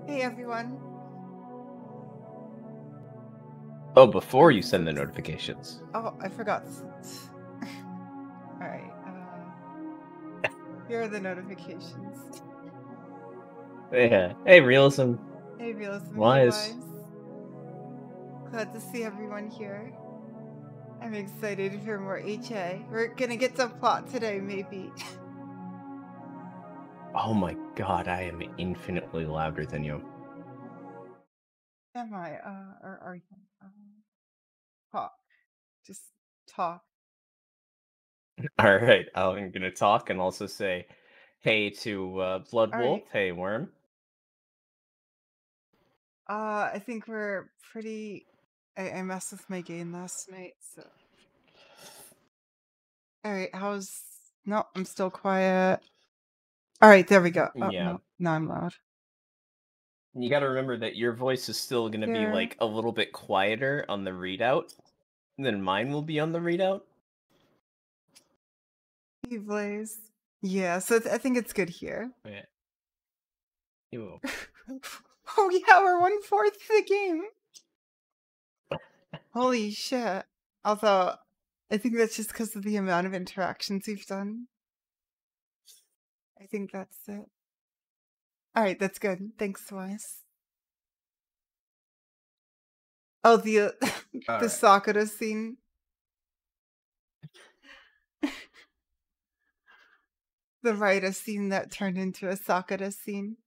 Hey everyone. Oh, before you send the notifications. Oh, I forgot. All right. Here are the notifications. Yeah. Hey, Realism. Hey Realism. Hey Wise. Wise. Glad to see everyone here. I'm excited to hear more HA. We're gonna get some plot today, maybe. Oh my god, I am infinitely louder than you. Am I? Or are you? Talk. Just talk. Alright, I'm gonna talk and also say hey to Blood All Wolf. right. Hey, Worm. I think we're pretty. I messed with my game last night, so. All right. How's? No, I'm still quiet. All right. There we go. Oh Yeah. no, now I'm loud. You gotta remember that your voice is still gonna be Here. like a little bit quieter on the readout than mine will be on the readout. Hey, Blaze. Yeah, so I think it's good here. Yeah. Ew. Oh yeah, we're 1/4 of the game. Holy shit. Although, I think that's just because of the amount of interactions we've done. I think that's it. Alright, that's good. Thanks, Wise. Oh, the the Alright. Sakura scene. The Raida scene that turned into a Sakura scene.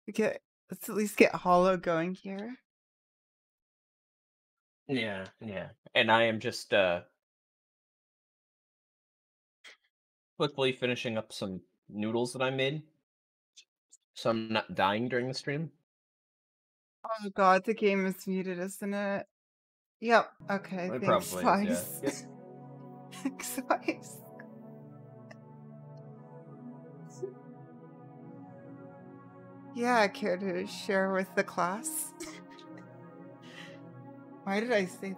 Okay, let's at least get Hollow going here. Yeah, yeah. And I am just quickly finishing up some noodles that I made. So I'm not dying during the stream. Oh god, the game is muted, isn't it? Yep. Okay, It thanks, probably is, yeah. Wise. Yep. Thanks, Wise. Yeah, care to share with the class? Why did I say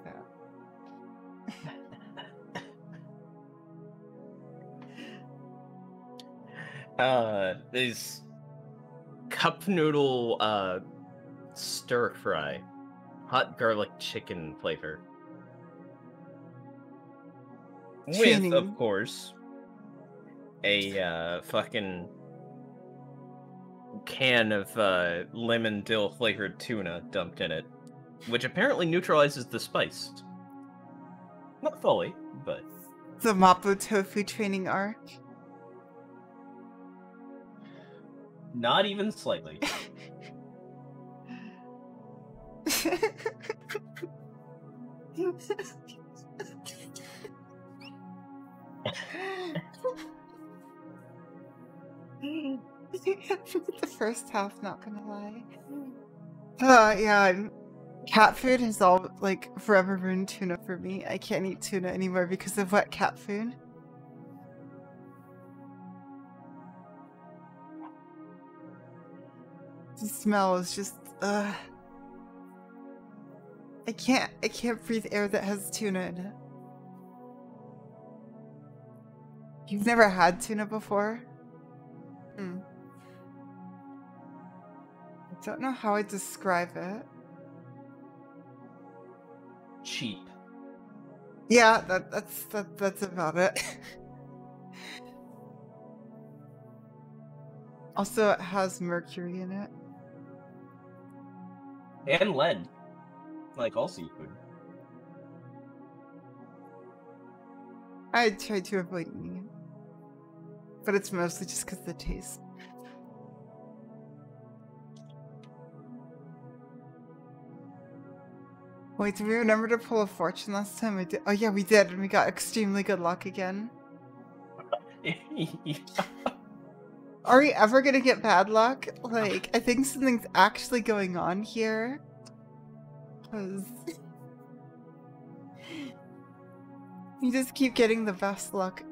that? These cup noodle stir fry, hot garlic chicken flavor, with of Training. course a fucking can of lemon dill flavored tuna dumped in it, which apparently neutralizes the spice. Not fully, but The Mapo Tofu training arc. not even slightly. The first half, not gonna lie. Yeah, cat food has all like forever ruined tuna for me. I can't eat tuna anymore because of wet cat food. The smell is just I can't breathe air that has tuna in it. You've never had tuna before? I don't know how I'd describe it. Cheap. Yeah, that's about it. Also, it has mercury in it. And lead. Like all seafood. I try to avoid eating it. But it's mostly just because of the taste. Wait, did we remember to pull a fortune last time? I did. Oh yeah, we did, and we got extremely good luck again. Are we ever gonna get bad luck? Like, I think something's actually going on here. Because you just keep getting the best luck.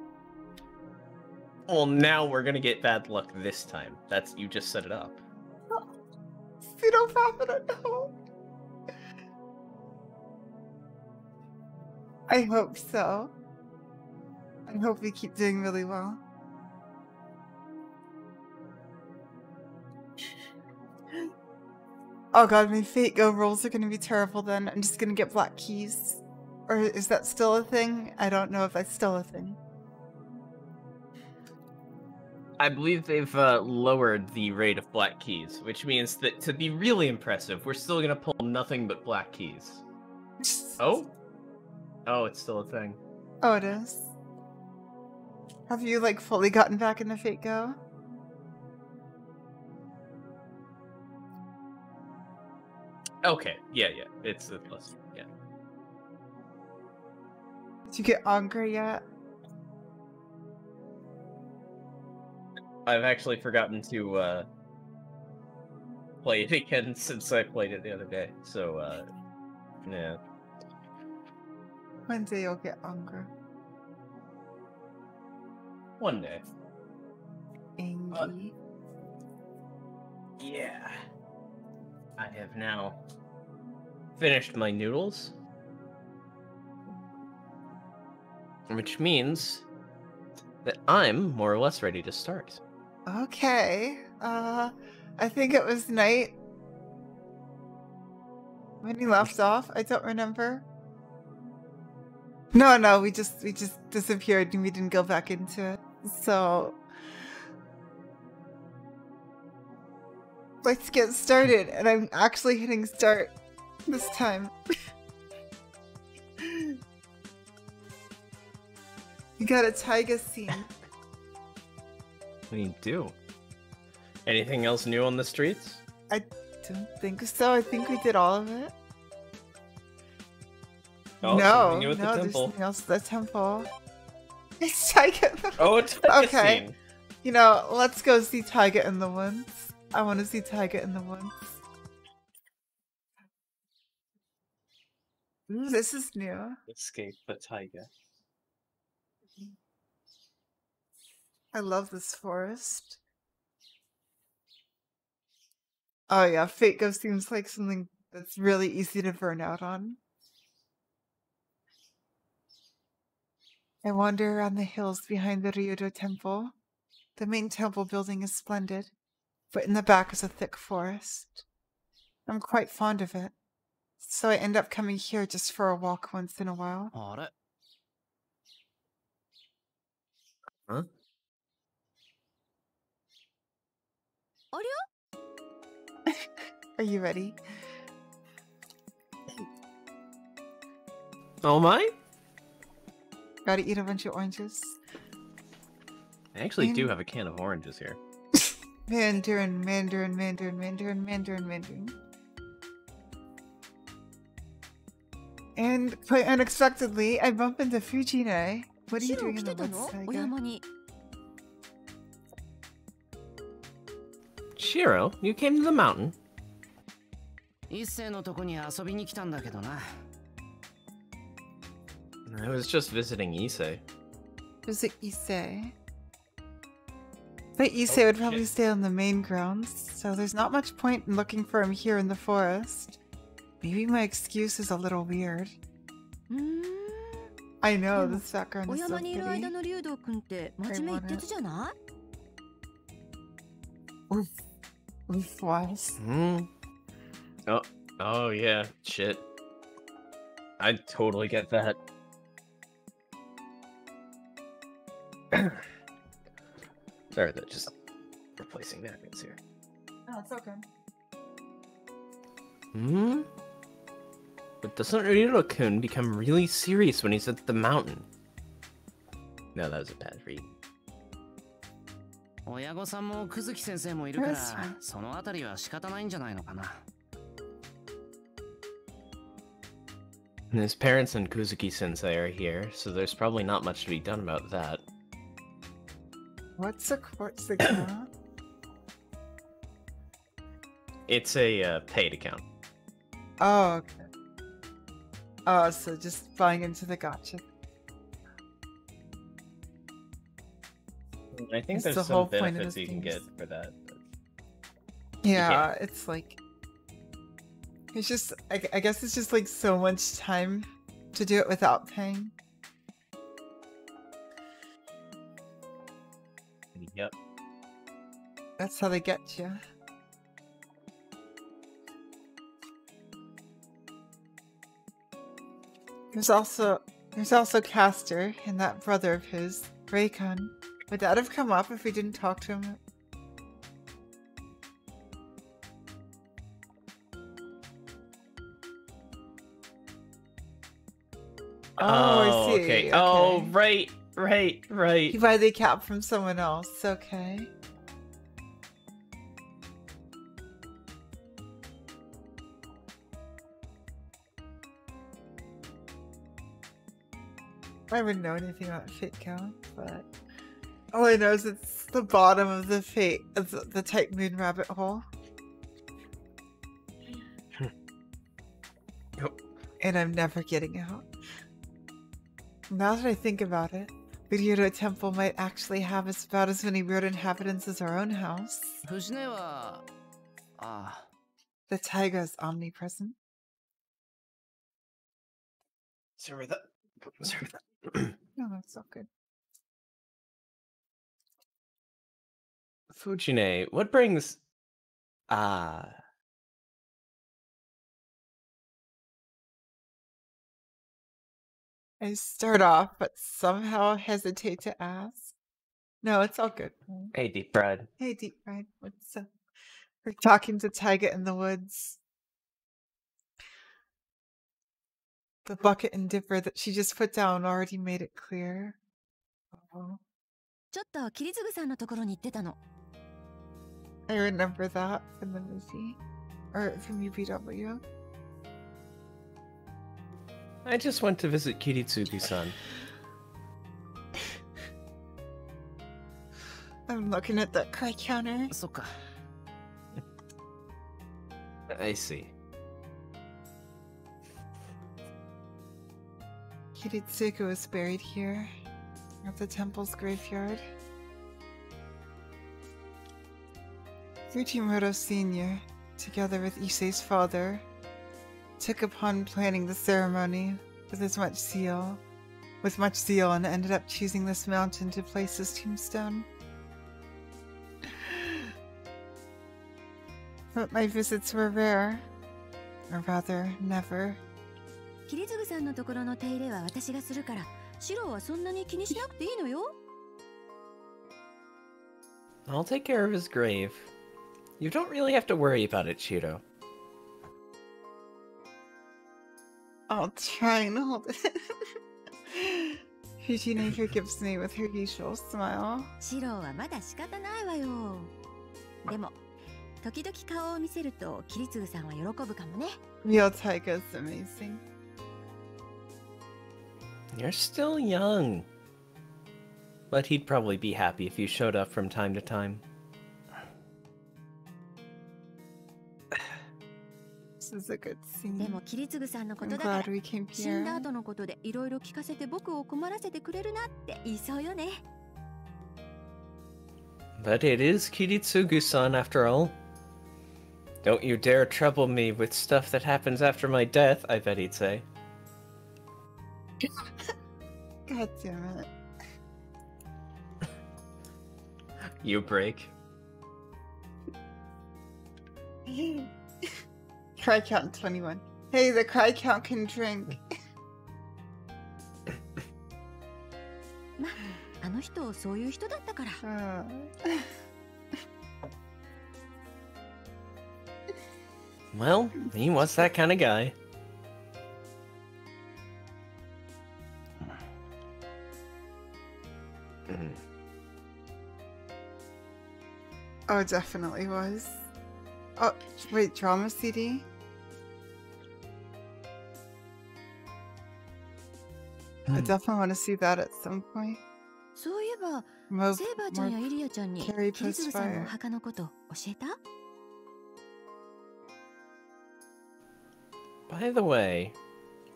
Well, now we're gonna get bad luck this time. That's you just set it up. Pseudo profit, no. I hope so. I hope we keep doing really well. Oh god, my Fate Go rolls are gonna be terrible then. I'm just gonna get black keys. Or is that still a thing? I don't know if that's still a thing. I believe they've lowered the rate of black keys, which means that to be really impressive, we're still gonna pull nothing but black keys. Oh? Oh, it's still a thing. Oh, it is. Have you, like, fully gotten back into Fate Go? Okay, yeah. It's a plus, yeah. Did you get Angra yet? I've actually forgotten to play it again since I played it the other day, so yeah. One day you'll get Angra. One day. Angie. Yeah. I have now finished my noodles. Which means that I'm more or less ready to start. Okay. I think it was night when you left off. I don't remember. No, we just disappeared and we didn't go back into it. So let's get started. And I'm actually hitting start this time. You got a taiga scene. We do. Anything else new on the streets? I don't think so. I think we did all of it. Oh, no, new at the there's temple. something else at the temple. It's Taiga. Oh, it's Taiga Okay. scene. You know, let's go see Taiga in the woods. I want to see Taiga in the woods. Ooh, this is new. Escape the Taiga. I love this forest. Oh yeah, Fate Go seems like something that's really easy to burn out on. I wander around the hills behind the Ryudo temple. The main temple building is splendid, but in the back is a thick forest. I'm quite fond of it, so I end up coming here just for a walk once in a while. Huh? Are you ready? Oh my? Gotta eat a bunch of oranges. I actually do have a can of oranges here. Mandarin. And quite unexpectedly, I bump into Fujine. What are you doing in the woods, Taiga? Shiro, you came to the mountain? I was just visiting Issei. Visit Issei. But Issei would probably stay on the main grounds, so there's not much point in looking for him here in the forest. Maybe my excuse is a little weird. I know, this background is so pretty. Oof, wise. Oh yeah, shit. I totally get that. Sorry, that just replacing napkins here. Oh, it's okay. But doesn't Ryuro-kun become really serious when he's at the mountain? No, that was a bad read. And his parents and Kuzuki-sensei are here, so there's probably not much to be done about that. What's a quartz account? It's a paid account. Oh, okay. Oh, so just buying into the gacha. I think there's some benefits you can get for that. But... Yeah, it's like... It's just... I guess it's just like so much time to do it without paying. Yep. That's how they get you. There's also Castor and that brother of his, Raycon. Would that have come up if we didn't talk to him? Oh, I see. Okay. Oh, right. You buy the cap from someone else. Okay. I wouldn't know anything about fate count, but all I know is it's the bottom of the the Type Moon rabbit hole. And I'm never getting out. Now that I think about it, Ryoto Temple might actually have about as many weird inhabitants as our own house. The taiga is omnipresent. Sorry that. No, that's not good. Fujine, what brings... I start off, but somehow hesitate to ask. No, it's all good. Hey, Deep Fried. Hey, Deep Fried. What's up? We're talking to Taiga in the woods. The bucket and dipper that she just put down already made it clear. Oh. I remember that from the movie. Or from UPW. I just went to visit Kiritsugu-san. I'm looking at that cry counter. I see. Kiritsugu was buried here, at the temple's graveyard. Fujimoto Sr., together with Issei's father, took upon planning the ceremony with much zeal, and ended up choosing this mountain to place his tombstone. But my visits were rare, or rather, never. I'll take care of his grave. You don't really have to worry about it, Shiro. I'll try and hold it. Fujine forgives me with her usual smile. Real Taiga is amazing. You're still young. But he'd probably be happy if you showed up from time to time. This is a good scene. I'm glad we came here. But it is Kiritsugu-san after all. Don't you dare trouble me with stuff that happens after my death, I bet he'd say. God damn it. You break. Cry count 21. Hey, the cry count can drink. Well, he was that kind of guy. Oh, definitely was. Oh, wait, drama CD? I definitely want to see that at some point. Carrie Postfire. By the way,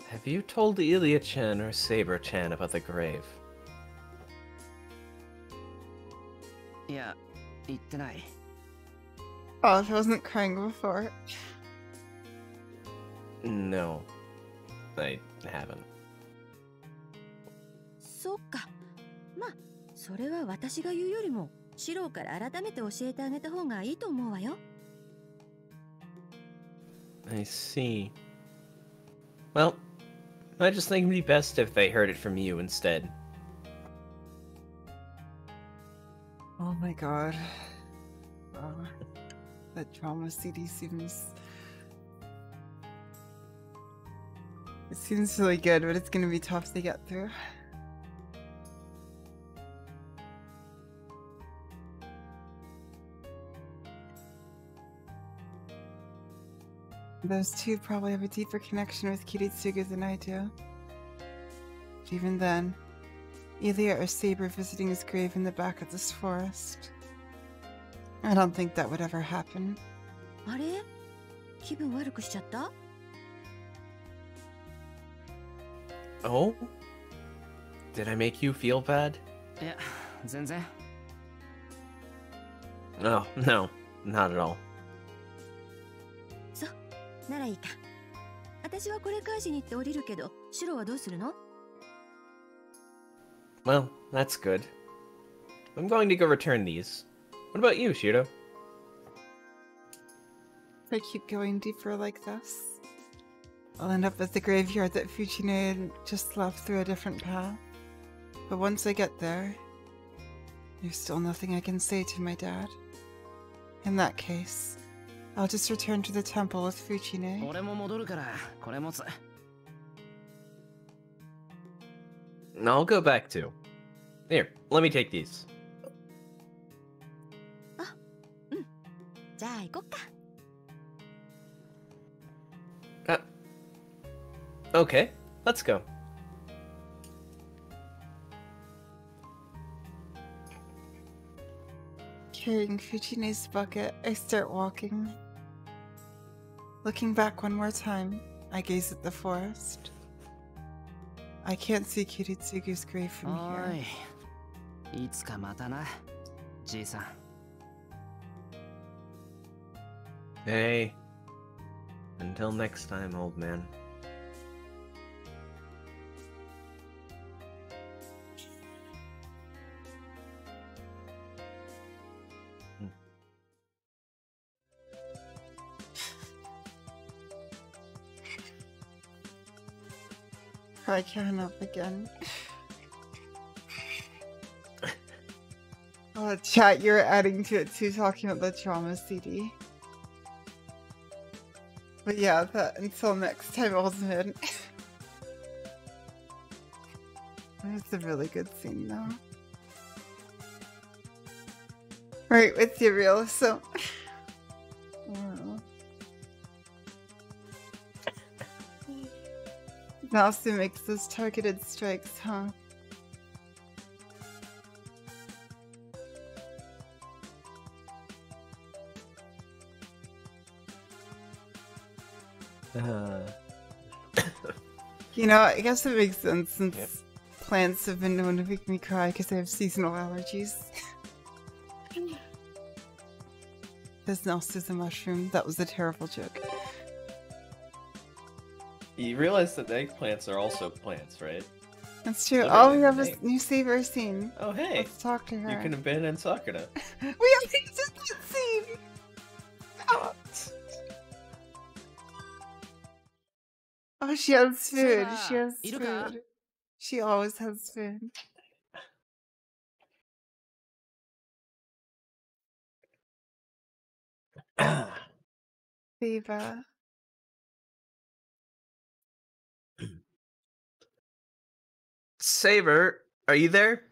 have you told Ilya-chan or Saber-chan about the grave? Oh, if I wasn't crying before. No, I haven't. シロから改めて教えてあげた方がいいと思うわよ。 I see. Well, I just think it'd be best if they heard it from you instead. Oh my god. That drama CD seems... It seems really good, but it's gonna be tough to get through. Those two probably have a deeper connection with Kiritsugu than I do. But even then, Ilya or Saber visiting his grave in the back of this forest. I don't think that would ever happen. あれ、気分悪くしちゃった？ Oh? Did I make you feel bad? いや、全然。Oh, no, not at all. そう、ならいいか。私はこれ返しに行って降りるけど、シロはどうするの？ Well, that's good. I'm going to go return these. What about you, Shiro? If I keep going deeper like this, I'll end up at the graveyard that Fujine just left through a different path. But once I get there, there's still nothing I can say to my dad. In that case, I'll just return to the temple with Fujine. 俺も戻るから、これ持つ。I'll go back too. Here, let me take these. あ、うん。じゃあ行こっか。Okay, let's go. Carrying Fujine's bucket, I start walking. Looking back one more time, I gaze at the forest. I can't see Kiritsugu's grave from お here. い、いつかまたな、じいさん。Hey. Until next time, old man. Cry Karen up again. Oh, chat, you're adding to it too, talking about the trauma CD. But yeah, that until next time, Ultimate. It's a really good scene, though. Right, with you, real, so. Nasu makes those targeted strikes, huh? You know, I guess it makes sense since plants have been known to make me cry because I have seasonal allergies. This Nasu's a mushroom. That was a terrible joke. You realize that eggplants are also plants, right? That's true. Literally Oh, we have a name. new Saber scene. Oh, hey. Let's talk to her. You could have been in Sakura. We already did that scene! Oh. Oh, she has food. She has food. She always has food. Viva. Saber, are you there?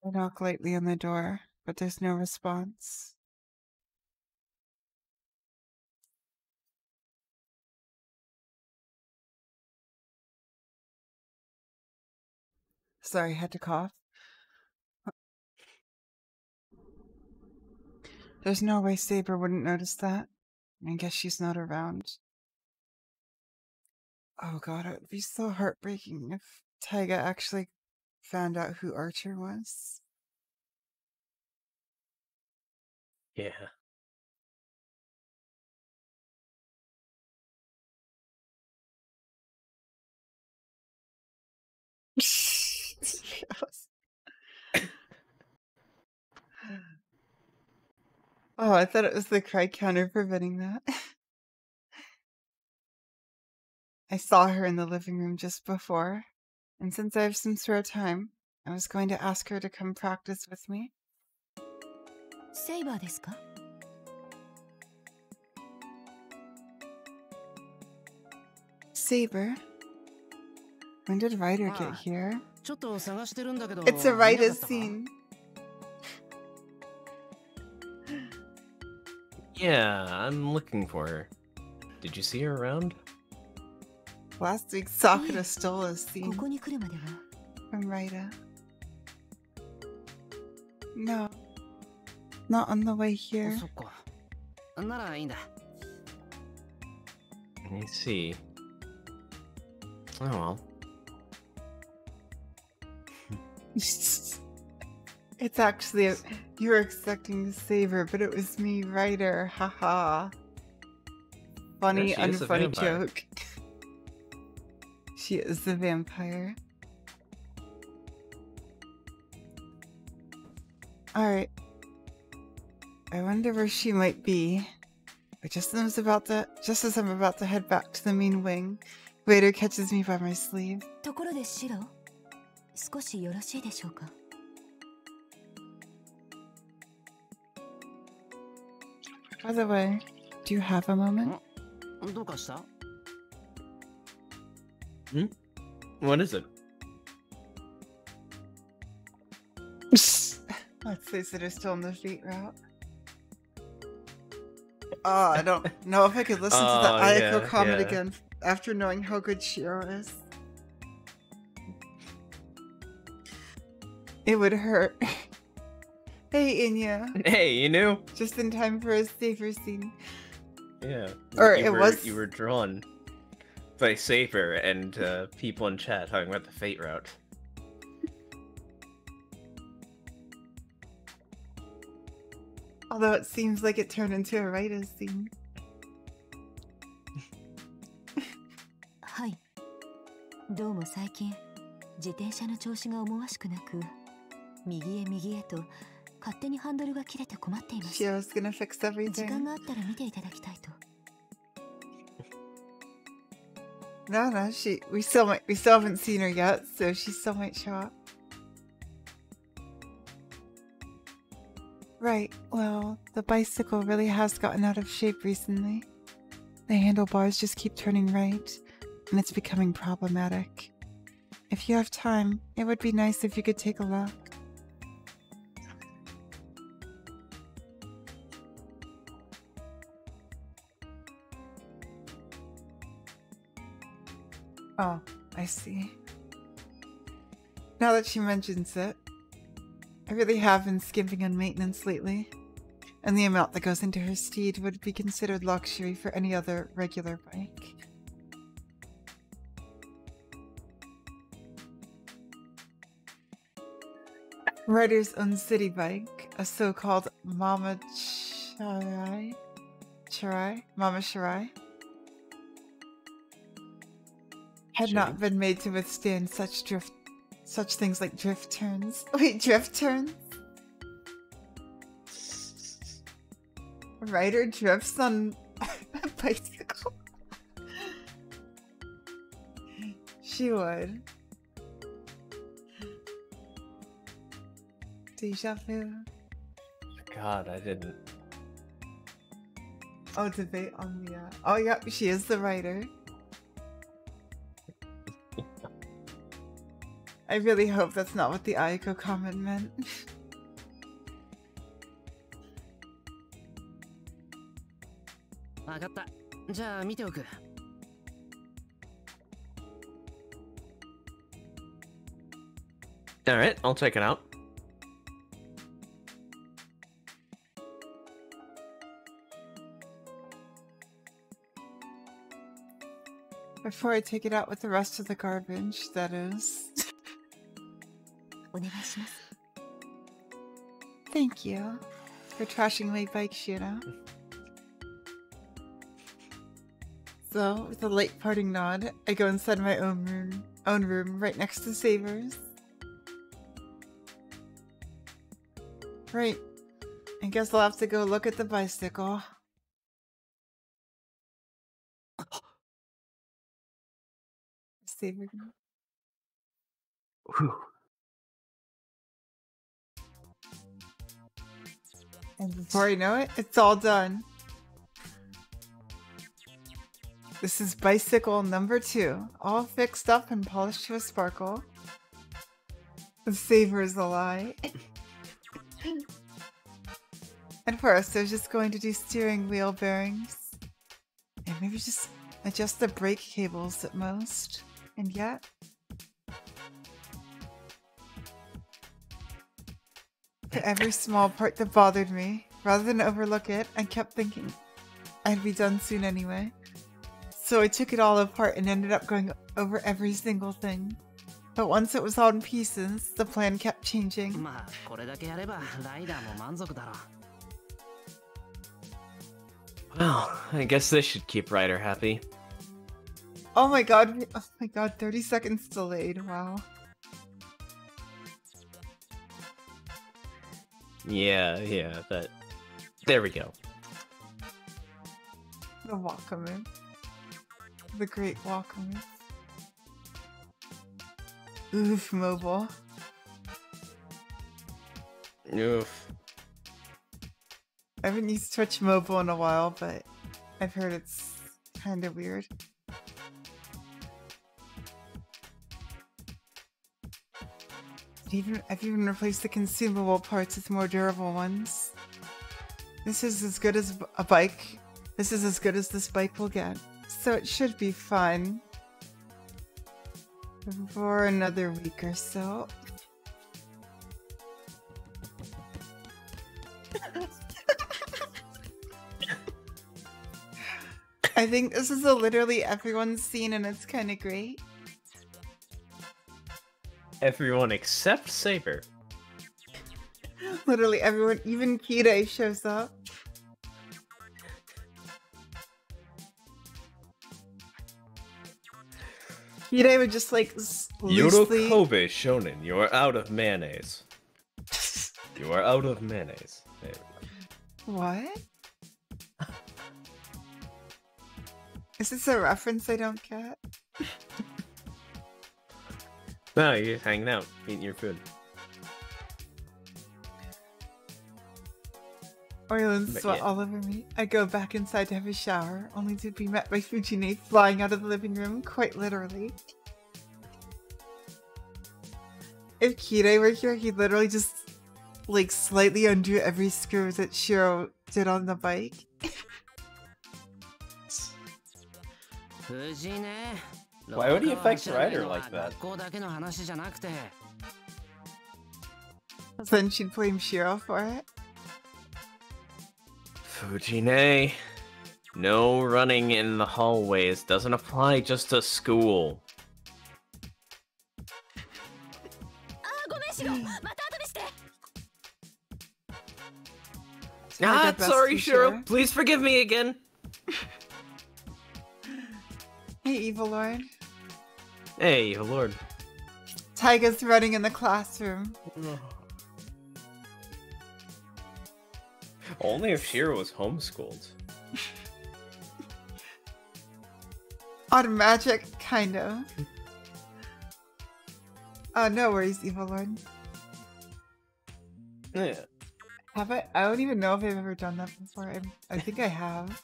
I knock lightly on the door, but there's no response. Sorry, I had to cough. There's no way Saber wouldn't notice that. I guess she's not around. Oh god, it would be so heartbreaking if Taiga actually found out who Archer was. Yeah. Oh, I thought it was the cry counter preventing that. I saw her in the living room just before, and since I have some spare time, I was going to ask her to come practice with me. Saber ですか? Saber? When did Ryder get here? ちょっと探してるんだけど It's a 見なか Ryder ったか? scene. Yeah, I'm looking for her. Did you see her around? Last week, Sakura stole a scene ここに来るまでは from Ryder. No. Not on the way here. そっか。ならいいんだ。 Let me see. Oh well. It's actually you were expecting Saber, but it was me, Ryder. Haha. Funny, Yeah, she is a unfunny vampire. joke. She is the vampire. Alright. I wonder where she might be. But just as I'm about to head back to the main wing, Vader catches me by my sleeve. ところでシロ、少しよろしいでしょうか? By the way, do you have a moment? どうかした? What is it? Let's face it, are still on the fate route. Oh, I don't know if I could listen to the Ayako comment again after knowing how good Shiro is. It would hurt. Hey, Inya. Hey, you knew? Just in time for a safer scene. Yeah. Or You were drawn by Saber and people in chat talking about the fate route. Although it seems like it turned into a Ryder scene. はい。どうも最近、自転車の調子が思わしくなく、右へ右へと勝手にハンドルが切れて困っています。Shiro's gonna fix 時 everything. 間があったら見ていただきたいと。No, we still haven't seen her yet, so she still might show up. Right, well, the bicycle really has gotten out of shape recently. The handlebars just keep turning right, and it's becoming problematic. If you have time, it would be nice if you could take a look. Oh, I see. Now that she mentions it, I really have been skimping on maintenance lately, and the amount that goes into her steed would be considered luxury for any other regular bike. Ryder's own city bike, a so-called Mama Shirai, had not been made to withstand such things like drift turns. Wait, drift turns? Ryder drifts on a bicycle? She would. Deja vu. God, I didn't. Oh, debate on the... Oh, yeah, she is the writer. I really hope that's not what the Ayako comment meant. Alright, I'll check it out. Before I take it out with the rest of the garbage, that is. Thank you for trashing my bike, Shiro. So, with a light parting nod, I go inside my own room right next to Saber's. Right. I guess I'll have to go look at the bicycle. Saving. Whew. And before I know it, it's all done. This is bicycle number 2, all fixed up and polished to a sparkle. The saver is a lie. At first, I was just going to do steering wheel bearings. And maybe just adjust the brake cables at most. And yet... for every small part that bothered me, rather than overlook it, I kept thinking I'd be done soon anyway. So I took it all apart and ended up going over every single thing. But once it was all in pieces, the plan kept changing. Well, I guess this should keep Ryder happy. Oh my god, 30 seconds delayed, wow. Yeah, that... There we go. The Wakamu. The great Wakamu. Oof, mobile. Oof. I haven't used Twitch Mobile in a while, but I've heard it's kind of weird. I've even replaced the consumable parts with more durable ones. This is as good as a bike. This is as good as this bike will get. So it should be fine. For another week or so. I think this is a literally everyone's scene and it's kind of great. Everyone except Saber. Literally everyone, even Kide shows up. Kide would just like loosely... Yorokobe Shonen, you're out of mayonnaise. You are out of mayonnaise. There we go. What? Is this a reference I don't get? No, you're just hanging out, eating your food. Oil and sweat all over me. I go back inside to have a shower, only to be met by Fujine flying out of the living room, quite literally. If Kide were here, he'd literally just, like, slightly undo every screw that Shiro did on the bike. Why would he affect Ryder like that? Then she'd blame Shiro for it. Fujine, no running in the hallways doesn't apply just to school. Sorry, Shiro. Please forgive me again. Hey, Evil Lord. Hey, Evil Lord. Taiga's running in the classroom. Only if Shiro was homeschooled. On magic, kind of. Oh, no worries, Evil Lord. Yeah. Have I? I don't even know if I've ever done that before. I think I have.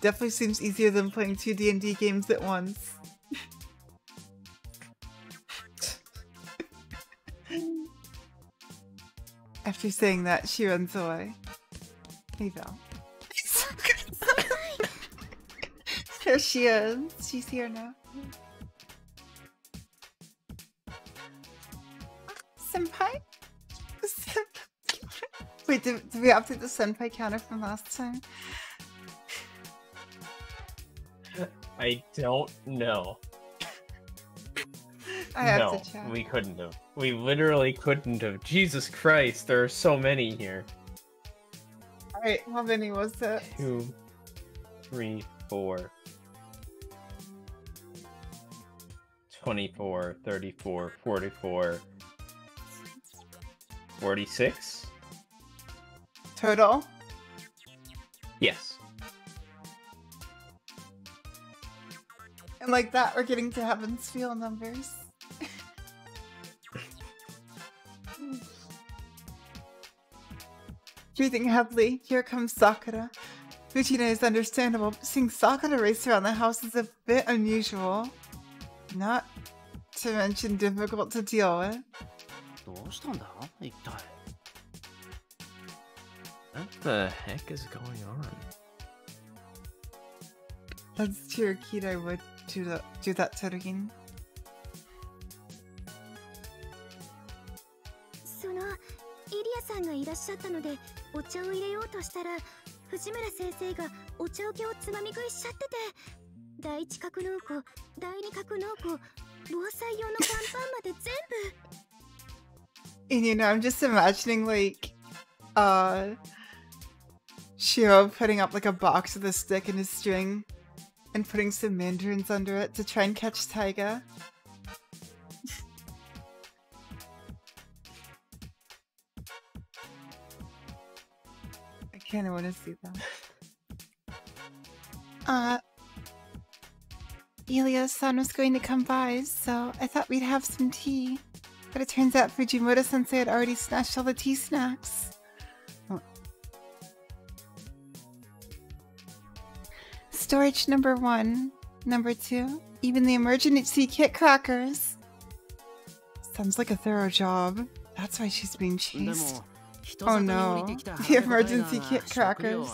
Definitely seems easier than playing 2 D&D games at once. After saying that, she runs away. Hey, Val. There she is. She's here now. Senpai? Wait, did we update the senpai counter from last time? I don't know. I have to check. We couldn't have. We literally couldn't have. Jesus Christ, there are so many here. Alright, how many was it? 2, 3, 4. 24, 34, 44. 46? Total? Yes. And like that, we're getting to Heaven's Feel numbers. Breathing heavily, here comes Sakura. Fujina is understandable, but seeing Sakura race around the house is a bit unusual. Not to mention difficult to deal with. どうしたんだ一体 What the heck is going on? That's true, Kira would do that to Rugin. そのイリアさんがいらっしゃったのでお茶を入れようとしたら藤村先生がお茶受けをつまみ食いしちゃってて第一格納庫第二格納庫防災用の乾パンまで全部 And you know, I'm just imagining like Shiro putting up like a box with a stick and a string and putting some mandarins under it to try and catch Taiga. I kind of want to see that. Ilya-san was going to come by, so I thought we'd have some tea. But it turns out Fujimoto-sensei had already snatched all the tea snacks. Oh. Storage number 1. Number 2. Even the emergency kit crackers. Sounds like a thorough job. That's why she's being chased. Oh no. The emergency kit crackers.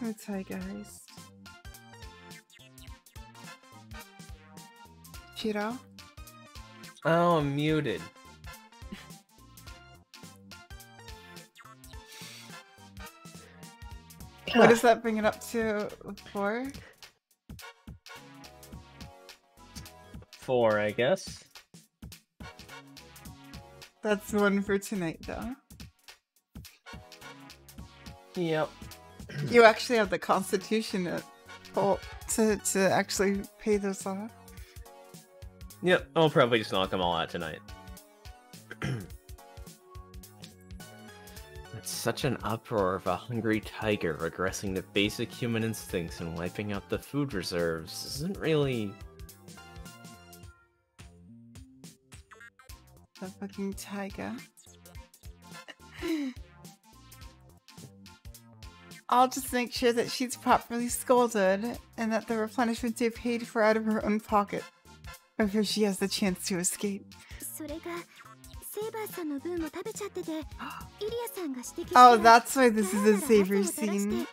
Let's hi guys. Shiro? Oh, I'm muted. What does that bring it up to? 4? 4, I guess. That's 1 for tonight, though. Yep. You actually have the constitution to actually pay those off. Yep, I'll probably just knock them all out tonight. It's such an uproar of a hungry tiger regressing to basic human instincts and wiping out the food reserves isn't really... The fucking tiger. I'll just make sure that she's properly scolded and that the replenishments are paid for out of her own pocket before she has the chance to escape. Oh, that's why this is a savory scene.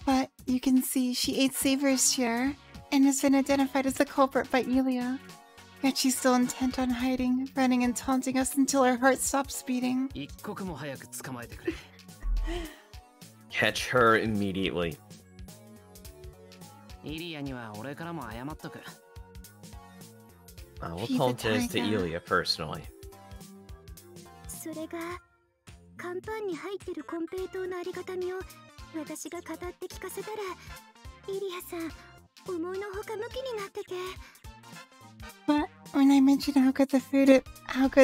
But you can see she ate Savor's share and has been identified as the culprit by Ilya. Yet she's still intent on hiding, running and taunting us until her heart stops beating. Catch her immediately. I will tell this to Ilya personally. But when I mentioned how good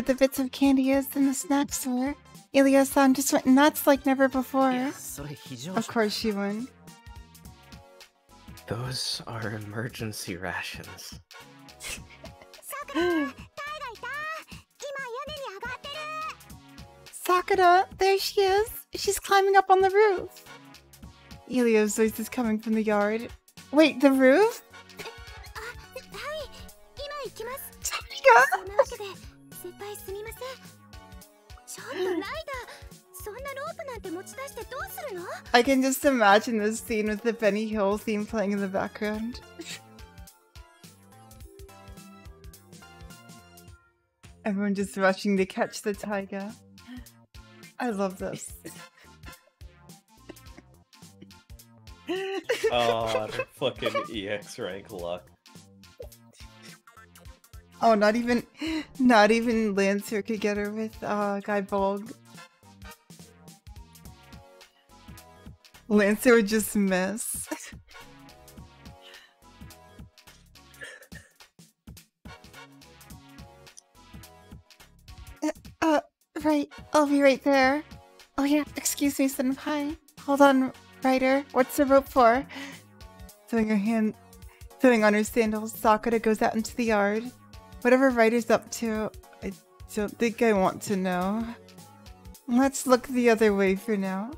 the bits of candy is in the snacks were, Ilya-san just went nuts like never before. Of course she would. Those are emergency rations. Sakura, there she is. She's climbing up on the roof. Ilya's voice is coming from the yard. Wait, the roof? I can just imagine this scene with the Benny Hill theme playing in the background. Everyone just rushing to catch the tiger. I love this. Oh, the fucking EX rank luck. Oh, not even Lancer could get her with Guy Bolg. Lancer would just miss. Right. I'll be right there. Oh yeah, excuse me, Senpai. Hold on, Ryder. What's the rope for? Throwing on her sandals, Sakura goes out into the yard. Whatever Ryder's up to, I don't think I want to know. Let's look the other way for now.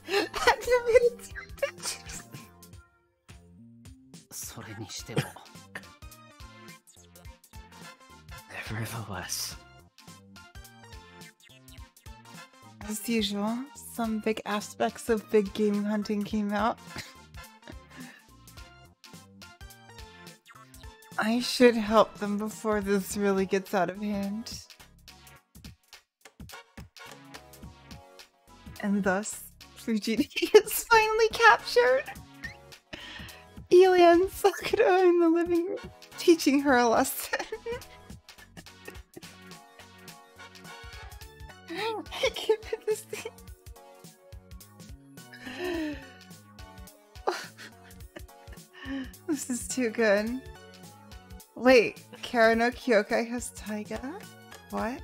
Activated pictures. それにしても Nevertheless. As usual, some big aspects of big game hunting came out. I should help them before this really gets out of hand. And thus, Fujini is finally captured. Elan Sakura in the living room, teaching her a lesson. I can't put this thing. This is too good. Wait, Kara no Kyokai has Taiga? What?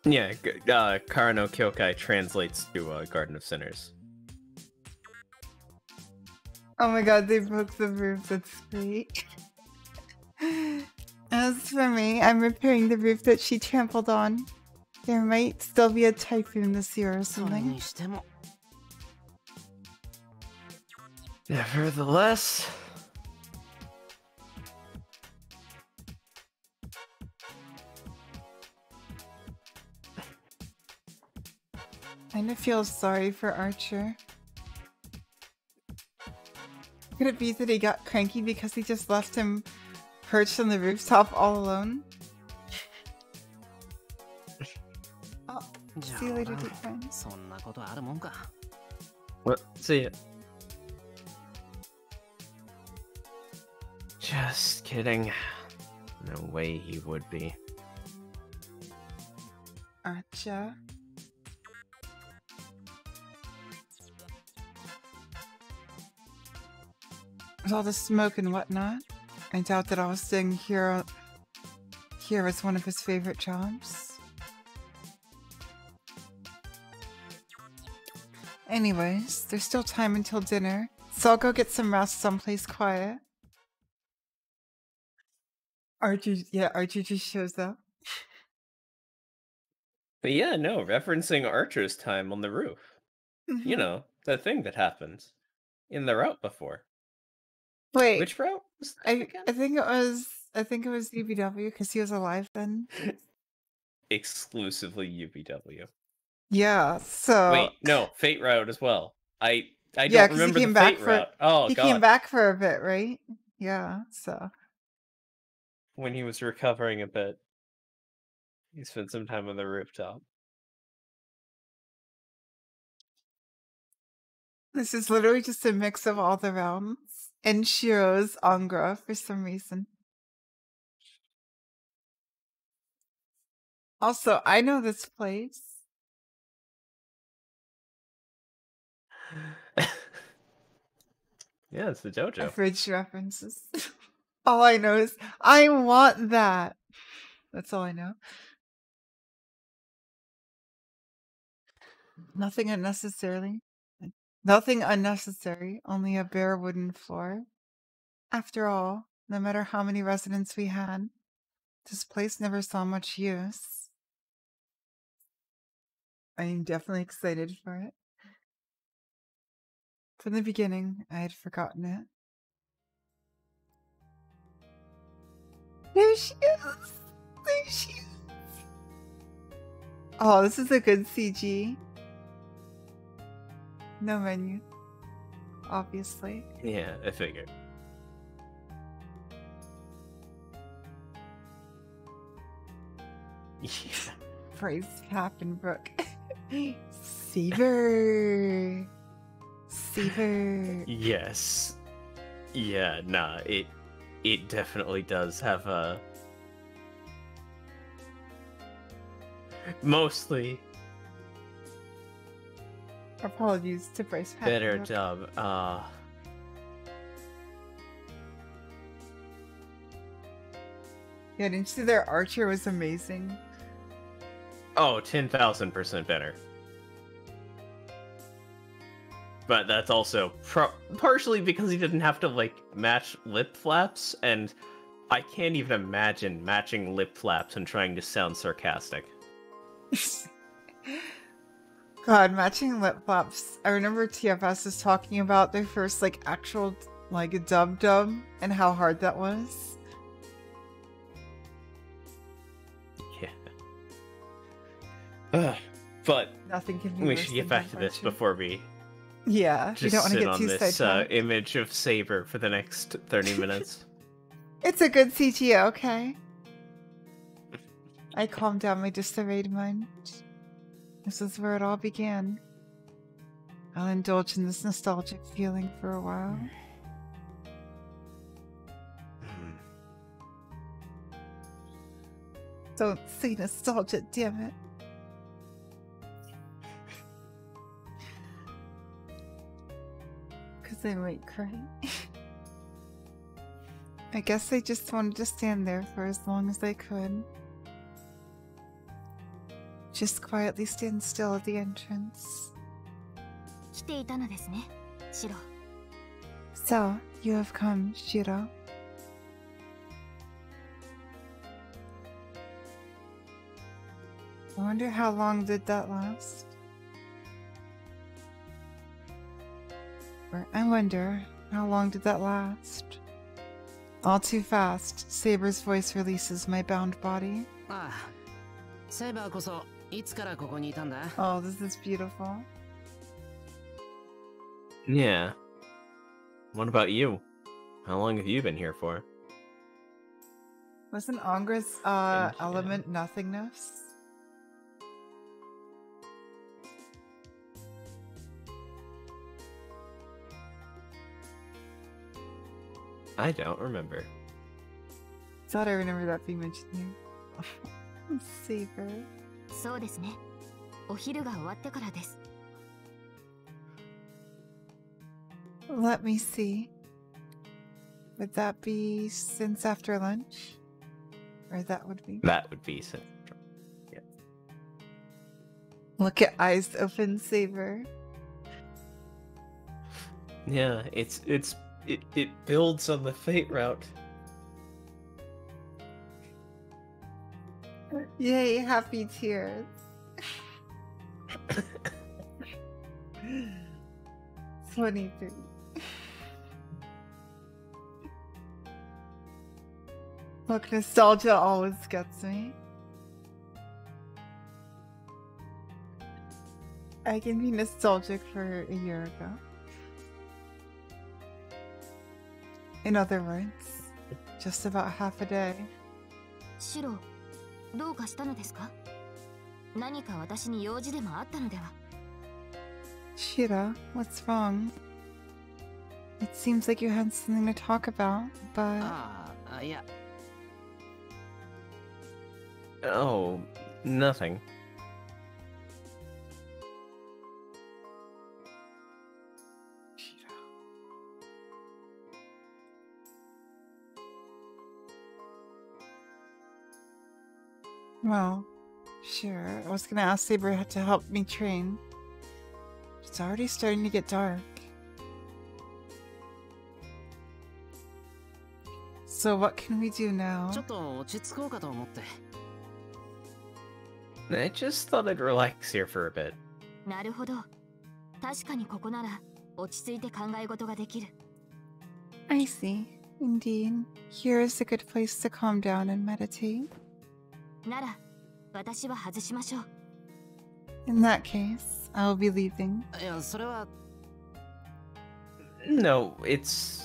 Yeah, Kara no Kyokai translates to Garden of Sinners. Oh my god, they broke the roof. That's great. As for me, I'm repairing the roof that she trampled on. There might still be a typhoon this year or それ something. にしても Nevertheless. Kinda feel sorry for Archer. Could it be that he got cranky because he just left him perched on the rooftop all alone? Oh, じゃ see you あ later, deep friend. そんなことあるもんか What? See ya. Just kidding. No way he would be. Archer. With all the smoke and whatnot, I doubt that I was staying here was one of his favorite jobs. Anyways, there's still time until dinner, so I'll go get some rest someplace quiet. Archer just shows up. But yeah, no, referencing Archer's time on the roof. You know, the thing that happens in the route before. Wait, Which route was that I again? think it was UBW because he was alive then. Exclusively UBW. Yeah, so Wait, no, Fate route as well. I yeah, don't 'cause remember he came the back Fate route. for Oh he god. came back for a bit, right? Yeah, so When he was recovering a bit, he spent some time on the rooftop. this is literally just a mix of all the realms and Shiro's Angra for some reason. Also, I know this place. Yeah, it's the dojo. Fridge references. All I know is I want that. That's all I know. Nothing unnecessary. Nothing unnecessary, only a bare wooden floor. After all, no matter how many residents we had, this place never saw much use. I am definitely excited for it. From the beginning, I had forgotten it. There she is! There she is! Oh, this is a good CG. No menu. Obviously. Yeah, I figured. Yeah. Praise Happenbrook. Seaver! Seaver! Yes. Yeah, nah, it definitely does have a... Mostly Apologies to Bryce. Better Papenbrook. job. Yeah, didn't you see their archer was amazing? Oh, 10,000% better. But that's also partially because he didn't have to, like, match lip flaps, and I can't even imagine matching lip flaps and trying to sound sarcastic. God, matching lip flaps. I remember TFS was talking about their first, like, actual, like, dub, and how hard that was. Yeah. But Nothing can be we worse should get than back to dub this archer. before we Yeah, we just don't want to sit get on too this sidetracked. image of Saber for the next 30 minutes. It's a good CGO, okay? I calmed down my disarrayed mind. This is where it all began. I'll indulge in this nostalgic feeling for a while. Don't say nostalgia, damn it. Because I might cry. I guess I just wanted to stand there for as long as I could. Just quietly stand still at the entrance. 来ていたのですね、シロ。 So, you have come, Shiro. I wonder how long did that last? Or I wonder, how long did that last? All too fast, Saber's voice releases my bound body. ああ、セイバーこそいつからここにいたんだ？ Oh, this is beautiful. Yeah. What about you? How long have you been here for? Wasn't Angra's element nothingness? I don't remember. Thought I remember that being mentioned here. Saber. そうですね。お昼が終わってからです。 Let me see. Would that be since after lunch? Or that would be... That would be central. Yeah. Look at eyes open, Saber. Yeah, it builds on the fate route. Yay, happy tears. 23. Look, nostalgia always gets me. I can be nostalgic for a year ago. In other words, just about half a day. シロ、どうかしたのですか？何か私に用事でもあったのでは？ Shira, what's wrong? It seems like you had something to talk about, but... ああ、いや。 Oh, nothing. Well, sure. I was gonna ask Saber to help me train. It's already starting to get dark. So what can we do now? ちょっと落ち着こうかと思って。 I just thought I'd relax here for a bit. なるほど。確かにここなら落ち着いて考え事ができる。 I see. Indeed. Here is a good place to calm down and meditate. なら、私は外しましょう。 In that case, I will be leaving. いや、それは。 No, it's...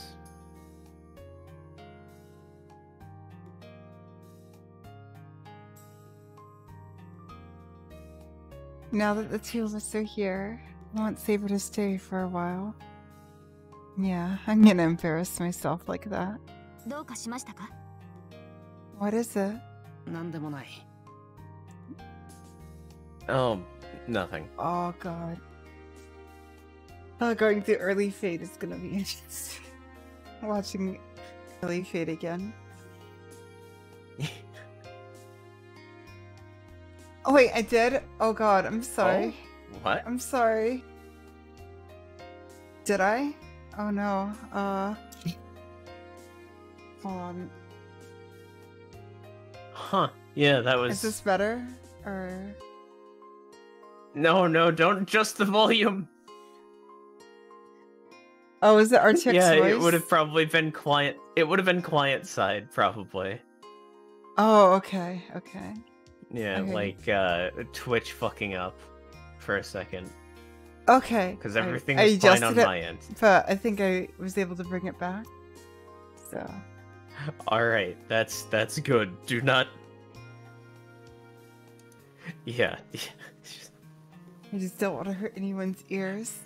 Now that the two of us are here, I want Saber to stay for a while. Yeah, I'm gonna embarrass myself like that. どうかしましたか？ What is it? なんでもない。 Oh, nothing. Oh god. Going through early fade is gonna be interesting. Watching early fade again. Oh wait, I did? Oh god, I'm sorry. Oh, what? I'm sorry. Did I? Oh no. Hold on. Huh. Yeah, that was... Is this better? Or... No, don't adjust the volume! Oh, is it Archek's Yeah, voice? it would have probably been client... It would have been client side, probably. Oh, okay, okay. Yeah, Okay. like, Twitch fucking up for a second. Okay. Because everything I was fine adjusted on it, my end. but I think I was able to bring it back. So... Alright, that's good. Do not... Yeah. I just don't want to hurt anyone's ears.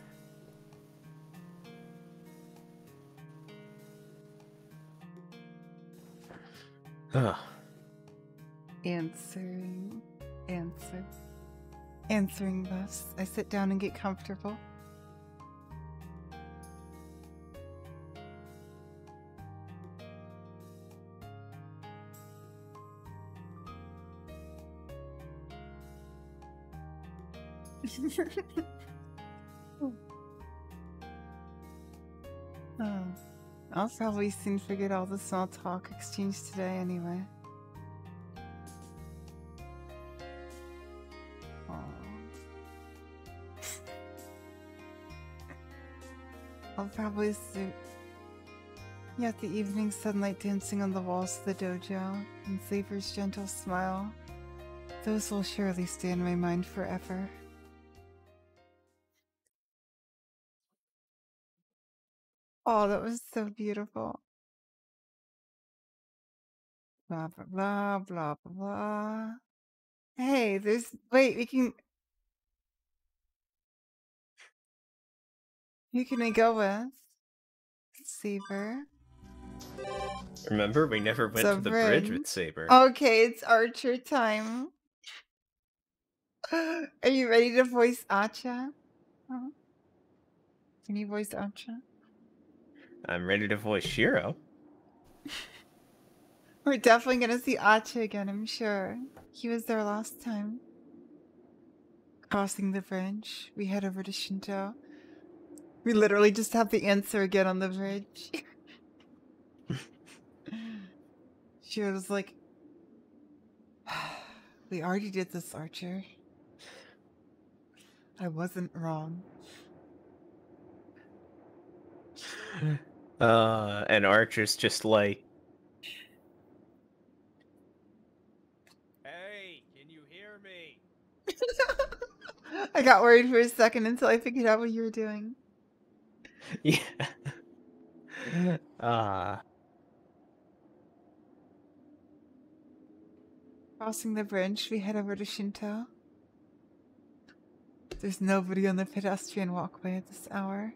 Ugh. Answering thus. I sit down and get comfortable. Oh, I'll probably soon forget all the small talk exchanged today anyway. I'll probably see yet the evening sunlight dancing on the walls of the dojo and Saber's gentle smile. Those will surely stay in my mind forever. Oh, that was so beautiful. Blah, blah, blah, blah, blah, blah. Hey, wait, who can I go with? Saber. Remember, we never went to the bridge with Saber. Okay, it's Archer time. Are you ready to voice Acha? Huh? Can you voice Acha? I'm ready to voice Shiro. We're definitely gonna see Acha again, I'm sure. He was there last time. Crossing the bridge, we head over to Shinto. We literally just have the answer again on the bridge. Shiro's like, we already did this, Archer. I wasn't wrong. And Archer's just like... Hey, can you hear me? I got worried for a second until I figured out what you were doing. Yeah. Crossing the bridge, we head over to Shinto. There's nobody on the pedestrian walkway at this hour.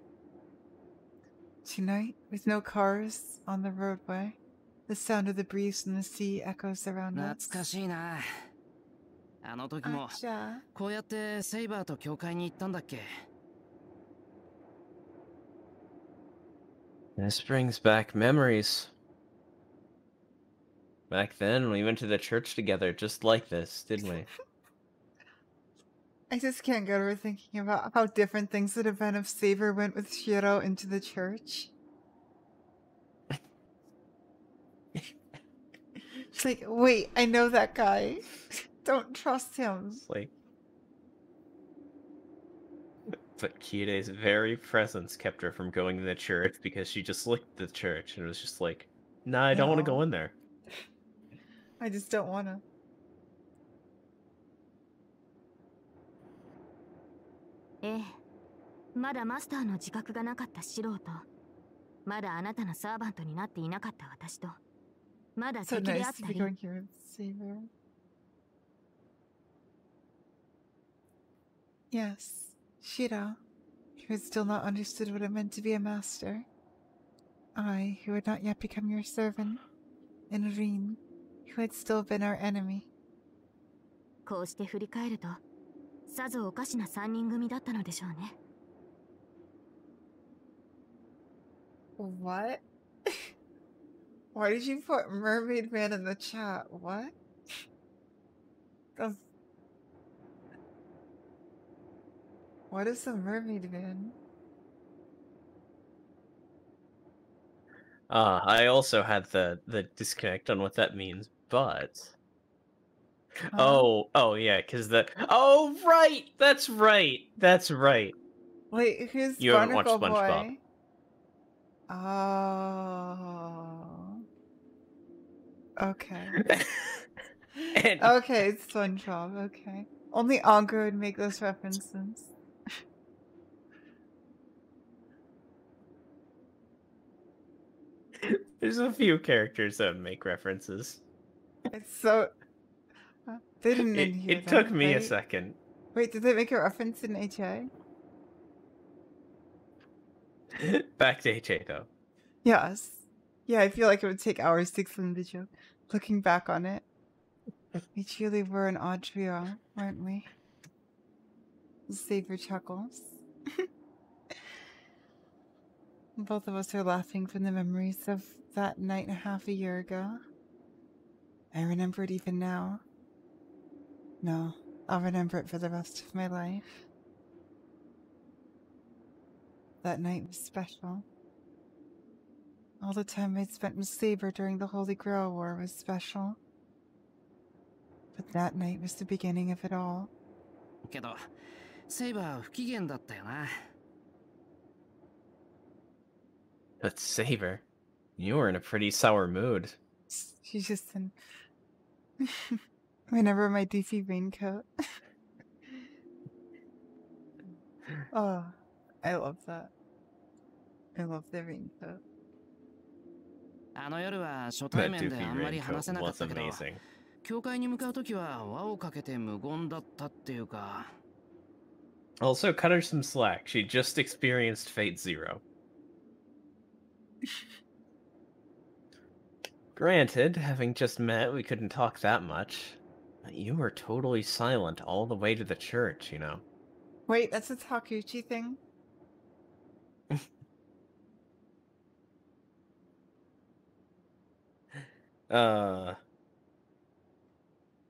Tonight, with no cars on the roadway, the sound of the breeze from the sea echoes around us. 懐かしいな。あの時もAcha. こうやってセイバーと教会に行ったんだっけ? This brings back memories. Back then, we went to the church together just like this, didn't we? I just can't get over thinking about how different things would have been if Saber went with Shiro into the church. It's like, wait, I know that guy. Don't trust him. It's like... But Kire's very presence kept her from going to the church because she just looked at the church and was just like, nah, I don't want to go in there. I just don't want to. ええ、まだマスターの自覚がなかった素人、まだあなたのサーバントになっていなかった私と、まだ So 敵であ nice っ to た be り。 going here with Saber. Yes, Shiro, who had still not understood what it meant to be a master. I, who had not yet become your servant. And Rin, who had still been our enemy. こうして振り返ると、さぞおかしな3人組だったのでしょうね。What? Why did you put Mermaid Man in the chat? What? That's- What is a Mermaid Man? I also had the disconnect on what that means, but Huh? oh yeah, because right, that's right. Wait, who's You haven't watched Barnacle SpongeBob. Boy? Oh. Okay. And Okay, it's SpongeBob. Okay. Only Angra would make those references. there's a few characters that make references. It's so. They didn't in here, It though, took me a right? second. Wait, did they make a reference in HA? Back to HA though. Yes. Yeah, I feel like it would take hours to explain the joke. Looking back on it, we truly were an odd trio, weren't we? Saber chuckles. Both of us are laughing from the memories of that night and a half a year ago. I remember it even now. No, I'll remember it for the rest of my life. That night was special. All the time I'd spent with Saber during the Holy Grail War was special. But that night was the beginning of it all. けど、セイバーは不機嫌だったよな。But Saber, you were in a pretty sour mood. She's just in. Whenever my DC raincoat. Oh, I love that. I love the raincoat. あの夜は初 That 対面で doofy あんまり話 raincoat せなかっ was たけど、 amazing. 教会に向かうときは輪をかけて無言だったっていうか。Also, cut her some slack. She just experienced Fate Zero. Granted, having just met, we couldn't talk that much. But you were totally silent all the way to the church, you know. Wait, that's a Takuchi thing?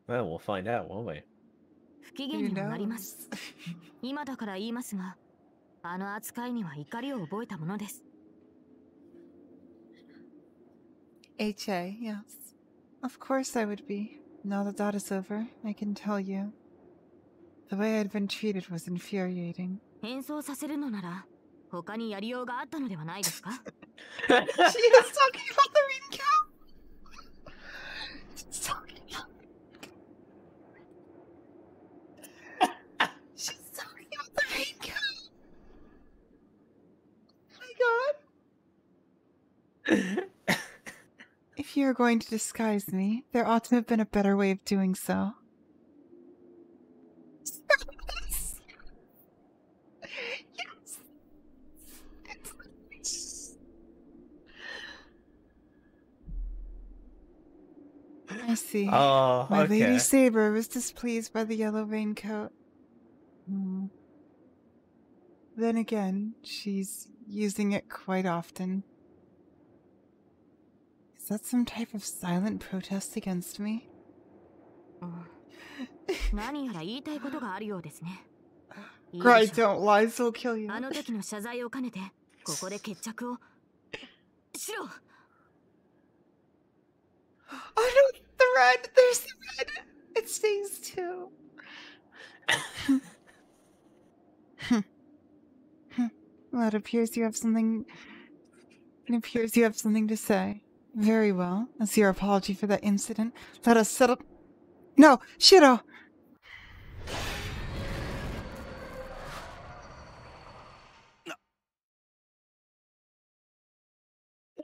Well, we'll find out, won't we? 不機嫌 Who にもなります。 knows? 今だから言いますが、あの扱いには怒りを覚えたものです。 HA, yes. Of course I would be. Now that that is over, I can tell you. The way I'd been treated was infuriating. 変装させるのなら、他にやりようがあったのではないですか？ She is talking about the raincoat! She's talking about... She's talking about the raincoat! Oh my god! If you're going to disguise me, there ought to have been a better way of doing so. Yes! I see. Oh, My okay. Lady Saber was displeased by the yellow raincoat. Then again, she's using it quite often. Is that some type of silent protest against me? 何やら言いたいことがあるようですね。 Cry, don't lie, so kill you. あの時の謝罪を兼ねて、ここで決着をしろ。 Oh no, the red! There's the red! It stings too. Well, it appears you have something. It appears you have something to say. Very well. As your apology for that incident, let us settle. No, Shiro!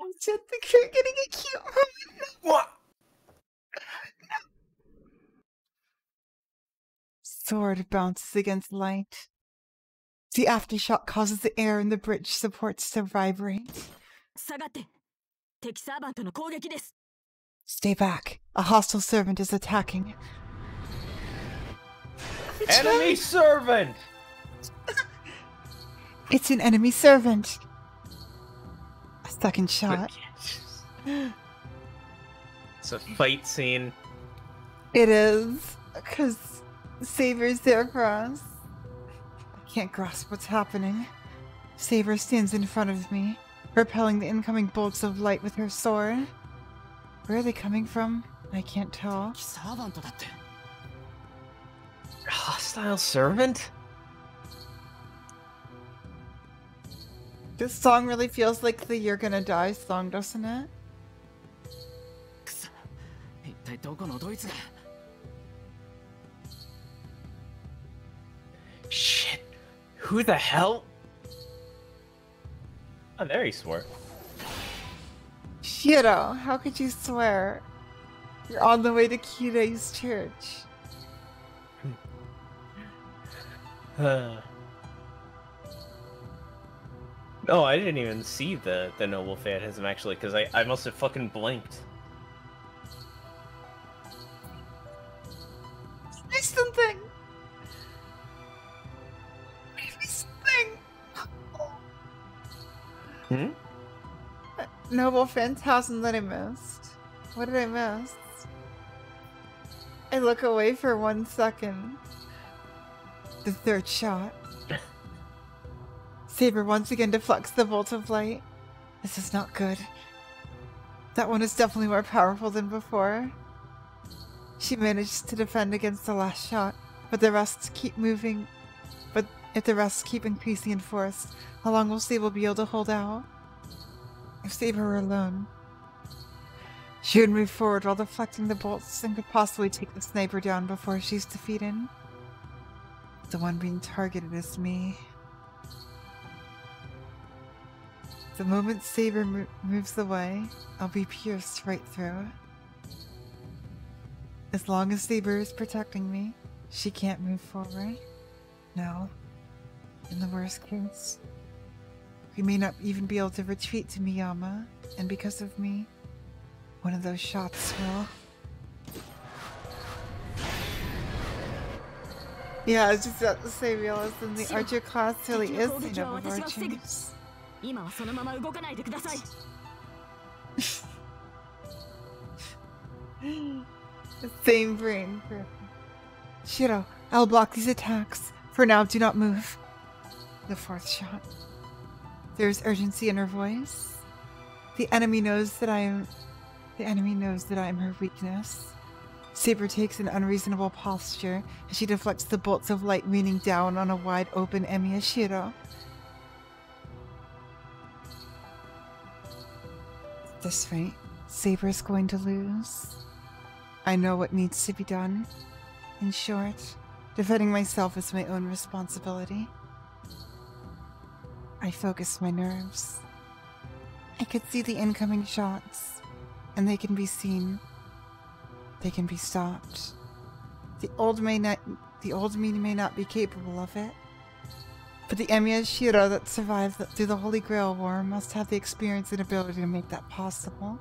I said think you're getting a cute moment. What? Sword bounces against light. The aftershock causes the air in the bridge supports to vibrate. 下がって。敵サーバントの攻撃です。 Stay back. A hostile servant is attacking. Enemy servant! It's an enemy servant. Second shot. It's a fight scene. It is, because Saber's there for us. I can't grasp what's happening. Saber stands in front of me, repelling the incoming bolts of light with her sword. Where are they coming from? I can't tell. Hostile servant? This song really feels like the You're Gonna Die song, doesn't it? Shit. Who the hell? Oh, there he swore. Shiro, how could you swear? You're on the way to Kirei's church. Oh, I didn't even see the noble phantasm actually, because I must have fucking blinked. Say something! Say something! Hmm? Noble phantasm that I missed. What did I miss? I look away for 1 second. The third shot. Saber once again deflects the bolt of light. This is not good. That one is definitely more powerful than before. She managed to defend against the last shot, but the rest keep moving. But if the rest keep increasing in force, how long will Saber be able to hold out? If Saber were alone, she would move forward while deflecting the bolts and could possibly take the sniper down before she's defeated. The one being targeted is me. The moment Saber moves away, I'll be pierced right through. As long as Saber is protecting me, she can't move forward. No. In the worst case, we may not even be able to retreat to Miyama, and because of me, one of those shots will. Yeah, I was just about to say, realism, the archer class really is the noble arching. The same brain. Shiro, I'll block these attacks. For now, do not move. The fourth shot. There's urgency in her voice. The enemy knows that I am her weakness. Saber takes an unreasonable posture as she deflects the bolts of light raining down on a wide open Emiya Shiro. At this rate, Saber is going to lose. I know what needs to be done. In short, defending myself is my own responsibility. I focus my nerves. I could see the incoming shots, and they can be seen. They can be stopped. The old me may not be capable of it, but the Emiya Shiro that survived through the Holy Grail War must have the experience and ability to make that possible.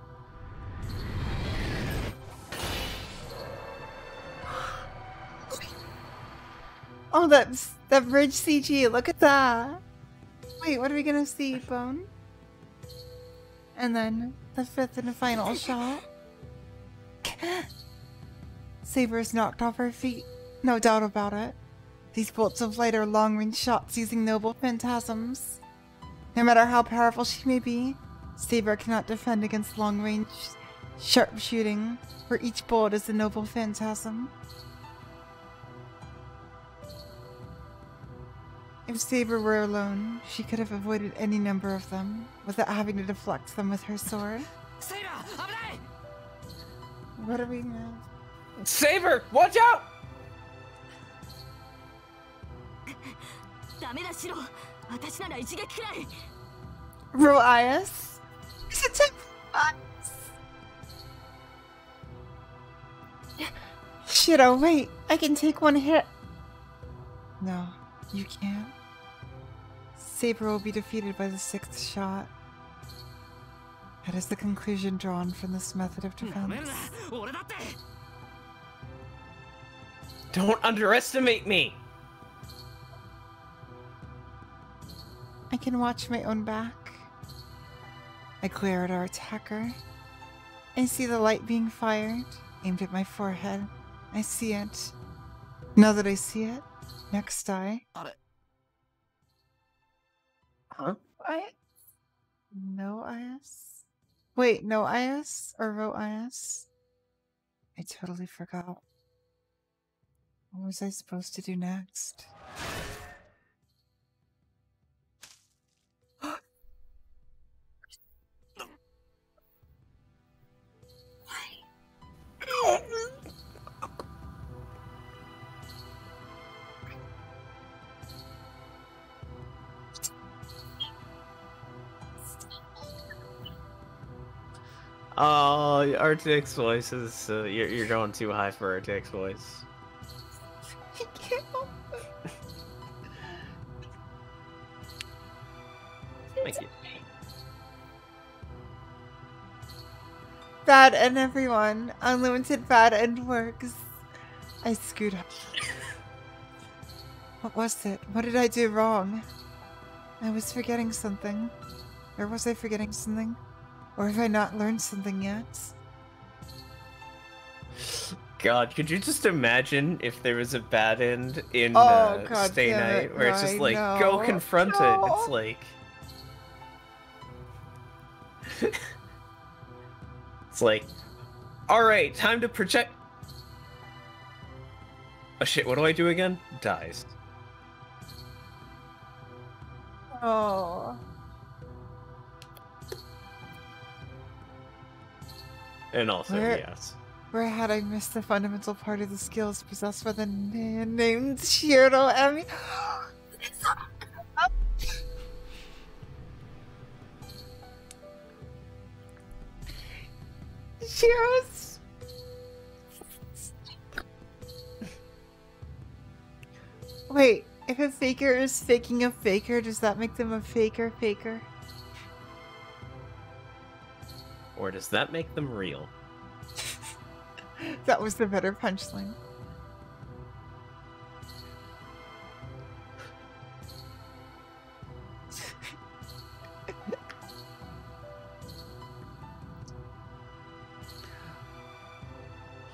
Oh, that bridge CG, look at that! Wait, what are we gonna see, Bone? And then, the fifth and final shot. Saber is knocked off her feet, no doubt about it. These bolts of light are long-range shots using noble phantasms. No matter how powerful she may be, Saber cannot defend against long-range sharpshooting, where each bolt is a noble phantasm. If Saber were alone, she could have avoided any number of them, without having to deflect them with her sword. What are we now? Saber, watch out! Roias? Is it time for us? Shiro, wait, I can take one hit. No, you can't. Saber will be defeated by the sixth shot. That is the conclusion drawn from this method of defense. Don't underestimate me! I can watch my own back. I glare at our attacker. I see the light being fired, aimed at my forehead. I see it. Now that I see it, next eye. Huh? No IS? Wait, no IS? Or row IS? I totally forgot. What was I supposed to do next? Oh, RTX voice is you're going too high for RTX voice. I can't help it. Thank you. Bad end, everyone. Unlimited bad end works. I screwed up. What was it? What did I do wrong? I was forgetting something. Or was I forgetting something? Or have I not learned something yet? God, could you just imagine if there was a bad end in God Stay damn Night it, where it's just Ryan, like, no. go confront it. No. It's like... it's like, alright, time to project... Oh shit, what do I do again? Dies. Oh. And also, yes. Where had I missed the fundamental part of the skills possessed by the man named Shiro Emi? Shiro's... Wait, if a faker is faking a faker, does that make them a faker? Or does that make them real? That was the better punchline.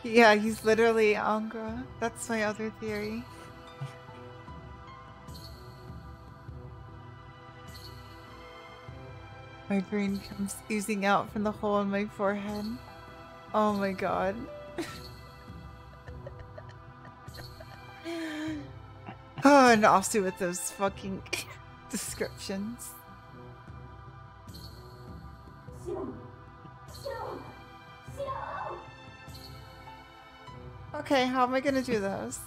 Yeah, he's literally Angra. That's my other theory. My brain comes oozing out from the hole in my forehead. Oh my god. Oh, and also with those fucking descriptions. Okay, how am I gonna do those?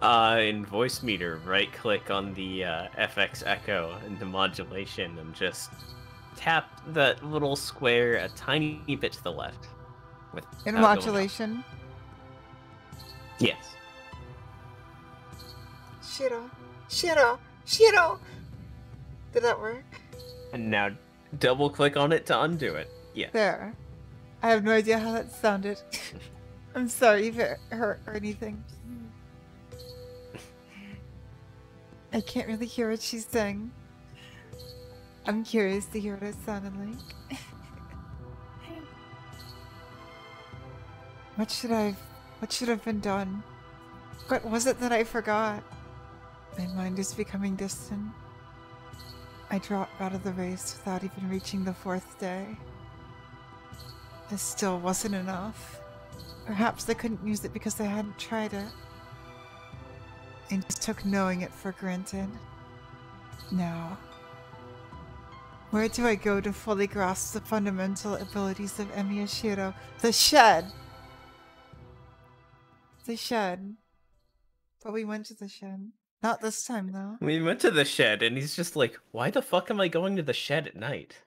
In voice meter, right click on the FX echo and the modulation and just tap that little square a tiny bit to the left. In modulation? Yes. Shiro. Did that work? And now double click on it to undo it. Yeah. There. I have no idea how that sounded. I'm sorry if it hurt or anything. I can't really hear what she's saying. I'm curious to hear what it sounded like. What should have been done? What was it that I forgot? My mind is becoming distant. I dropped out of the race without even reaching the 4th day. This still wasn't enough. Perhaps I couldn't use it because I hadn't tried it. I just took knowing it for granted. Now, where do I go to fully grasp the fundamental abilities of Emi Shiro? The shed! The shed. But we went to the shed. Not this time, though. We went to the shed and he's just like, why the fuck am I going to the shed at night?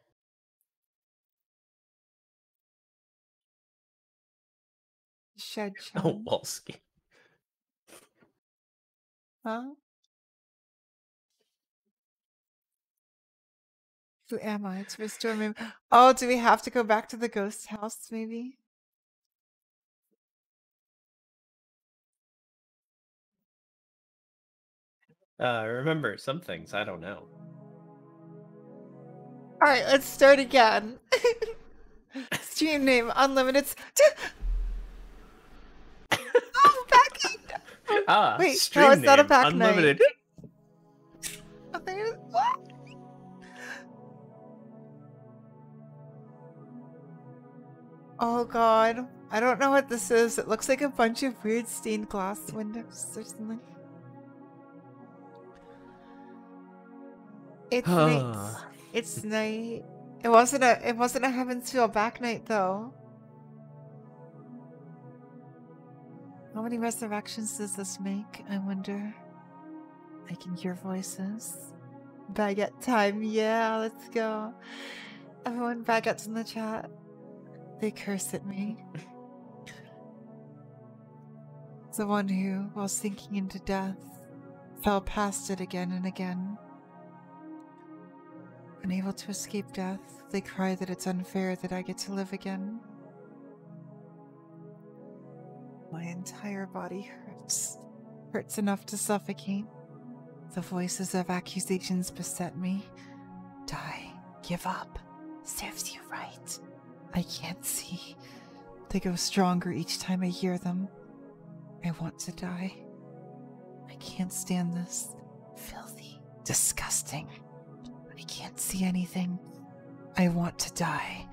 Shed Oh, Chan. Walski. Huh? Who am I? To restore me. Oh, do we have to go back to the ghost house, maybe? Remember, some things I don't know. Alright, let's start again. Stream name, unlimited. Oh, back. Ah, Wait, stream no, it's not a name, back unlimited. night. What? Oh god. I don't know what this is. It looks like a bunch of weird stained glass windows or something. It's night. It's night. It wasn't a Heavensfield back night though. How many resurrections does this make? I wonder. I can hear voices. Baguette time, yeah, let's go. Everyone, baguettes in the chat. They curse at me. The one who, while sinking into death, fell past it again and again. Unable to escape death, they cry that it's unfair that I get to live again. My entire body hurts. Hurts enough to suffocate. The voices of accusations beset me. Die. Give up. Serves you right. I can't see. They grow stronger each time I hear them. I want to die. I can't stand this. Filthy. Disgusting. I can't see anything. I want to die.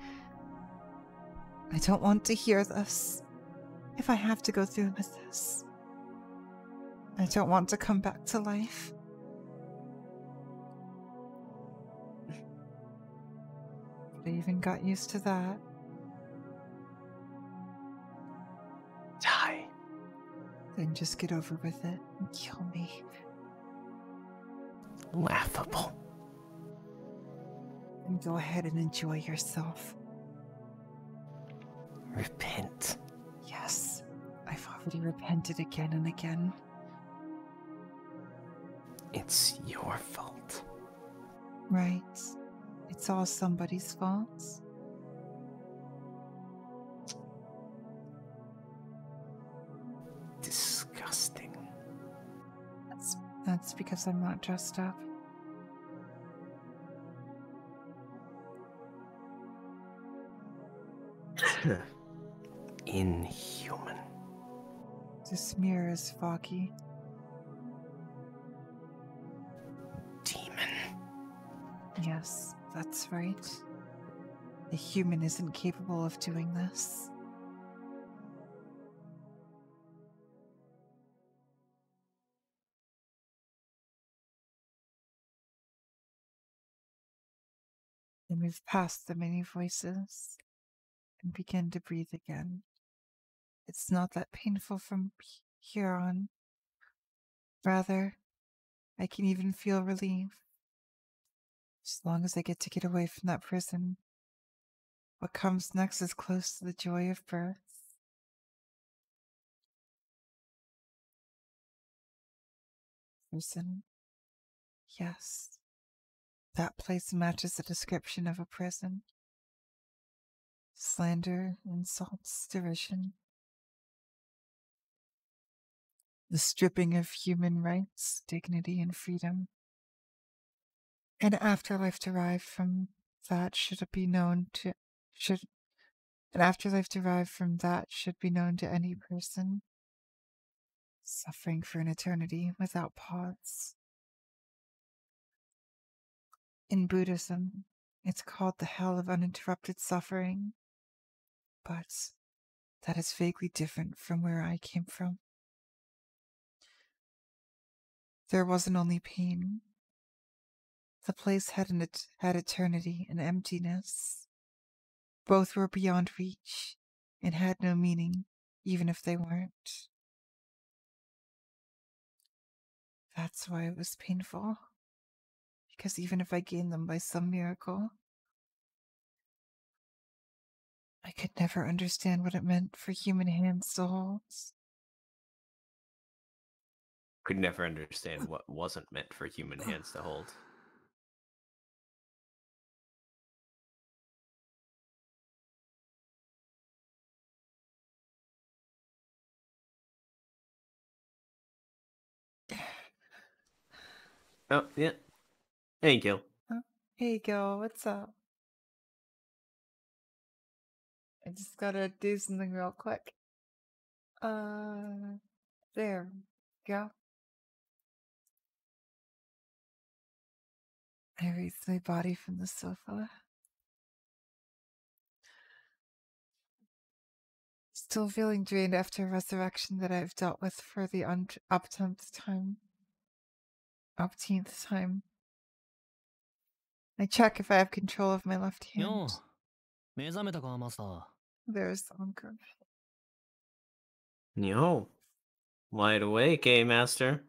I don't want to hear this. If I have to go through with this. I don't want to come back to life. I even got used to that. Die. Then just get over with it and kill me. Laughable. And go ahead and enjoy yourself. Repent. Yes, I've already repented again and again. It's your fault. Right. It's all somebody's fault. Disgusting. That's because I'm not dressed up. Inhuman. This mirror is foggy. Demon. Yes, that's right. A human isn't capable of doing this. They move past the many voices and begin to breathe again. It's not that painful from here on. Rather, I can even feel relief. As long as I get to get away from that prison, what comes next is close to the joy of birth. Prison. Yes. That place matches the description of a prison. Slander, insults, derision. The stripping of human rights, dignity, and freedom. An afterlife derived from that should be known to any person suffering for an eternity without pause. In Buddhism, it's called the hell of uninterrupted suffering, but that is vaguely different from where I came from. There wasn't only pain. The place had eternity and emptiness. Both were beyond reach and had no meaning, even if they weren't. That's why it was painful. Because even if I gained them by some miracle, I could never understand what it meant for human hands to hold. Could never understand what wasn't meant for human hands to hold. Oh, yeah. Thank you. Huh? Hey, Gil, what's up? I just gotta do something real quick. There. Go. I raised my body from the sofa. Still feeling drained after resurrection that I've dealt with for the umpteenth time. I check if I have control of my left hand. よう、目覚めたか、マスター。 There's Angra. Yo. Wide awake, eh, Master?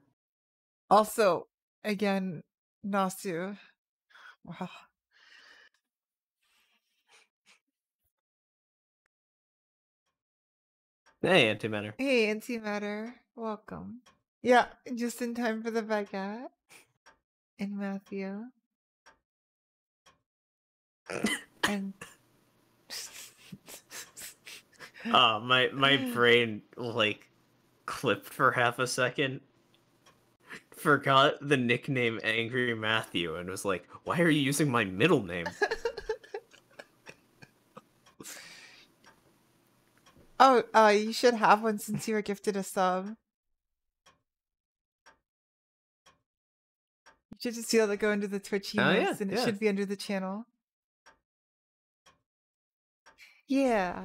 Also, again, Nasu. Wow. Hey, Antimatter. Hey, Antimatter. Welcome. Yeah, just in time for the baguette. And Matthew. And my brain like clipped for half a second. Forgot the nickname Angry Matthew and was like, why are you using my middle name? oh, you should have one since you were gifted a sub. You should just be able to go into the Twitch emotes and it should be under the channel. Yeah.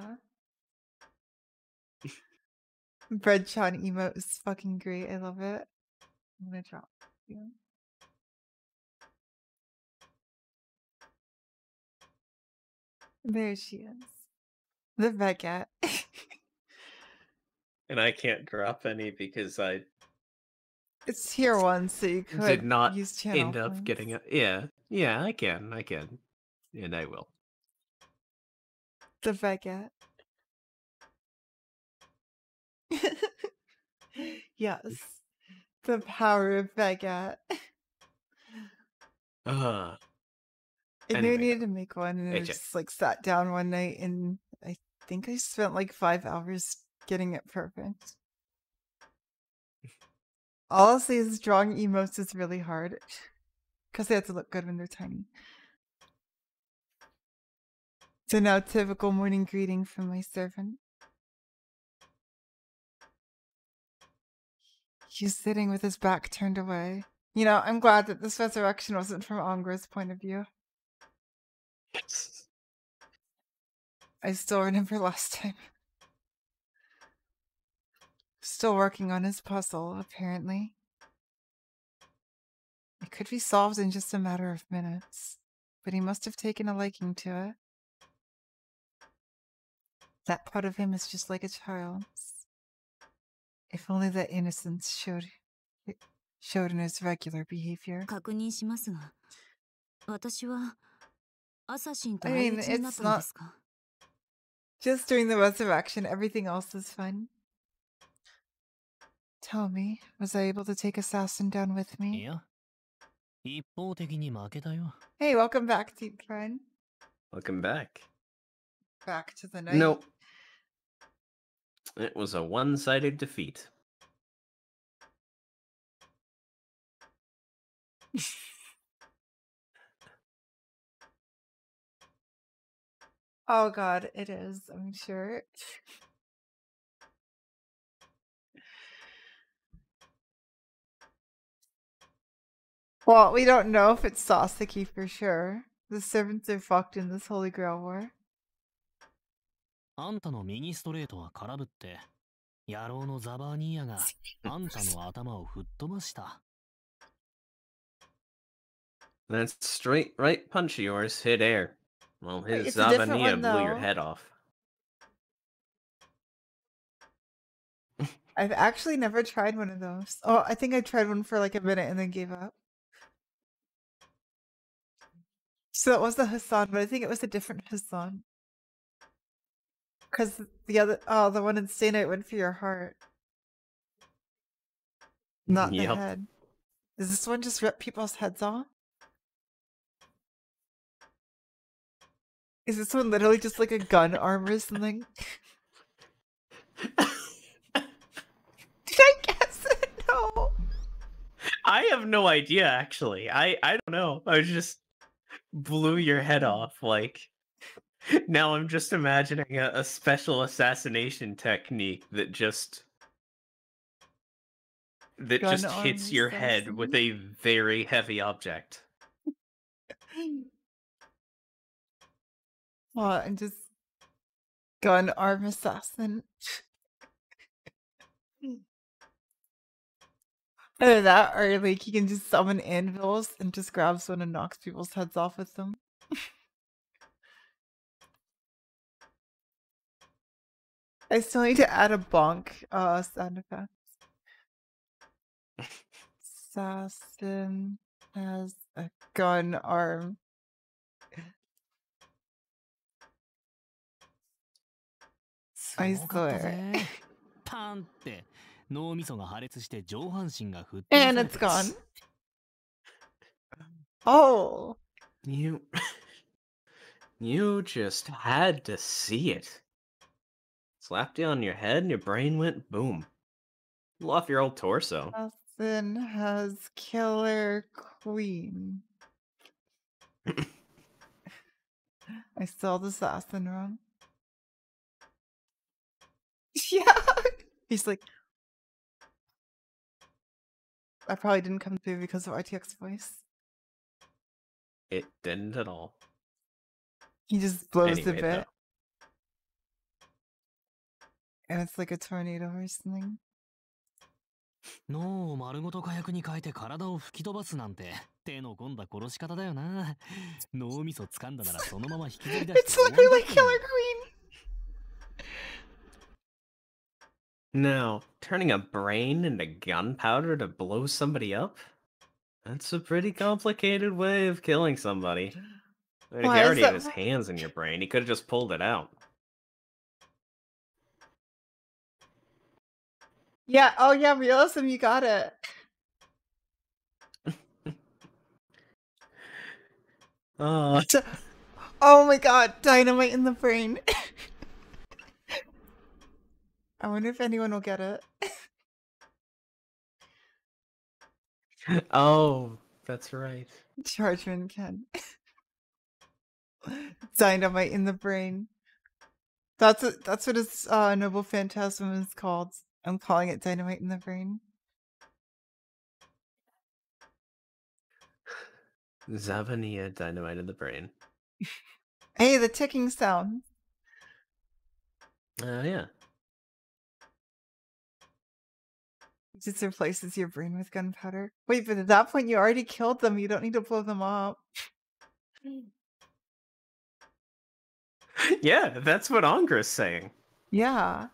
Breadchan emote is fucking great. I love it. I'm gonna drop you. There she is. The baguette. And I can't drop any because I It's tier 1, so you could did not use channel end up points. getting it. Yeah, I can. And I will. The baguette. Yes. The power of baguette. Uh, I knew I Anyway. needed to make one, and I AJ. just like sat down one night, and I think I spent like 5 hours getting it perfect. All I'll say is drawing emotes is really hard because they have to look good when they're tiny. So now, typical morning greeting from my servant. He's sitting with his back turned away. You know, I'm glad that this resurrection wasn't from Angra's point of view. I still remember last time. Still working on his puzzle, apparently. It could be solved in just a matter of minutes, but he must have taken a liking to it. That part of him is just like a child's. If only that innocence showed in his regular behavior. 確認しますが、私はアサシンと I 相 mean, 打ちになっ it's たの not ですか？ just during the resurrection, everything else is fun. Tell me, was I able to take Assassin down with い me? や、一方的に負けたよ。 Hey, welcome back, deep friend. Welcome back. Back to the night. Nope. It was a one-sided defeat. Oh god, it is, I'm sure. Well, we don't know if it's Sasaki for sure. The servants are fucked in this Holy Grail war. あんたの右ストレートは空振って、野郎のザバーニーヤがあんたの頭を吹っ飛ばした。 That straight right punch of yours hit air. Well, Wait, his it's a different Zavania one, blew your though. head off. I've actually never tried one of those. Oh, I think I tried one for like a minute and then gave up. So it was the Hassan, but I think it was a different Hassan. Because the one in Stay Night went for your heart. Not the Yep. head. Does this one just rip people's heads off? Is this one literally just like a gun arm or something? Did I guess it? No. I have no idea, actually. I don't know. I was just blew your head off. Like, now I'm just imagining a special assassination technique that just Gun hits arm your head with a very heavy object. And just gun arm assassin. Either that, or like he can just summon anvils and just grabs one and knocks people's heads off with them. I still need to add a bonk sound effect. Assassin has a gun arm. I swear. And it's gone. Oh. You just had to see it. Slapped you on your head and your brain went boom. Blew off your old torso. Assassin has killer queen. I spelled assassin wrong. Yeah. He's like, I probably didn't come through because of RTX voice. It didn't at all. He just blows Anyway, a bit. though. And it's like a tornado or something. 脳を丸ごと火薬に変えて体を吹き飛ばすなんて手の込んだ殺し方だよな。脳みそ掴んだならそのまま引きずり出して。It's literally like Killer Queen. Now, turning a brain into gunpowder to blow somebody up? That's a pretty complicated way of killing somebody. I mean, if you already had his hands in your brain, he could have just pulled it out. Yeah, oh yeah, realism, you got it. Oh my god, dynamite in the brain. I wonder if anyone will get it. Oh, that's right. Chargeman can. Dynamite in the brain. That's what his Noble Phantasm is called. I'm calling it dynamite in the brain. Zavania dynamite in the brain. Hey, the ticking sound. Yeah. It just replaces your brain with gunpowder. Wait, but at that point you already killed them. You don't need to blow them up. Yeah, that's what Angra's saying. Yeah.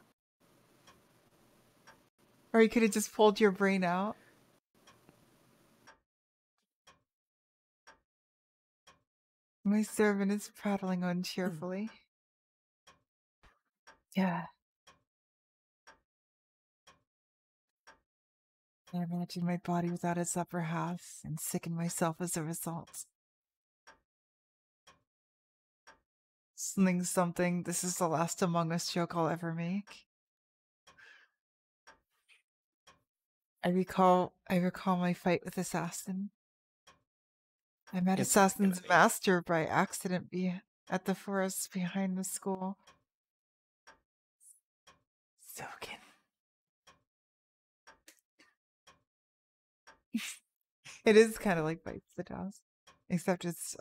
Or you could have just pulled your brain out. My servant is prattling on cheerfully. Yeah. I imagine my body without its upper half and sicken myself as a result. Something. This is the last Among Us joke I'll ever make. I recall my fight with Assassin. I met Assassin's master by accident at the forest behind the school. Soken. It is kind of like Bites the Dust. Except it's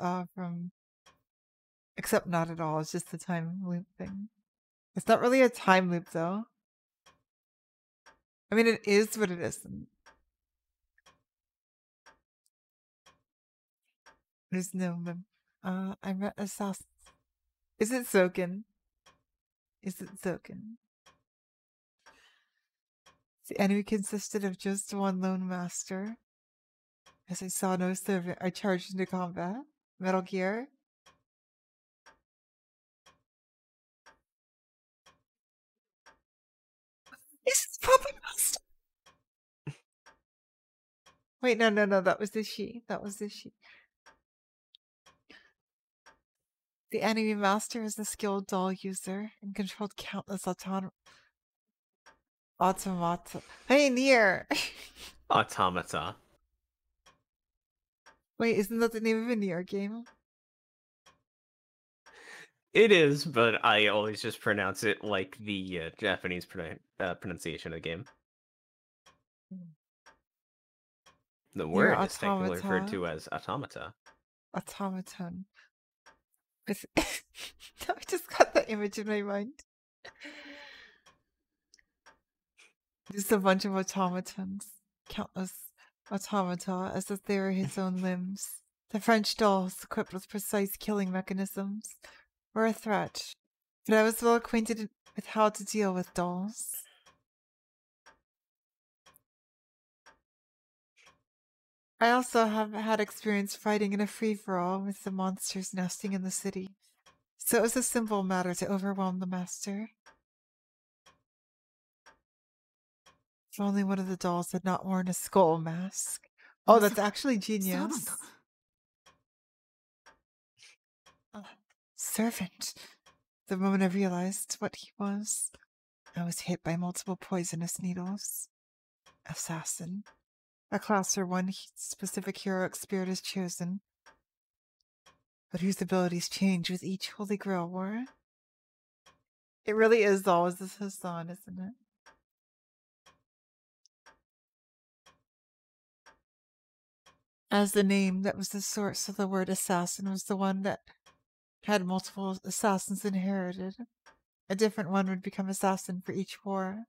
except not at all, it's just the time loop thing. It's not really a time loop though. I mean, it is, but it isn't. There's no I met Assassin. Is it Soken? Is it Soken? The enemy consisted of just one lone master. As I saw no servant, I charged into combat. Metal Gear. Is it Puppet Master? Wait, no, that was the she. That was the she. The enemy master is a skilled doll user and controlled countless automata. Hey, Nier! Automata. Wait, isn't that the name of a Nier game? It is, but I always just pronounce it like the Japanese pronunciation of the game. The You're word is technically referred automata. to as automata. Automaton. I just got that image in my mind. Just a bunch of automatons. Countless automata, as if they were his own limbs. The French dolls, equipped with precise killing mechanisms, were a threat. But I was well acquainted with how to deal with dolls. I also have had experience fighting in a free-for-all with the monsters nesting in the city. So it was a simple matter to overwhelm the master. If only one of the dolls had not worn a skull mask. Oh, that's actually genius. Servant. The moment I realized what he was, I was hit by multiple poisonous needles. Assassin. A class where one specific heroic spirit is chosen, but whose abilities change with each Holy Grail war. It really is always this Hassan, isn't it? As the name that was the source of the word assassin was the one that had multiple assassins inherited. A different one would become assassin for each war.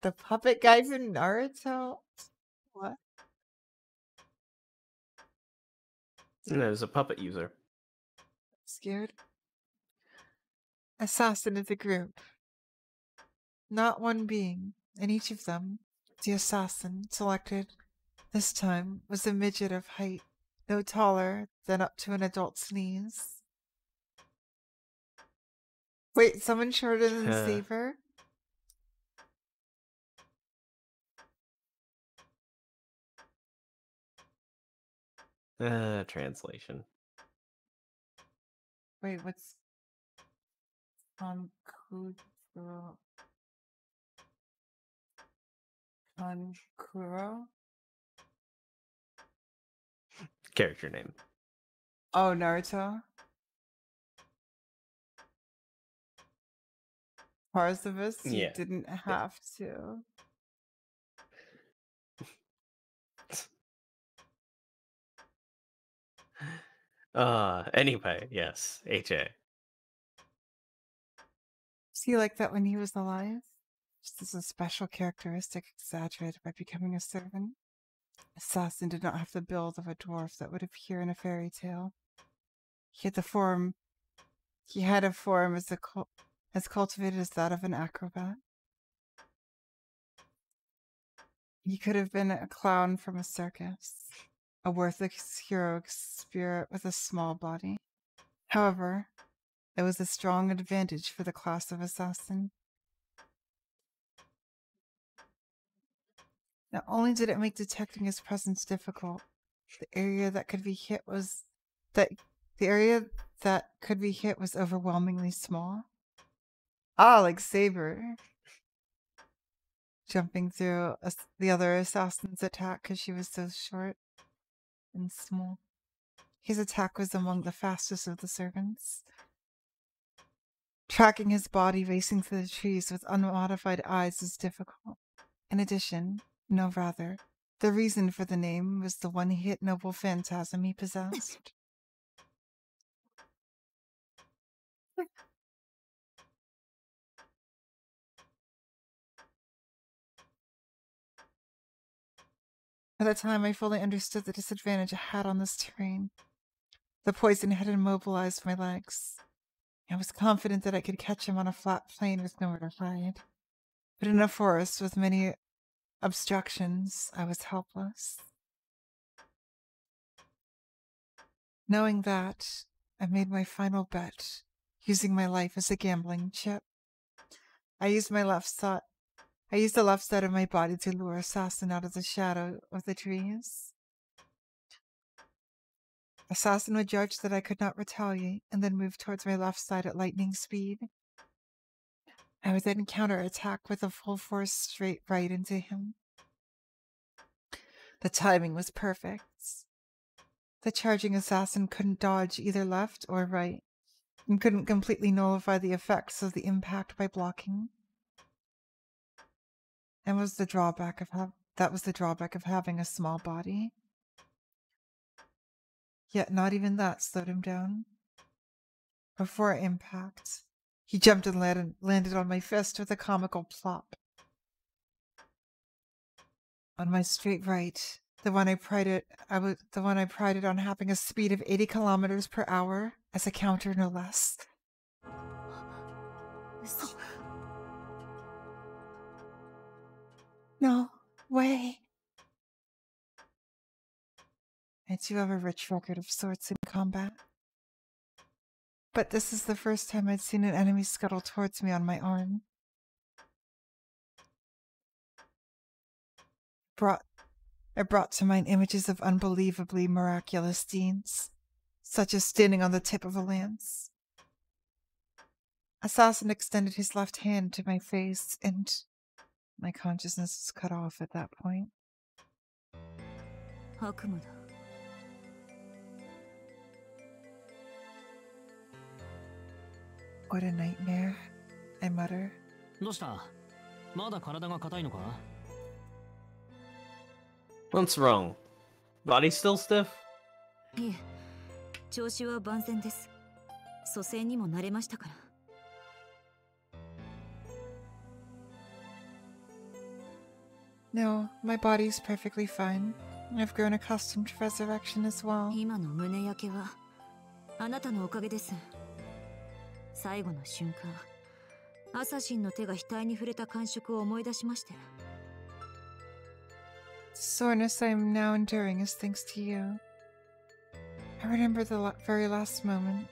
The puppet guy from Naruto? What? There's a puppet user. Scared? Assassin is a group. Not one being. And each of them, the assassin selected this time, was a midget of height, no taller than up to an adult's knees. Wait, someone shorter than Saber? Translation. Wait, what's Kankuro? Kankuro? Character name. Oh, Naruto? Parzavus, you didn't have to. Anyway, yes, HA. See, like that when he was alive? Just as a special characteristic exaggerated by becoming a servant. Assassin did not have the build of a dwarf that would appear in a fairy tale. He had a form as cultivated as that of an acrobat. He could have been a clown from a circus, a worthless heroic spirit with a small body. However, it was a strong advantage for the class of assassin. Not only did it make detecting his presence difficult, the area that could be hit was overwhelmingly small. Ah, like Saber. Jumping through the other assassin's attack because she was so short and small. His attack was among the fastest of the servants. Tracking his body racing through the trees with unmodified eyes was difficult. In addition, the reason for the name was the one-hit noble phantasm he possessed. By the time I fully understood the disadvantage I had on this terrain, the poison had immobilized my legs. I was confident that I could catch him on a flat plain with nowhere to hide. But in a forest with many obstructions, I was helpless. Knowing that, I made my final bet, using my life as a gambling chip. I used the left side of my body to lure Assassin out of the shadow of the trees. Assassin would judge that I could not retaliate, and then move towards my left side at lightning speed. I would then counterattack with a full force straight right into him. The timing was perfect. The charging assassin couldn't dodge either left or right, and couldn't completely nullify the effects of the impact by blocking. That was the drawback of having a small body. Yet not even that slowed him down. Before impact, he jumped and landed on my fist with a comical plop. On my straight right, the one I prided on having a speed of 80 kilometers per hour as a counter, no less. No way. I do have a rich record of sorts in combat. But this is the first time I'd seen an enemy scuttle towards me on my arm. I brought to mind images of unbelievably miraculous deeds, such as standing on the tip of a lance. Assassin extended his left hand to my face, and my consciousness was cut off at that point. What a nightmare, I mutter. どうした？まだ体が硬いのか？ What's wrong? Body still stiff? いえ、調子は万全です。蘇生にも慣れましたから。No, my body's perfectly fine. I've grown accustomed to resurrection as well. 今の胸焼けはあなたのおかげです。最後の瞬間、アサシンの手が額に触れた感触を思い出しまして。The soreness I am now enduring is thanks to you. I remember the very last moment.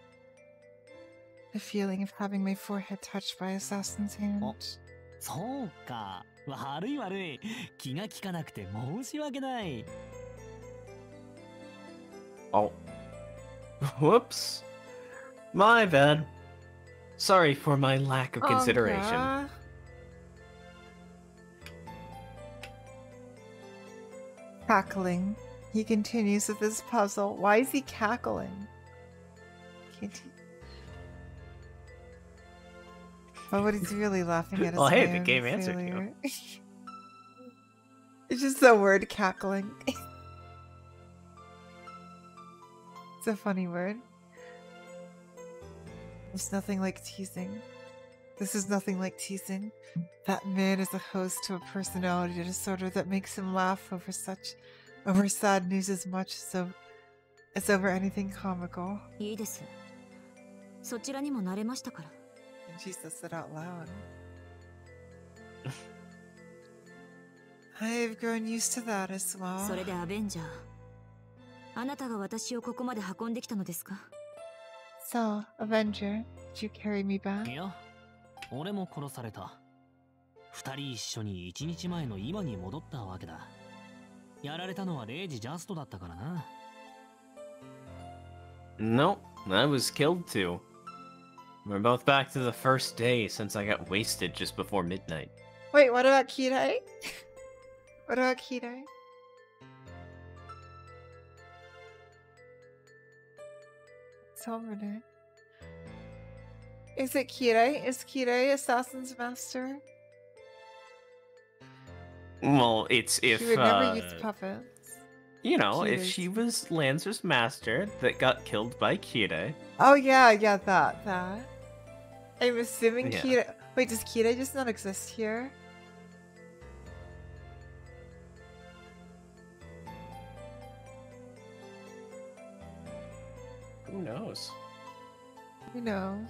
The feeling of having my forehead touched by Assassin's hand. そうか。悪い悪い。気が利かなくて申し訳ない。Oh. Whoops. My bad. Sorry for my lack of consideration. Cackling. He continues with this puzzle. Why is he cackling? Can't he... Well, what he's really laughing at is well, hey, the game answered you. It's just the word cackling. It's a funny word. It's nothing like teasing. This is nothing like teasing. That man is a host to a personality disorder that makes him laugh over sad news as much as over anything comical. いいです。そちらにも慣れましたから。And she says it out loud. I've grown used to that as well. それでアベンジャー。あなたが私をここまで運んできたのですか？ So, Avenger, did you carry me back? いや、俺も殺された。二人一緒に一日前の今に戻ったわけだ。やられたのはレイジ・ジャストだったからな。No, I was killed too. We're both back to the first day since I got wasted just before midnight. Wait, what about Kirei? What about Kirei? It's over there. Is it Kirei? Is Kirei Assassin's Master? Well, it's if she would never use puppets. You know, Kirei's. if she was Lancer's master that got killed by Kirei. Oh yeah, that. I'm assuming Yeah. Kirei. Wait, does Kirei just not exist here? Who knows? Who knows?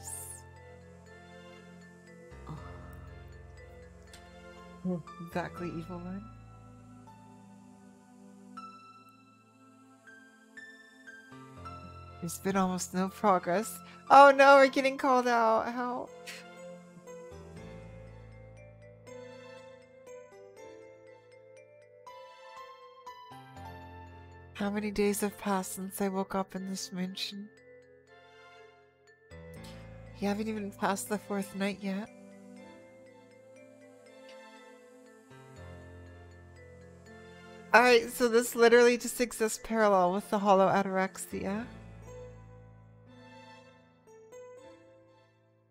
Exactly, evil one. There's been almost no progress. Oh no, we're getting called out. Help. How many days have passed since I woke up in this mansion? You haven't even passed the 4th night yet. Alright, so this literally just exists parallel with the hollow Ataraxia.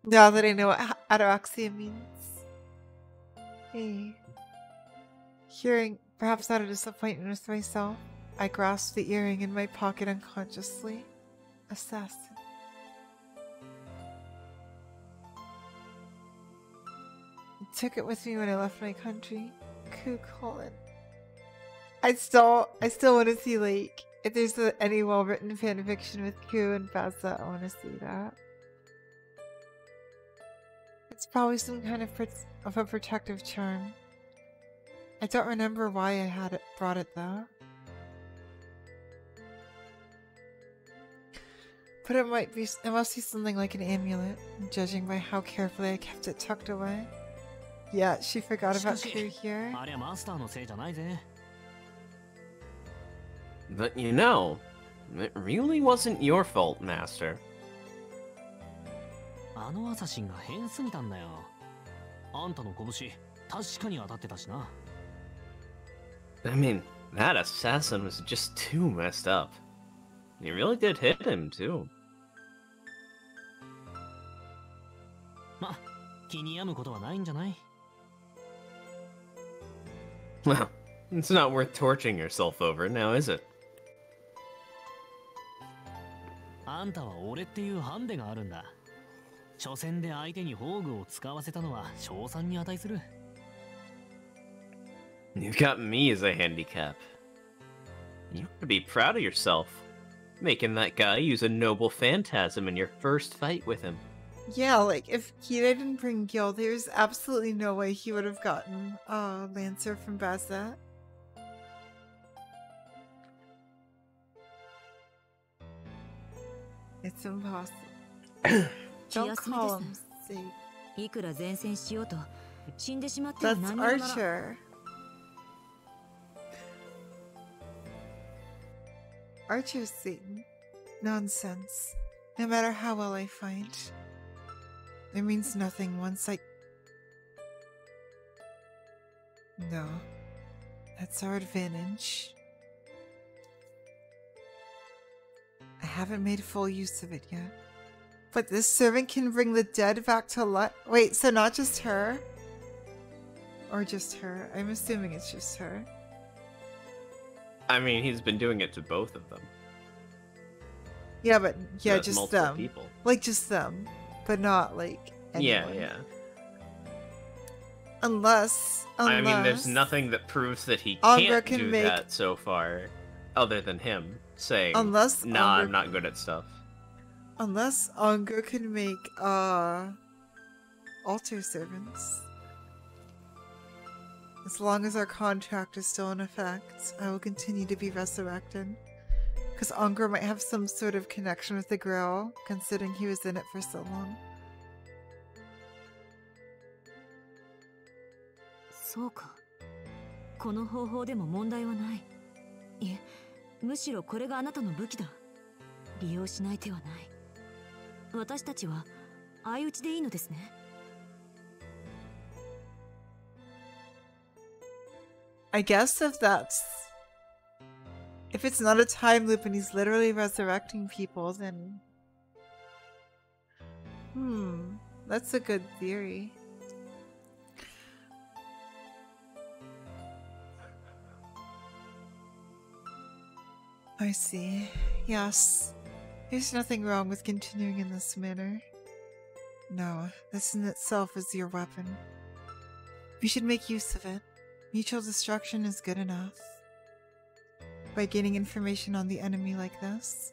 Now that I know what Ataraxia means. Hey. Hearing, perhaps out of disappointment with myself, I grasped the earring in my pocket unconsciously. Assassin. I took it with me when I left my country. Coup Colin. I still want to see, like, if there's any well-written fanfiction with Coup and Bazett, I want to see that. It's probably some kind of a protective charm. I don't remember why I brought it though. But it must be something like an amulet, judging by how carefully I kept it tucked away. Yeah, she forgot about Coup here. But you know, it really wasn't your fault, Master. I mean, that assassin was just too messed up. He really did hit him, too. Well, it's not worth torturing yourself over, now is it? You've got me as a handicap. You have to be proud of yourself, making that guy use a noble phantasm in your first fight with him. Yeah, like, if he didn't bring Gil, there's absolutely no way he would have gotten Lancer from Bazett. It's impossible. Don't call him safe. That's Archer. Archer's Satan. Nonsense. No matter how well I fight. It means nothing once I... No. That's our advantage. I haven't made full use of it yet. But this servant can bring the dead back to life. Wait, so not just her? Or just her? I'm assuming it's just her. I mean, he's been doing it to both of them. Yeah, but yeah, just them. People. Like just them, but not like anyone. Yeah. Unless I mean, there's nothing that proves that he Angra can't do that so far, other than him saying, "Nah, I'm not good at stuff." Unless Angra can make altar servants. As long as our contract is still in effect, I will continue to be resurrected. Because Angra might have some sort of connection with the Grail, considering he was in it for so long. Soか。この方法でも問題はない。いえ、むしろこれがあなたの武器だ。利用しない手はない。私たちは相打ちでいいのですね。I guess if it's not a time loop and he's literally resurrecting people, then that's a good theory. I see. Yes. There's nothing wrong with continuing in this manner. No, this in itself is your weapon. We should make use of it. Mutual destruction is good enough. By gaining information on the enemy like this,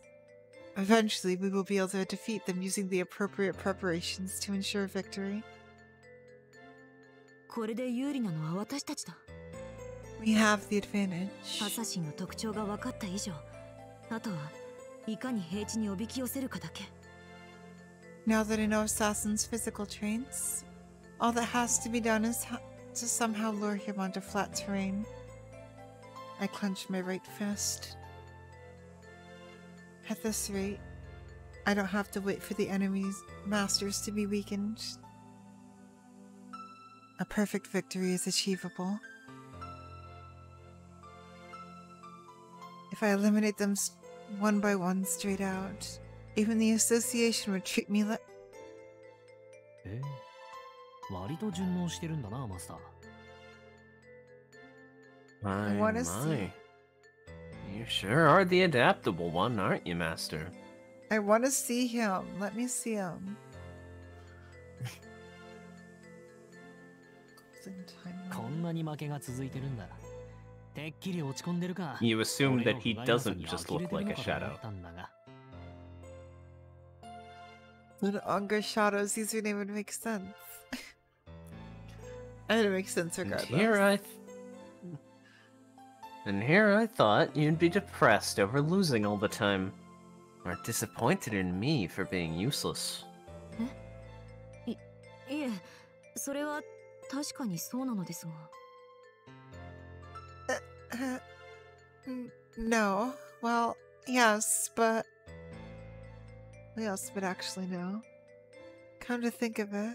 eventually we will be able to defeat them using the appropriate preparations to ensure victory. We have the advantage. Now that I know Assassin's physical traits, all that has to be done is to somehow lure him onto flat terrain. I clenched my right fist. At this rate, I don't have to wait for the enemy's masters to be weakened. A perfect victory is achievable. If I eliminate them one by one straight out, even the association would treat me like... 割と順応してるんだな、マスター。My, wanna see- my. You sure are the adaptable one, aren't you, Master? I want to see him. Let me see him.こんなに負けが続いてるんだ。てっきり落ち込んでるか。 You assume that he doesn't just look like a shadow. The Angra shadows, user name would make sense. And it makes sense regardless. And here I thought you'd be depressed over losing all the time. Or disappointed in me for being useless. いえ、それは確かにそうなのですが。No. Well, yes, but... Yes, but actually no. Come to think of it,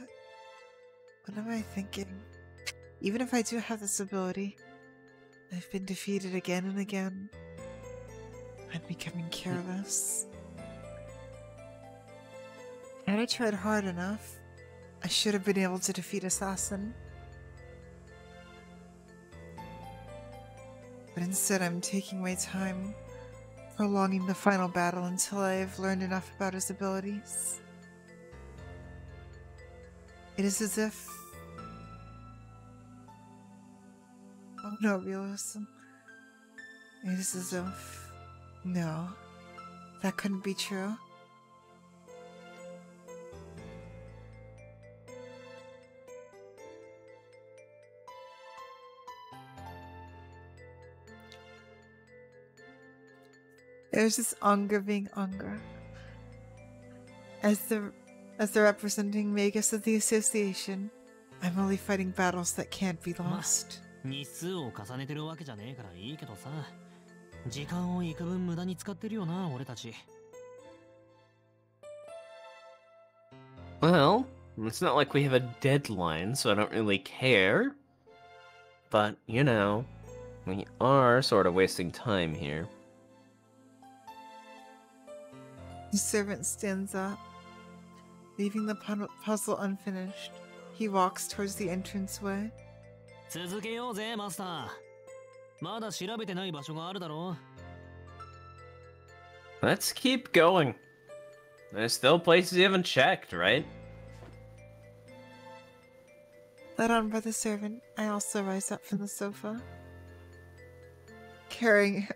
what am I thinking? Even if I do have this ability, I've been defeated again and again. I'm becoming careless. Had I tried hard enough, I should have been able to defeat Assassin. But instead I'm taking my time, prolonging the final battle until I've learned enough about his abilities. It is as if... Oh no, realism. It is as if... No, that couldn't be true. There's this Angra being Angra. As the representing Magus of the Association, I'm only fighting battles that can't be lost. 日数を重ねてるわけじゃねえからいいけどさ。時間を幾分無駄に使ってるよな、俺たち。Well, it's not like we have a deadline, so I don't really care. But, you know, we are sort of wasting time here. The servant stands up, leaving the puzzle unfinished. He walks towards the entranceway. 続けようぜ、マスター。まだ調べてない場所があるだろう。 Let's keep going. There's still places you haven't checked, right? Led on by the servant, I also rise up from the sofa. Carrying...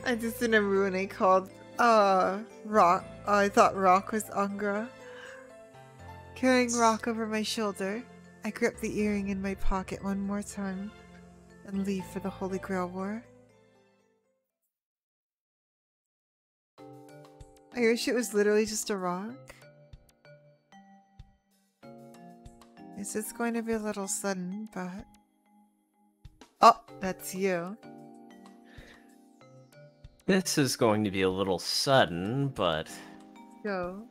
I just remember when I called Rock. I thought Rock was Angra. Carrying Rock over my shoulder, I grip the earring in my pocket one more time and leave for the Holy Grail War. I wish it was literally just a rock. This is going to be a little sudden, but... Oh, that's you. This is going to be a little sudden, but... Go.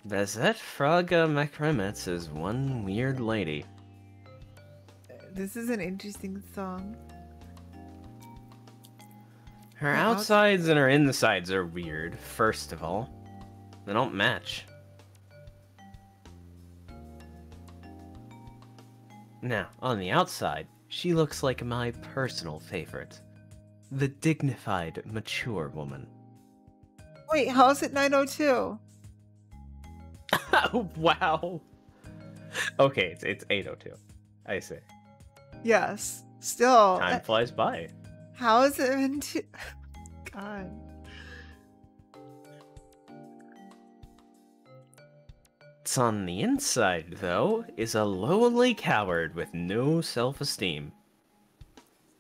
Bazett Fraga Makremitz is one weird lady. This is an interesting song. Her outsides and her insides are weird, first of all. They don't match. Now, on the outside, she looks like my personal favorite. The dignified, mature woman. Wait, how is it 9:02? Wow. Okay, it's 8:02. I see. Yes. Still. Time flies by. How is it meant to... God. What's on the inside, though, is a lowly coward with no self-esteem.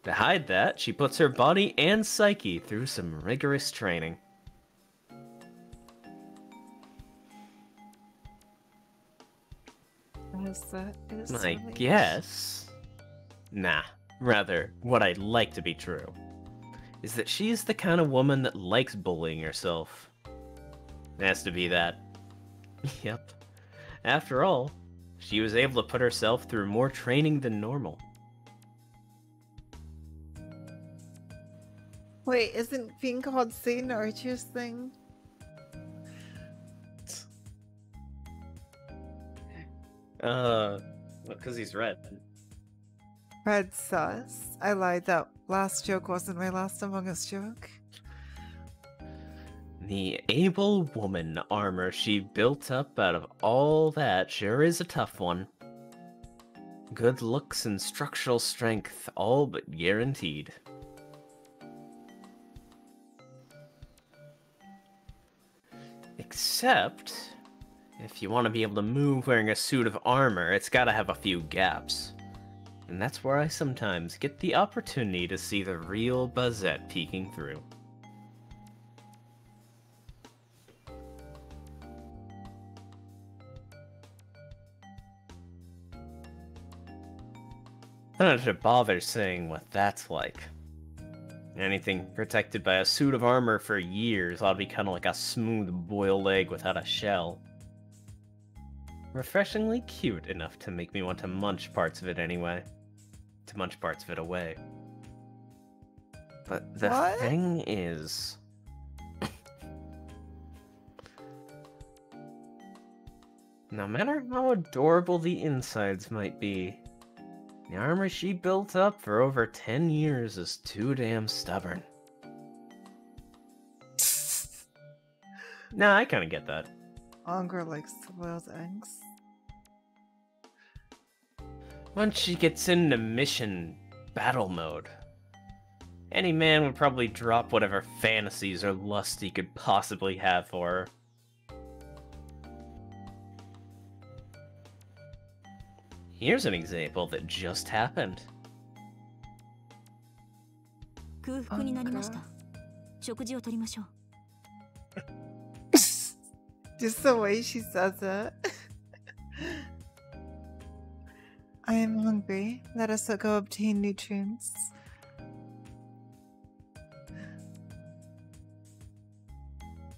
To hide that, she puts her body and psyche through some rigorous training. I guess... Nah, rather, what I'd like to be true is that she's the kind of woman that likes bullying herself. It has to be that. Yep. After all, she was able to put herself through more training than normal. Wait, isn't being called Satan Archer's thing? Because he's red. Red sus. I lied. That last joke wasn't my last Among Us joke. The able woman armor she built up out of all that sure is a tough one. Good looks and structural strength, all but guaranteed. Except, if you want to be able to move wearing a suit of armor, it's gotta have a few gaps. And that's where I sometimes get the opportunity to see the real Bazett peeking through. I don't have to bother saying what that's like. Anything protected by a suit of armor for years ought to be kind of like a smooth boiled egg without a shell. Refreshingly cute enough to make me want to munch parts of it anyway. To munch parts of it away. But the thing is... no matter how adorable the insides might be, the armor she built up for over 10 years is too damn stubborn. Nah, I kinda get that. Angra likes boiled eggs. Once she gets into mission battle mode, any man would probably drop whatever fantasies or lust he could possibly have for her. Here's an example that just happened. 空腹になりました。食事をとりましょう。Just the way she says it. I am hungry. Let us go obtain nutrients.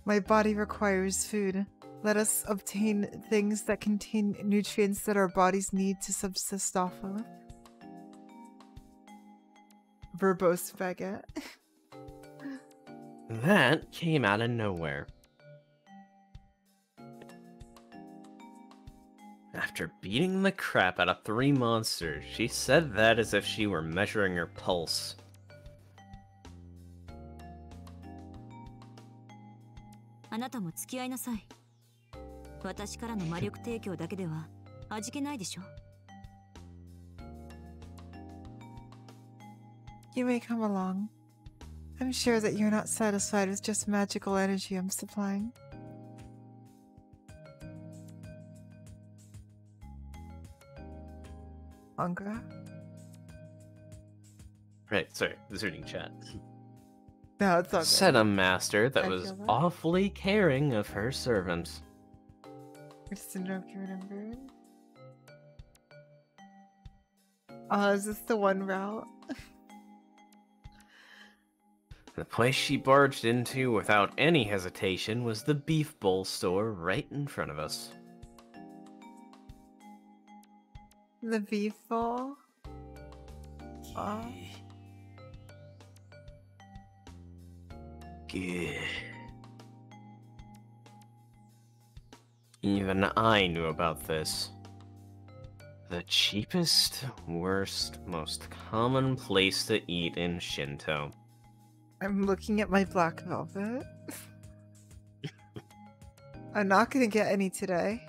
My body requires food. Let us obtain things that contain nutrients that our bodies need to subsist off of. Verbose baguette. That came out of nowhere. After beating the crap out of 3 monsters, she said that as if she were measuring her pulse. You may come along. I'm sure that you're not satisfied with just magical energy I'm supplying. Angra? Right, sorry, I was reading chat. No, it's all good. Said a master that I was feel that. awfully caring of her servants. Which syndrome can you remember? Is this the one route? The place she barged into without any hesitation was the beef bowl store right in front of us. The beef bowl? Even I knew about this. The cheapest, worst, most common place to eat in Shinto. I'm looking at my black velvet. I'm not gonna get any today.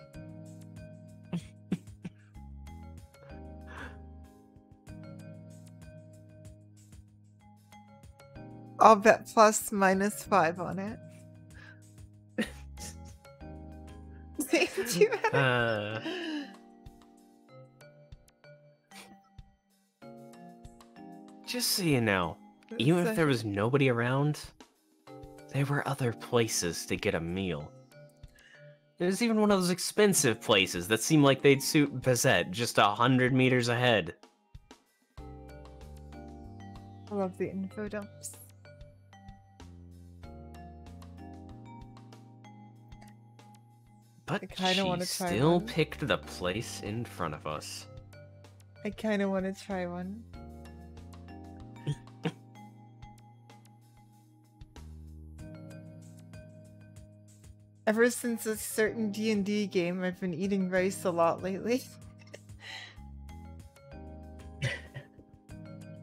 I'll bet plus minus 5 on it. Thank you. Just so you know, even if there was nobody around, there were other places to get a meal. There's even one of those expensive places that seem like they'd suit Bazett just 100 meters ahead. I love the info dumps. But kinda she wanna try still one. picked the place in front of us. I kind of want to try one. Ever since a certain D&D game, I've been eating rice a lot lately.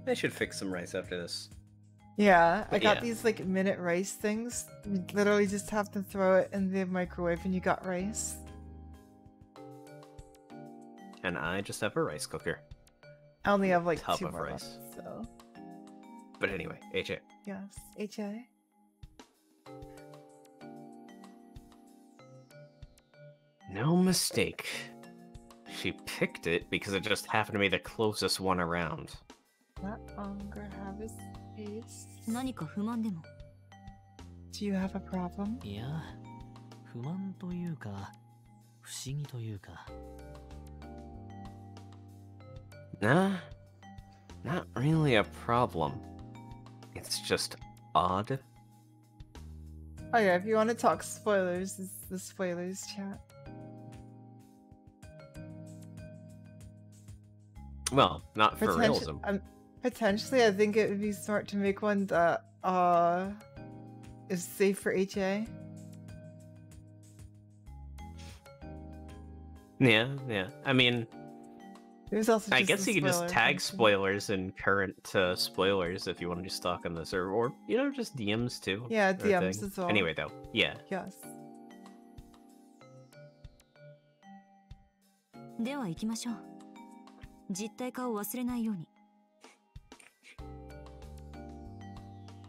I should fix some rice after this. Yeah, I got Yeah. these like minute rice things. You literally just have to throw it in the microwave and you got rice. And I just have a rice cooker. I only have like Tub 2 of more rice. left, so But anyway, AJ. yes, HA. No mistake. She picked it because it just happened to be the closest one around. Let Angra have his space. 何か不満でも Do you have a problem? いや、不満というか、不思議というか。Nah, not really a problem. It's just odd. Oh yeah, if you want to talk spoilers, this is the spoilers chat. Well, not for realism. Potentially, I think it would be smart to make one that is safe for HA. Yeah. I mean, There's also I just guess the you can just spoiler tag function. spoilers and current spoilers if you want to just talk on this, or you know, just DMs too. Yeah, or a DMs thing. as well. Anyway, though, yeah. Yes. では行きましょう実体化を忘れないように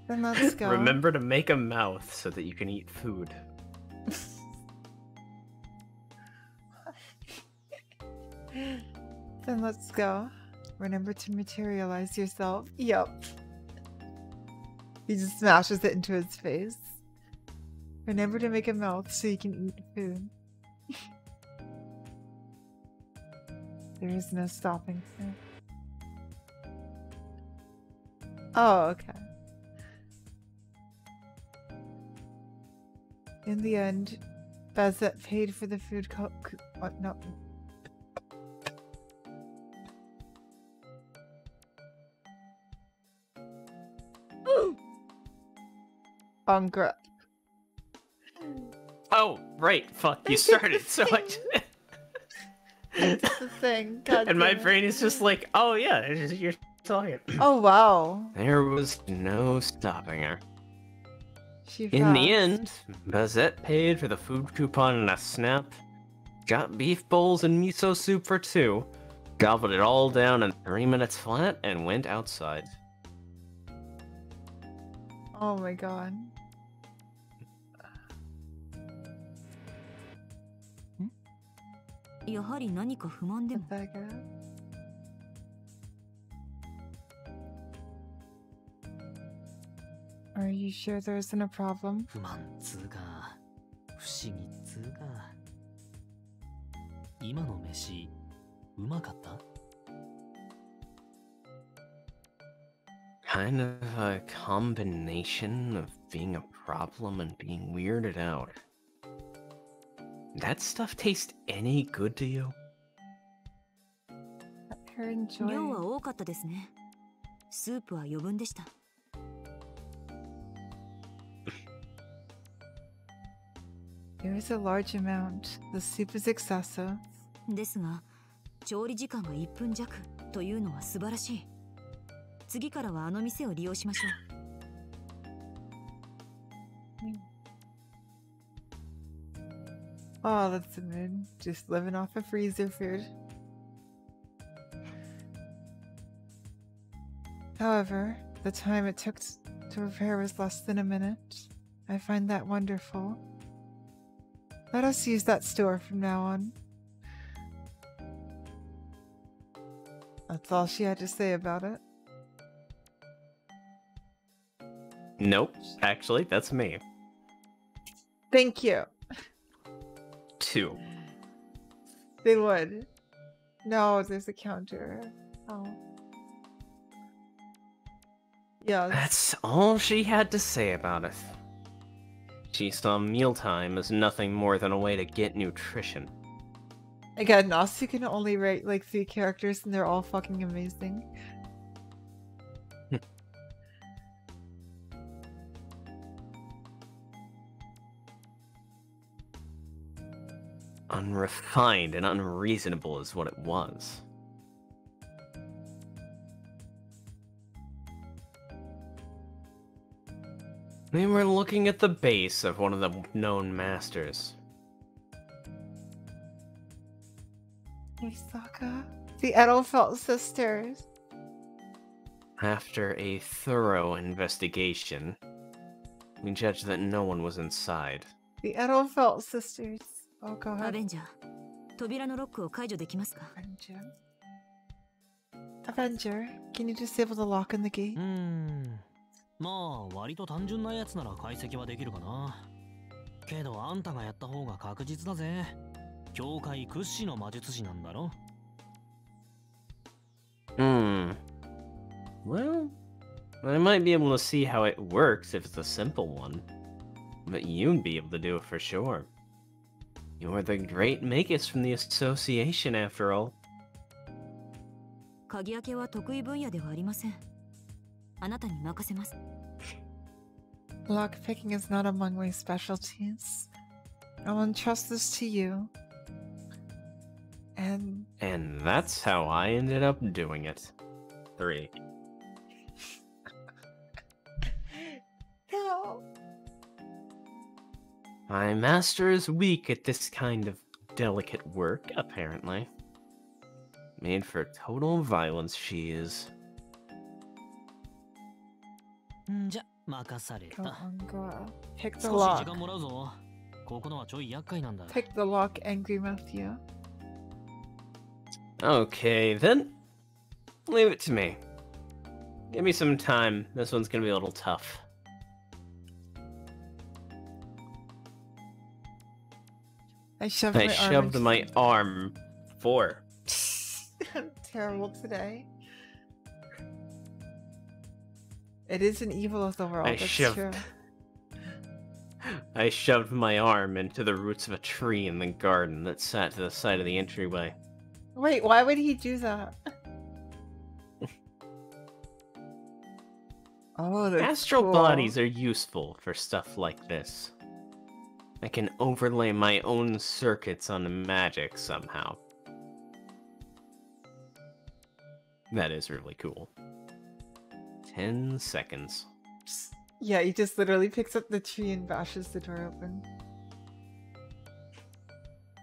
Then let's go. Remember to make a mouth so that you can eat food. Then let's go. Remember to materialize yourself. Yup. He just smashes it into his face. Remember to make a mouth so you can eat food. There is no stopping him. Oh, okay. In the end, Bazett paid for the food what? No. Angra. Oh, right. Fuck, you started, so I... That's the thing. God and my damn it. brain is just like, oh yeah, you're talking. Oh wow. There was no stopping her. She In the fast. end, Bazette paid for the food coupon in a snap, got beef bowls and miso soup for 2, gobbled it all down in 3 minutes flat, and went outside. Oh my god. Hmm? やはり何か不満でも That guy. Are you sure there isn't a problem? 不満つうか、不思議つうか。今の飯、うまかった？ Kind of a combination of being a problem and being weirded out. That stuff taste any good to you? Let her enjoy. 量は多かったですねスープは余分でした There is a large amount. The soup is excessive. ですが調理時間が1分弱というのは素晴らしい次からはあの店を利用しましょう Oh, that's a mood. Just living off of freezer food. However, the time it took to prepare was less than a minute. I find that wonderful. Let us use that store from now on. That's all she had to say about it. Nope. Actually, that's me. Thank you. 2. They would. No, there's a counter. Oh. Yes. That's all she had to say about it. She saw mealtime as nothing more than a way to get nutrition. Again, Nasu can only write like 3 characters and they're all fucking amazing. unrefined and unreasonable is what it was. They were looking at the base of one of the known masters. Misaka? The Edelfelt sisters. After a thorough investigation, we judged that no one was inside. The Edelfelt sisters. Oh, go ahead. アベンジャー、扉のロックを解除できますか？ Avenger, can you disable the lock in the gate? まあ割と単純なやつなら解析はできるかな。けどあんたがやった方が確実だぜ。教会屈指の魔術師なんだろ。Well, I might be able to see how it works if it's a simple one. But you'd be able to do it for sure. You're the great Magus from the association, after all. 鍵開けは得意分野ではありません。あなたに任せます。Lockpicking is not among my specialties. I'll entrust this to you. And that's how I ended up doing it. 3. no. My master is weak at this kind of delicate work, apparently. Made for total violence, she is. じゃ、任された。Angra. Pick the 少し lock. 時間もらうぞ。ここのはちょい厄介なんだ。Pick the lock, Angry Matthew. Okay, then. Leave it to me. Give me some time. This one's gonna be a little tough. I shoved my arm 4. I'm terrible today. It is an evil of the world, that's true. I shoved my arm into the roots of a tree in the garden that sat to the side of the entryway. Wait, why would he do that? Oh, that's Astral cool. bodies are useful for stuff like this. I can overlay my own circuits on the magic somehow. That is really cool. 10 seconds. Yeah, he just literally picks up the tree and bashes the door open.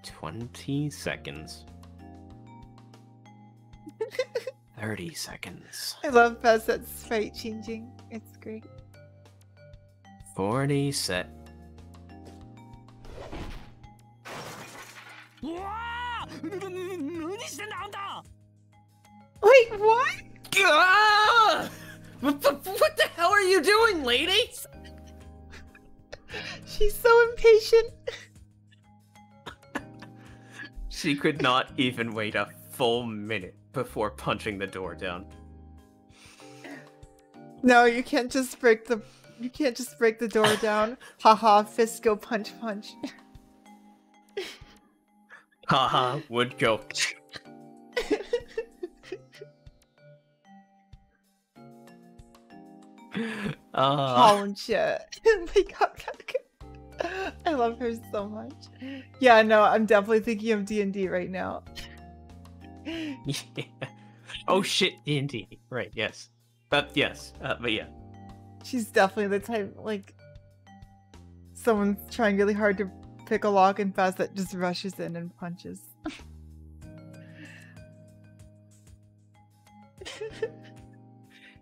20 seconds. 30 seconds. I love Bazett's fight changing. It's great. 40 set. うわあ！何してんだあんた！ Wait, what? Ah! What the hell are you doing, lady? She's so impatient. She could not even wait a full minute before punching the door down. No, you can't just break the door down. Haha, Fisco punch. Haha, would go. Holland shit. Oh my god, I love her so much. Yeah, no, I'm definitely thinking of D&D right now. Yeah. Oh shit, D&D. Right, yes. Yes, but yeah. She's definitely the type, like, someone's trying really hard to pick a lock and Bazett just rushes in and punches.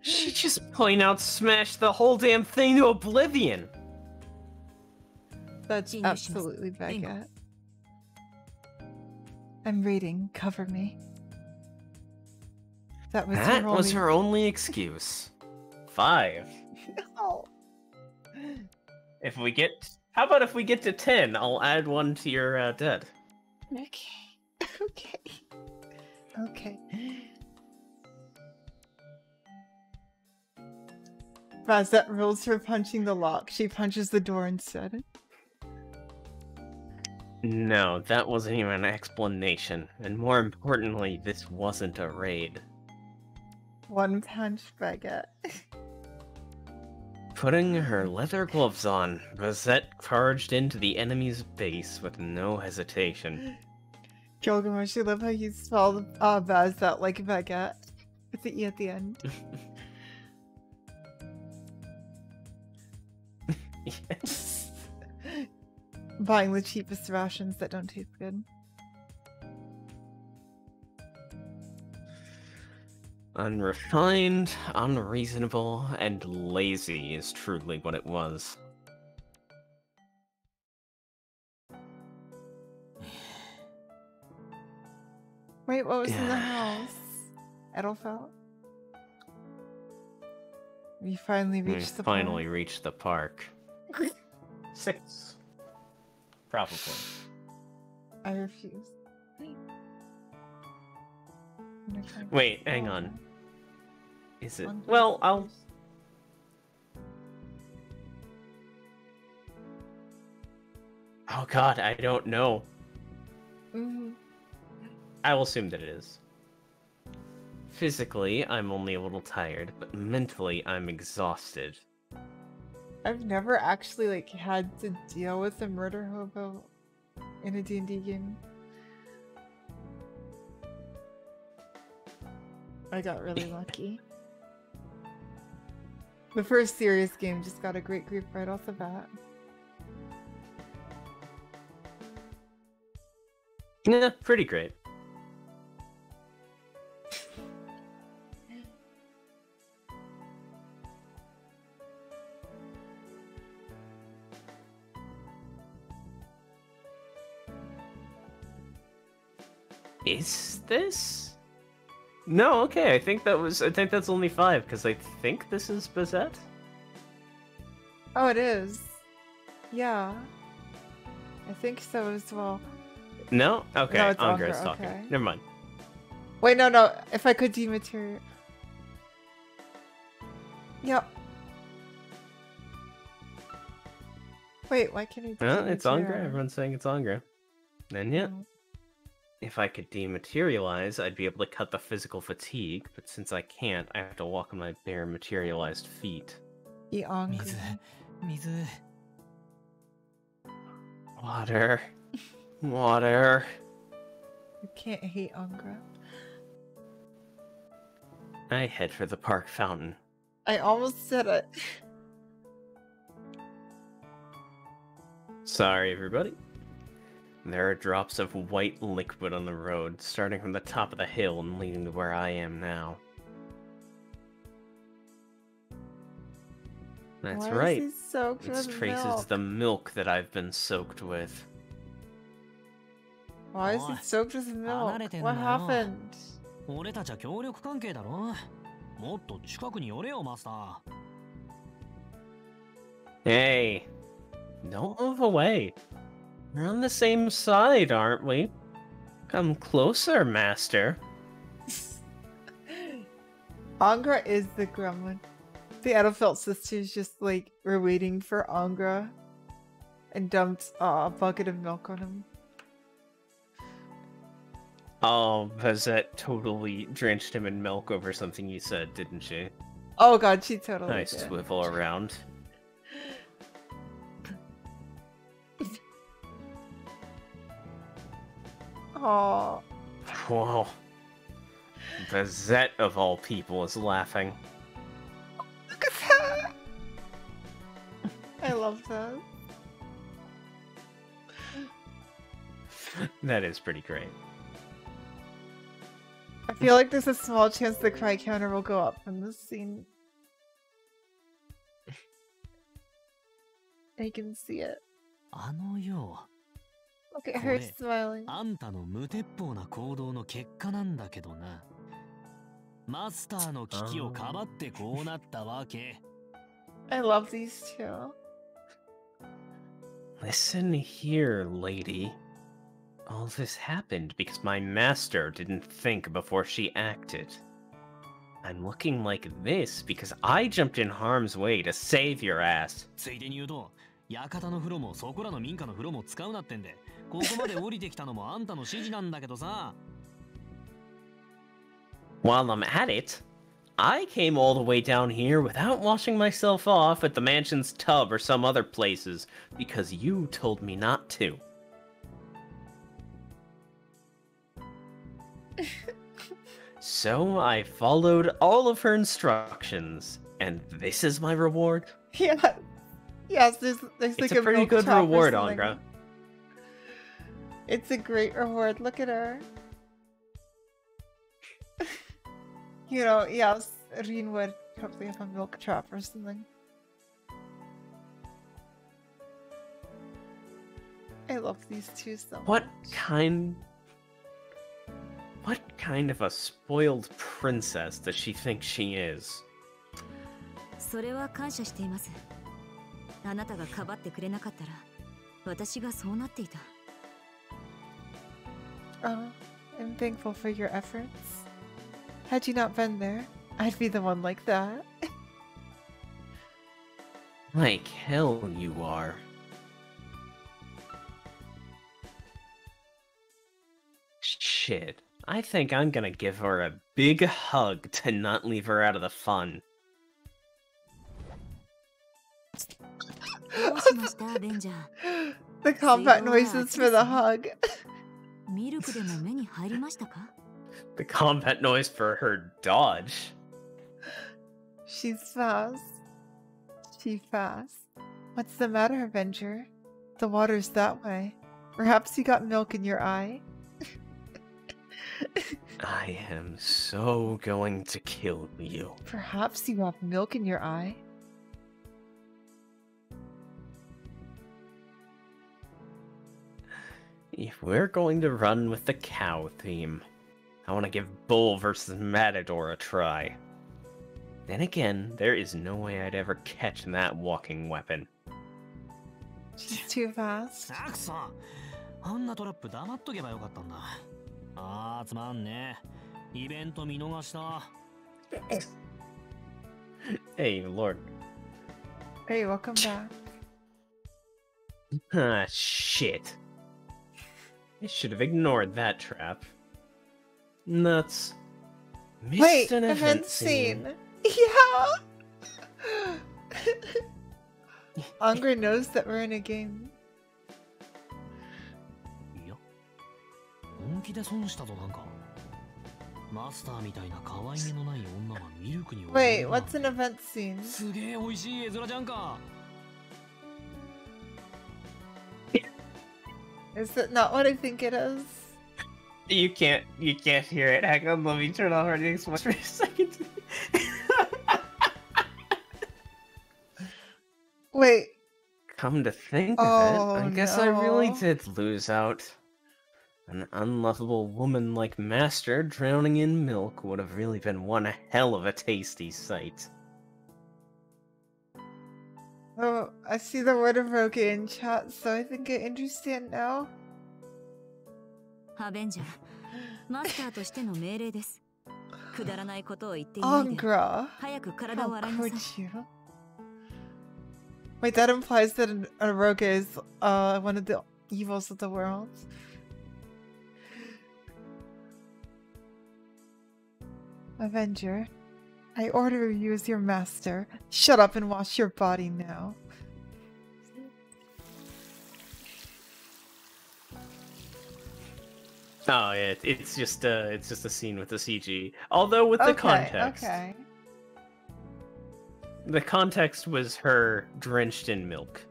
She just plain out smashed the whole damn thing to oblivion. That's absolutely Baguette. I'm reading. Cover me. That was her only excuse. 5. No. How about if we get to 10, I'll add one to your dead. Okay. Bazett rules for punching the lock. She punches the door instead. No, that wasn't even an explanation. And more importantly, this wasn't a raid. One punch, Baguette. Putting her leather gloves on, Bazett charged into the enemy's base with no hesitation. Gilgamesh, I love how you spelled Bazett like baguette with the E at the end. Yes. Buying the cheapest rations that don't taste good. Unrefined, unreasonable, and lazy is truly what it was. Wait, what was in the house? Edelfelt? We finally reached the finally park. reached the park. 6. Probably. I refuse. Wait, hang on. Is it? Well, I'll... Oh god, I don't know. I will assume that it is. Physically, I'm only a little tired, but mentally, I'm exhausted. I've never actually like had to deal with a murder hobo in a D&D game. I got really lucky. The first serious game just got a great group right off the bat. Yeah, pretty great. Is this? No, okay, I think that's only 5, because I think this is Bazett? Oh, it is. Yeah. I think so as well. No? Okay, No, it's Angra is Angra, talking. okay. Never mind. Wait, no. If I could dematerial... Yep. Wait, why can't I dematerial? It's Angra. Everyone's saying it's Angra. And yeah. Oh. If I could dematerialize, I'd be able to cut the physical fatigue, but since I can't, I have to walk on my bare materialized feet. The Angra. 水 Water. Water. You can't hate Angra. I head for the park fountain. I almost said it. Sorry, everybody. There are drops of white liquid on the road, starting from the top of the hill and leading to where I am now. That's Why right. Is he soaked It's with traces milk? of the milk that I've been soaked with. Why is he Boy, soaked with milk? 離れてん What なよ。 happened? 俺たちは協力関係だろ。もっと近くに寄れよマスター。 Hey, don't move away. We're on the same side, aren't we? Come closer, master. Angra is the gremlin. The Edelfelt sisters just like were waiting for Angra and dumped a bucket of milk on him. Oh, Bazett totally drenched him in milk over something you said, didn't she? Oh god, she totally Nice did. swivel around. Oh, Whoa. Bazett, of all people, is laughing. look at that! I love that. That is pretty great. I feel like there's a small chance the cry counter will go up from this scene. I can see it. あのよ、 Look at her これ smiling. あんたの無鉄砲な行動の結果なんだけどな。マスターの危機をかばってこうなったわけ。 I love these two. Listen here, lady. All this happened because my master didn't think before she acted. I'm looking like this because I jumped in harm's way to save your ass. ついでに言うと、館の風呂もそこらの民家の風呂も使うなってんで、ここまで降りてきたのもあんたの指示なんだけどさ。 While I'm at it, I came all the way down here without washing myself off at the mansion's tub or some other places because you told me not to. So I followed all of her instructions, and this is my reward? Yeah. Yes, there's It's like a pretty milk good chop or reward, something. Angra. It's a great reward. Look at her. You know, yes, Reen would probably have a milk chop or something. I love these two so much. What kind of a spoiled princess does she think she is? それは感謝しています。あなたがかばってくれなかったら、私がそうなっていた。Oh, I'm thankful for your efforts. Had you not been there, I'd be the one like that. Like hell you are. Shit. I think I'm gonna give her a big hug to not leave her out of the fun. どうしました、ベンジャー。 The combat noises for the hug. ミルクでも目に入りましたか？ The combat noise for her dodge. She's fast. She's fast. What's the matter, Avenger? The water's that way. Perhaps you got milk in your eye? I am so going to kill you. Perhaps you have milk in your eye? If we're going to run with the cow theme, I want to give Bull versus Matador a try. Then again, there is no way I'd ever catch that walking weapon. She's too fast. サクソン、あんなトラップ黙っとけばよかったんだ。あー、つまんねえ。イベント見逃した。Hey, Lord. Hey, welcome back. Ah, shit. I should have ignored that trap. Nuts. Missed Wait, an event scene. Yeah! Angra knows that we're in a game. いや、本気で損したぞなんか。マスターみたいな可愛げのない女がミルクに。 Wait, what's an event scene? すげえ美味しい絵面じゃんか。 Is that not what I think it is? You can't hear it. Hang on, let me turn off our next one for a second. Wait. Come to think of it, I guess I really no. did lose out. An unlovable woman like Master drowning in milk would have really been one hell of a tasty sight. Oh, I see the word Eroge in chat, so I think I understand now. アベンジャー、マスターとしての命令です。くだらないことを言っていないで。 Angra. 早く体 How を洗いなさい。 could you? Wait, that implies that an Eroge is one of the evils of the world. Avenger, I order you as your master. Shut up and wash your body now. Oh yeah, it's just a scene with the CG. Although with the context, Okay. the context was her drenched in milk.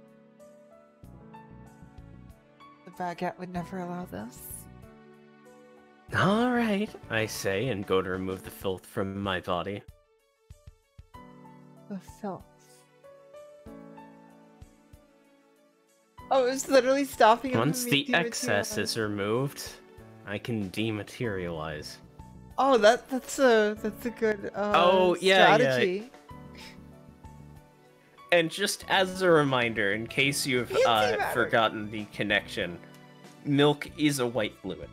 The baguette would never allow this. All right, I say, and go to remove the filth from my body. The filth. Oh, it was literally stopping him from Once being the excess dematerialized. is removed, I can dematerialize. Oh, that's a good strategy. And just as a reminder, in case you've Antimatter. forgotten the connection, milk is a white fluid.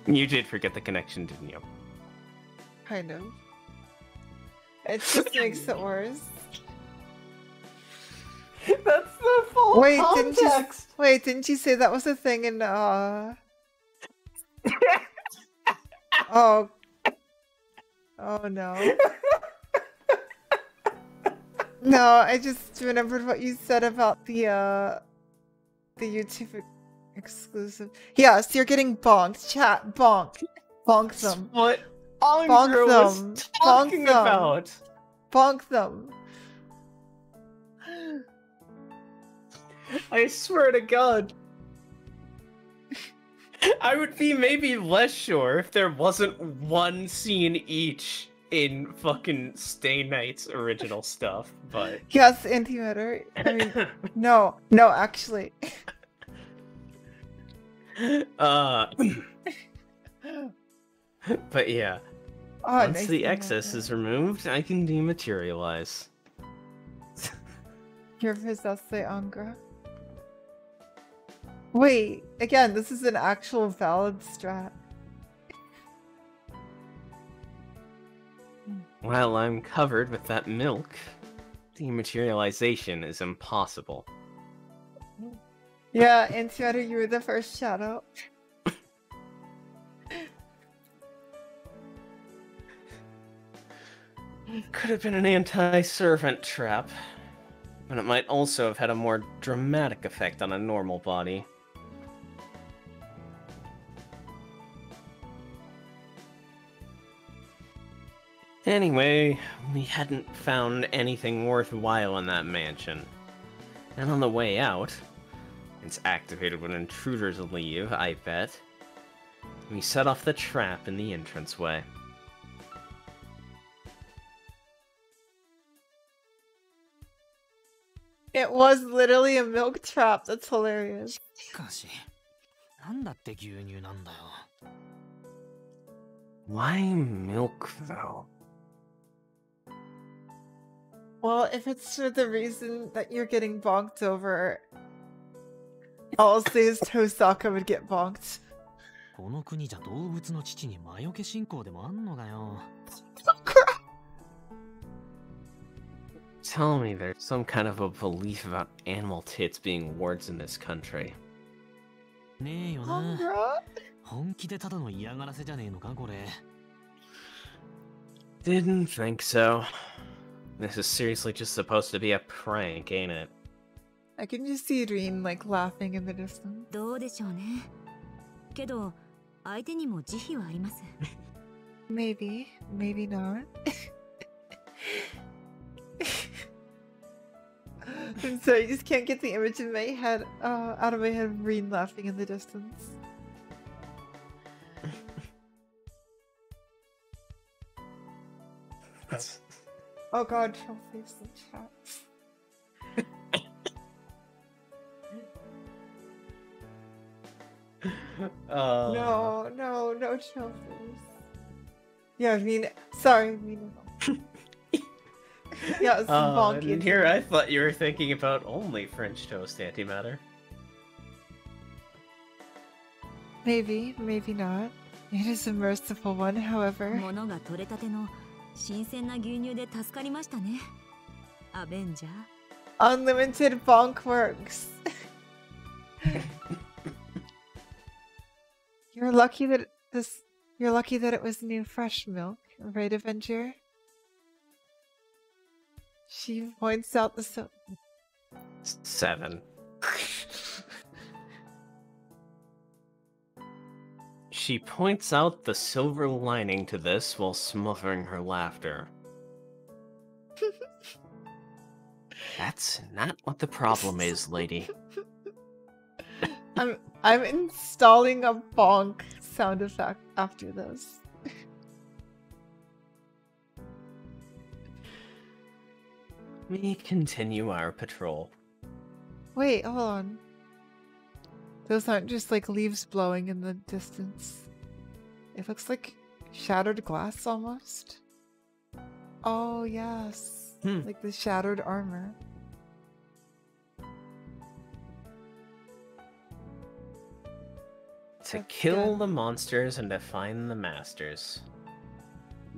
You did forget the connection, didn't you? Kind of. It just makes it worse. That's the full Wait, didn't you say that was a thing in Oh. Oh no. No, I just remembered what you said about the YouTube exclusive. Yes, you're getting bonked. Chat, bonk. Bonk them. What Bonk Angra was them. talking Bonk them. about. Bonk them. I swear to God. I would be maybe less sure if there wasn't one scene each in fucking Stay Night's original stuff, but... Yes, antimatter. I mean, no, actually. But yeah. Oh, Once nice the antimatter. excess is removed, I can dematerialize. You're possessed by Angra. Wait, again, this is an actual valid strat. While I'm covered with that milk, dematerialization is impossible. Yeah, antimatter, you were the first shadow. Could have been an anti-servant trap, but it might also have had a more dramatic effect on a normal body. Anyway, we hadn't found anything worthwhile in that mansion. And on the way out, it's activated when intruders leave, I bet, we set off the trap in the entranceway. It was literally a milk trap. That's hilarious. しかし、なんだって牛乳なんだよ。 Why milk, though? Well, if it's for the reason that you're getting bonked over, all I'll say is Tosaka would get bonked. この国じゃ動物の乳に魔除け信仰でもあんのかよ。 Tell me there's some kind of a belief about animal tits being wards in this country. ねえよな。 Angra? 本気でただの嫌がらせじゃねえのかこれ。 Didn't think so. This is seriously just supposed to be a prank, ain't it? I can just see Reen like laughing in the distance. どうでしょうね。けど相手にも慈悲はあります。 Maybe, maybe not. I'm sorry, I just can't get the image in my head, out of my head of Reen laughing in the distance. Oh god, troll face in chat. No, troll face. Yeah, I mean, sorry, I mean... Yeah, it's bonky. And here I thought you were thinking about only French toast antimatter. Maybe, maybe not. It is a merciful one, however. 物が取れたての新鮮な牛乳で助かりましたね。アベンジャー。 Unlimited bonk works. You're lucky that it was new fresh milk, right, Avenger? She points out the 7. She points out the silver lining to this while smothering her laughter. That's not what the problem is, lady. I'm installing a bonk sound effect after this. We continue our patrol. Wait, hold on. Those aren't just like leaves blowing in the distance. It looks like shattered glass almost. Oh, yes. Like the shattered armor. To That's kill good. the monsters and to find the masters.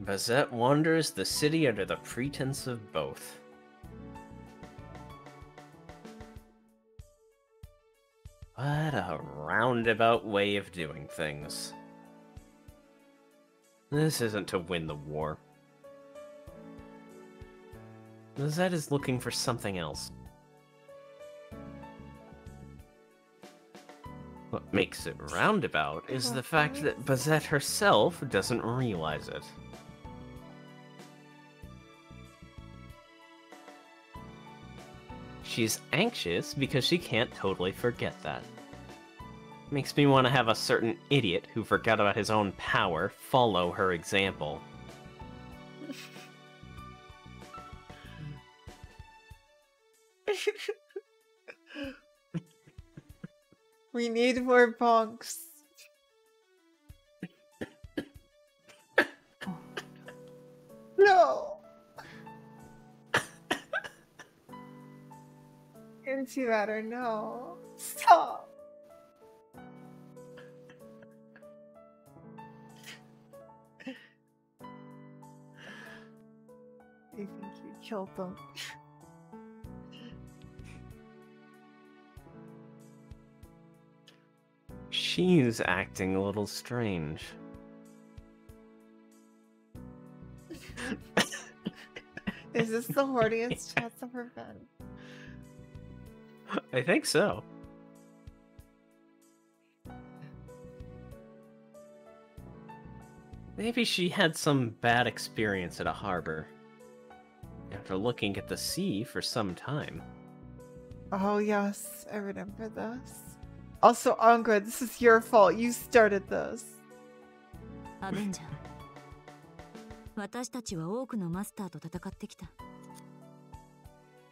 Bazett wanders the city under the pretense of both. What a roundabout way of doing things. This isn't to win the war. Bazett is looking for something else. What makes it roundabout is the fact that Bazett herself doesn't realize it. She's anxious because she can't totally forget that. Makes me want to have a certain idiot who forgot about his own power follow her example. We need more bonks. No! Can't you matter? No. Stop! You think you killed them? She's acting a little strange. Is this the horniest chat's ever been? I think so. Maybe she had some bad experience at a harbor. After looking at the sea for some time. Oh yes, I remember this. Also, Angra, this is your fault. You started this. アベンジャー。私たちは多くのマスターと戦ってきた。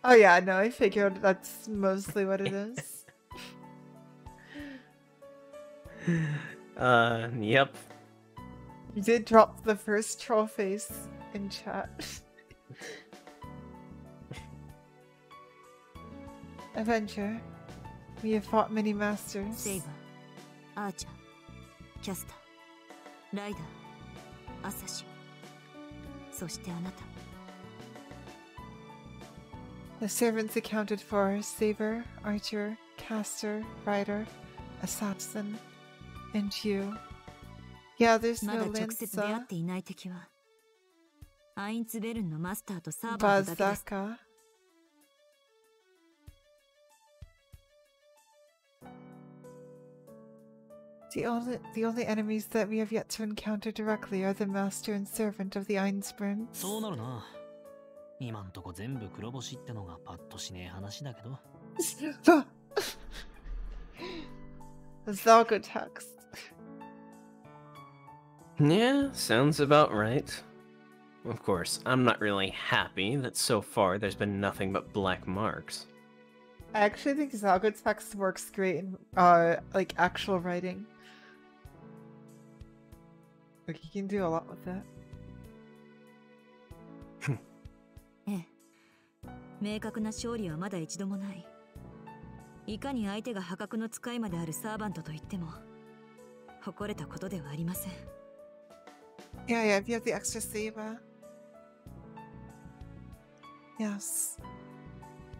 Oh yeah, no, I figured that's mostly what it is. Yep. You did drop the first troll face in chat. Avenger, we have fought many masters. セイバー、アーチャー、キャスター、ライダー、アサシン、そしてあなた。The servants accounted for Saber, Archer, Caster, Rider, Assassin, and you. Yeah, there's まだ no 直接出会っ Linsa. ていない敵はアインツベルンのマスターとサーバントだけです。 Bazaka. The only enemies that we have yet to encounter directly are the master and servant of the Einsburns. そうなるな。今んとこ全部黒星ってのがパッとしねえ話だけど。Zalga text. Yeah, sounds about right. Of course, I'm not really happy that so far there's been nothing but black marks. I actually think Zalga text works great in like actual writing. Like you can do a lot with that. ええ、明確な勝利はまだ一度もない。いかに相手が破格の使いまであるサーバントといっても誇れたことではありません。Yeah, if you have the extra saber. Yes.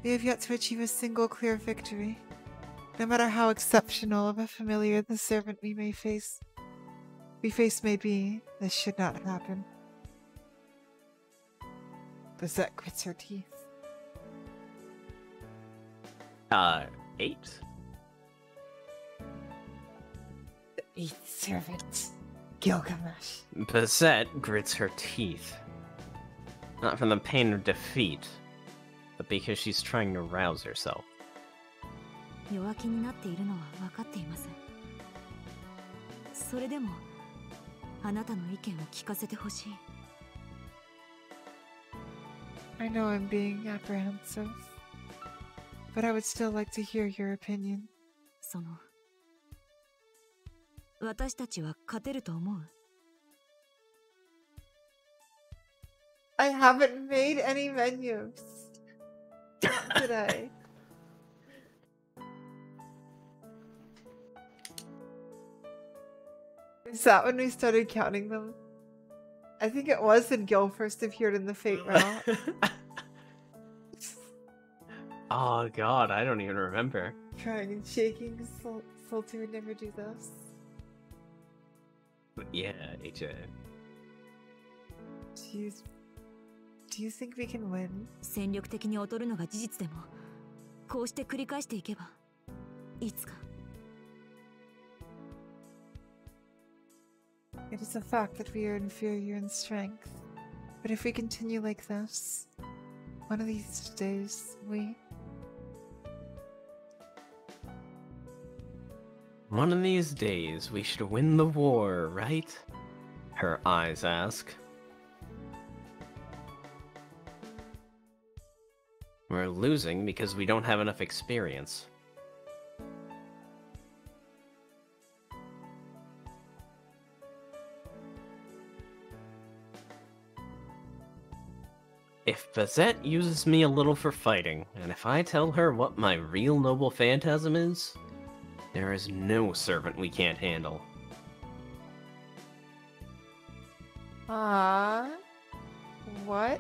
We have yet to achieve a single clear victory. No matter how exceptional of a familiar the servant we face may be, this should not happen. Bazett grits her teeth. 8? The eighth servant, Gilgamesh. Bazett grits her teeth. Not from the pain of defeat, but because she's trying to rouse herself. 弱気になっているのは分かっています。それでもあなたの意見を聞かせてほしい。I know I'm being apprehensive, but I would still like to hear your opinion. その私たちは勝てると思う？ I haven't made any menus today. Is that when we started counting them? I think it was when Gil first appeared in the Fate route. Oh god, I don't even remember. Crying and shaking, Salty would never do this. But yeah, HA. Do you think we can win? 戦力的に劣るのが事実でも、こうして繰り返していけば、いつか。It is a fact that we are inferior in strength, but if we continue like this, one of these days we... One of these days we should win the war, right? Her eyes ask. We're losing because we don't have enough experience. If Bazett uses me a little for fighting, and if I tell her what my real noble phantasm is, there is no servant we can't handle. What?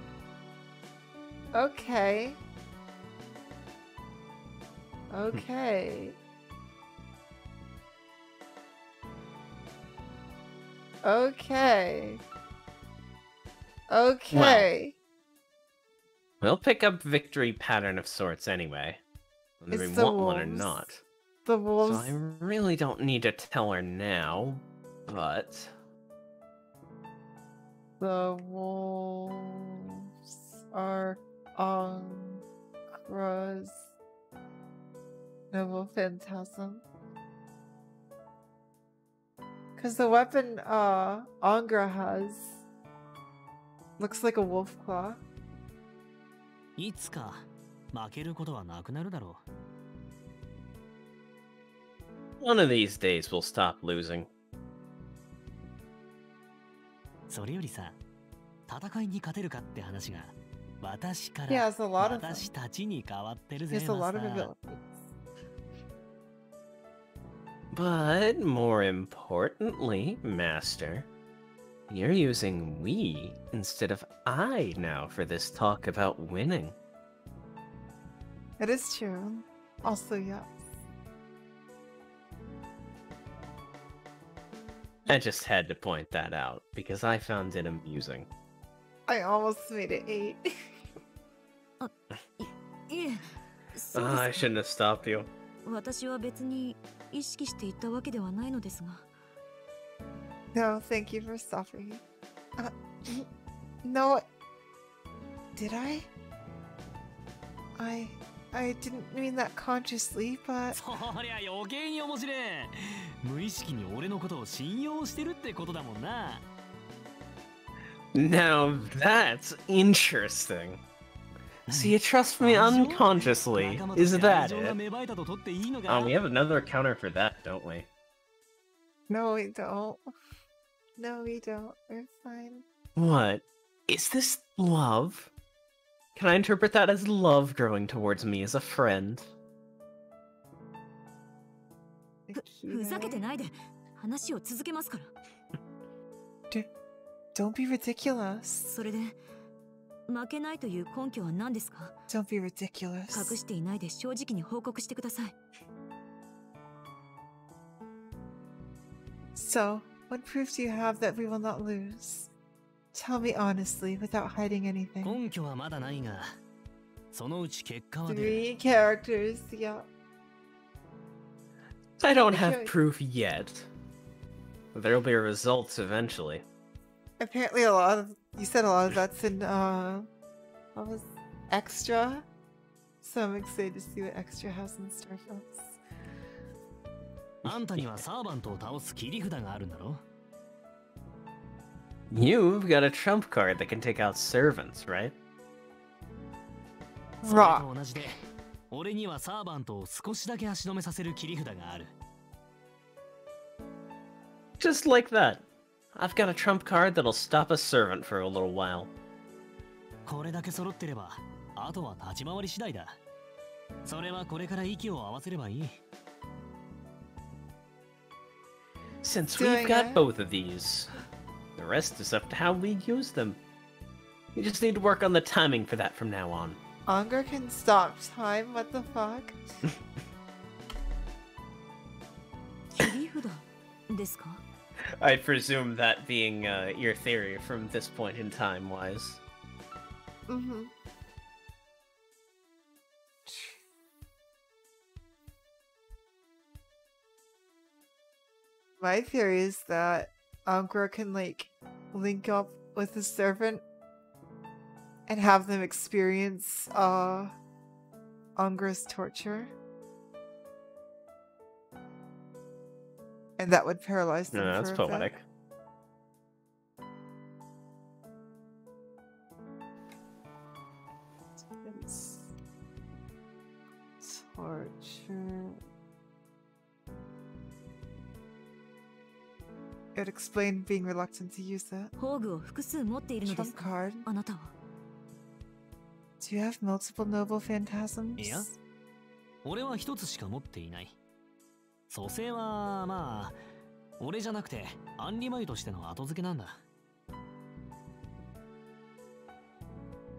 Okay. Okay. Okay. Okay. We'll pick up victory pattern of sorts anyway, whether we It's the want one or wolves. not. The So wolves. I really don't need to tell her now, but... The wolves are Angra's noble phantasm. Because the weapon Angra has looks like a wolf claw. いつか負けることはなくなるだろう。 One of these days we'll stop losing. それよりさ、戦いに勝てるかって話が私か He ら has a lot of them. 私たちに変わってる He ぜ has a マ lot ス of ター。 abilities. But more importantly, Master, you're using we instead of I now for this talk about winning. It is true. Also, yes. I just had to point that out because I found it amusing. I almost made it 8. いえ、そう I ですか。 shouldn't have stopped you. 私は別に意識して言ったわけではないのですが。 No, thank you for stopping. No. Did I? I didn't mean that consciously, but... そりゃ余計に面白い。無意識に俺のことを信用してるってことだもんな。 Now that's interesting. So you trust me unconsciously? Is that it? Oh, we have another counter for that, don't we? No, we don't. No, we don't. We're fine. What? Is this love? Can I interpret that as love growing towards me as a friend? ふざけてないで話を続けますから。 Don't be ridiculous. それで負けないという根拠は何ですか？ Don't be ridiculous. 隠していないで正直に報告してください。 So, what proof do you have that we will not lose? Tell me honestly, without hiding anything. 根拠はまだないが、そのうち結果は出る。 3 characters, yeah. I don't have Okay. proof yet. There'll be results eventually. Apparently you said a lot of that's in, what was Extra? So I'm excited to see what Extra has in store for us. あんたにはサーバントを倒す切り札があるんだろ？ You've got a trump card that can take out servants, right? それと同じで、俺にはサーバントを少しだけ足止めさせる切り札がある。 Just like that. I've got a trump card that'll stop a servant for a little while. これだけ揃ってれば、あとは立ち回り次第だ。それはこれから息を合わせればいい。 Since Doing we've got it. both of these, the rest is up to how we use them. We just need to work on the timing for that from now on. Angra can stop time? What the fuck? 切り札ですか？ I presume that being your theory from this point in time wise. Mm-hmm. My theory is that Angra can like link up with the servant and have them experience Angra's torture. And that would paralyze them. No, that's for a poetic. bit. Torture. It would explain being reluctant to use it. 宝具を複数持っているので Trump すか card. あなたは Do you have multiple noble phantasms? いや、俺は一つしか持っていない。蘇生はまあ、俺じゃなくてアンリマイとしての後付けなんだ。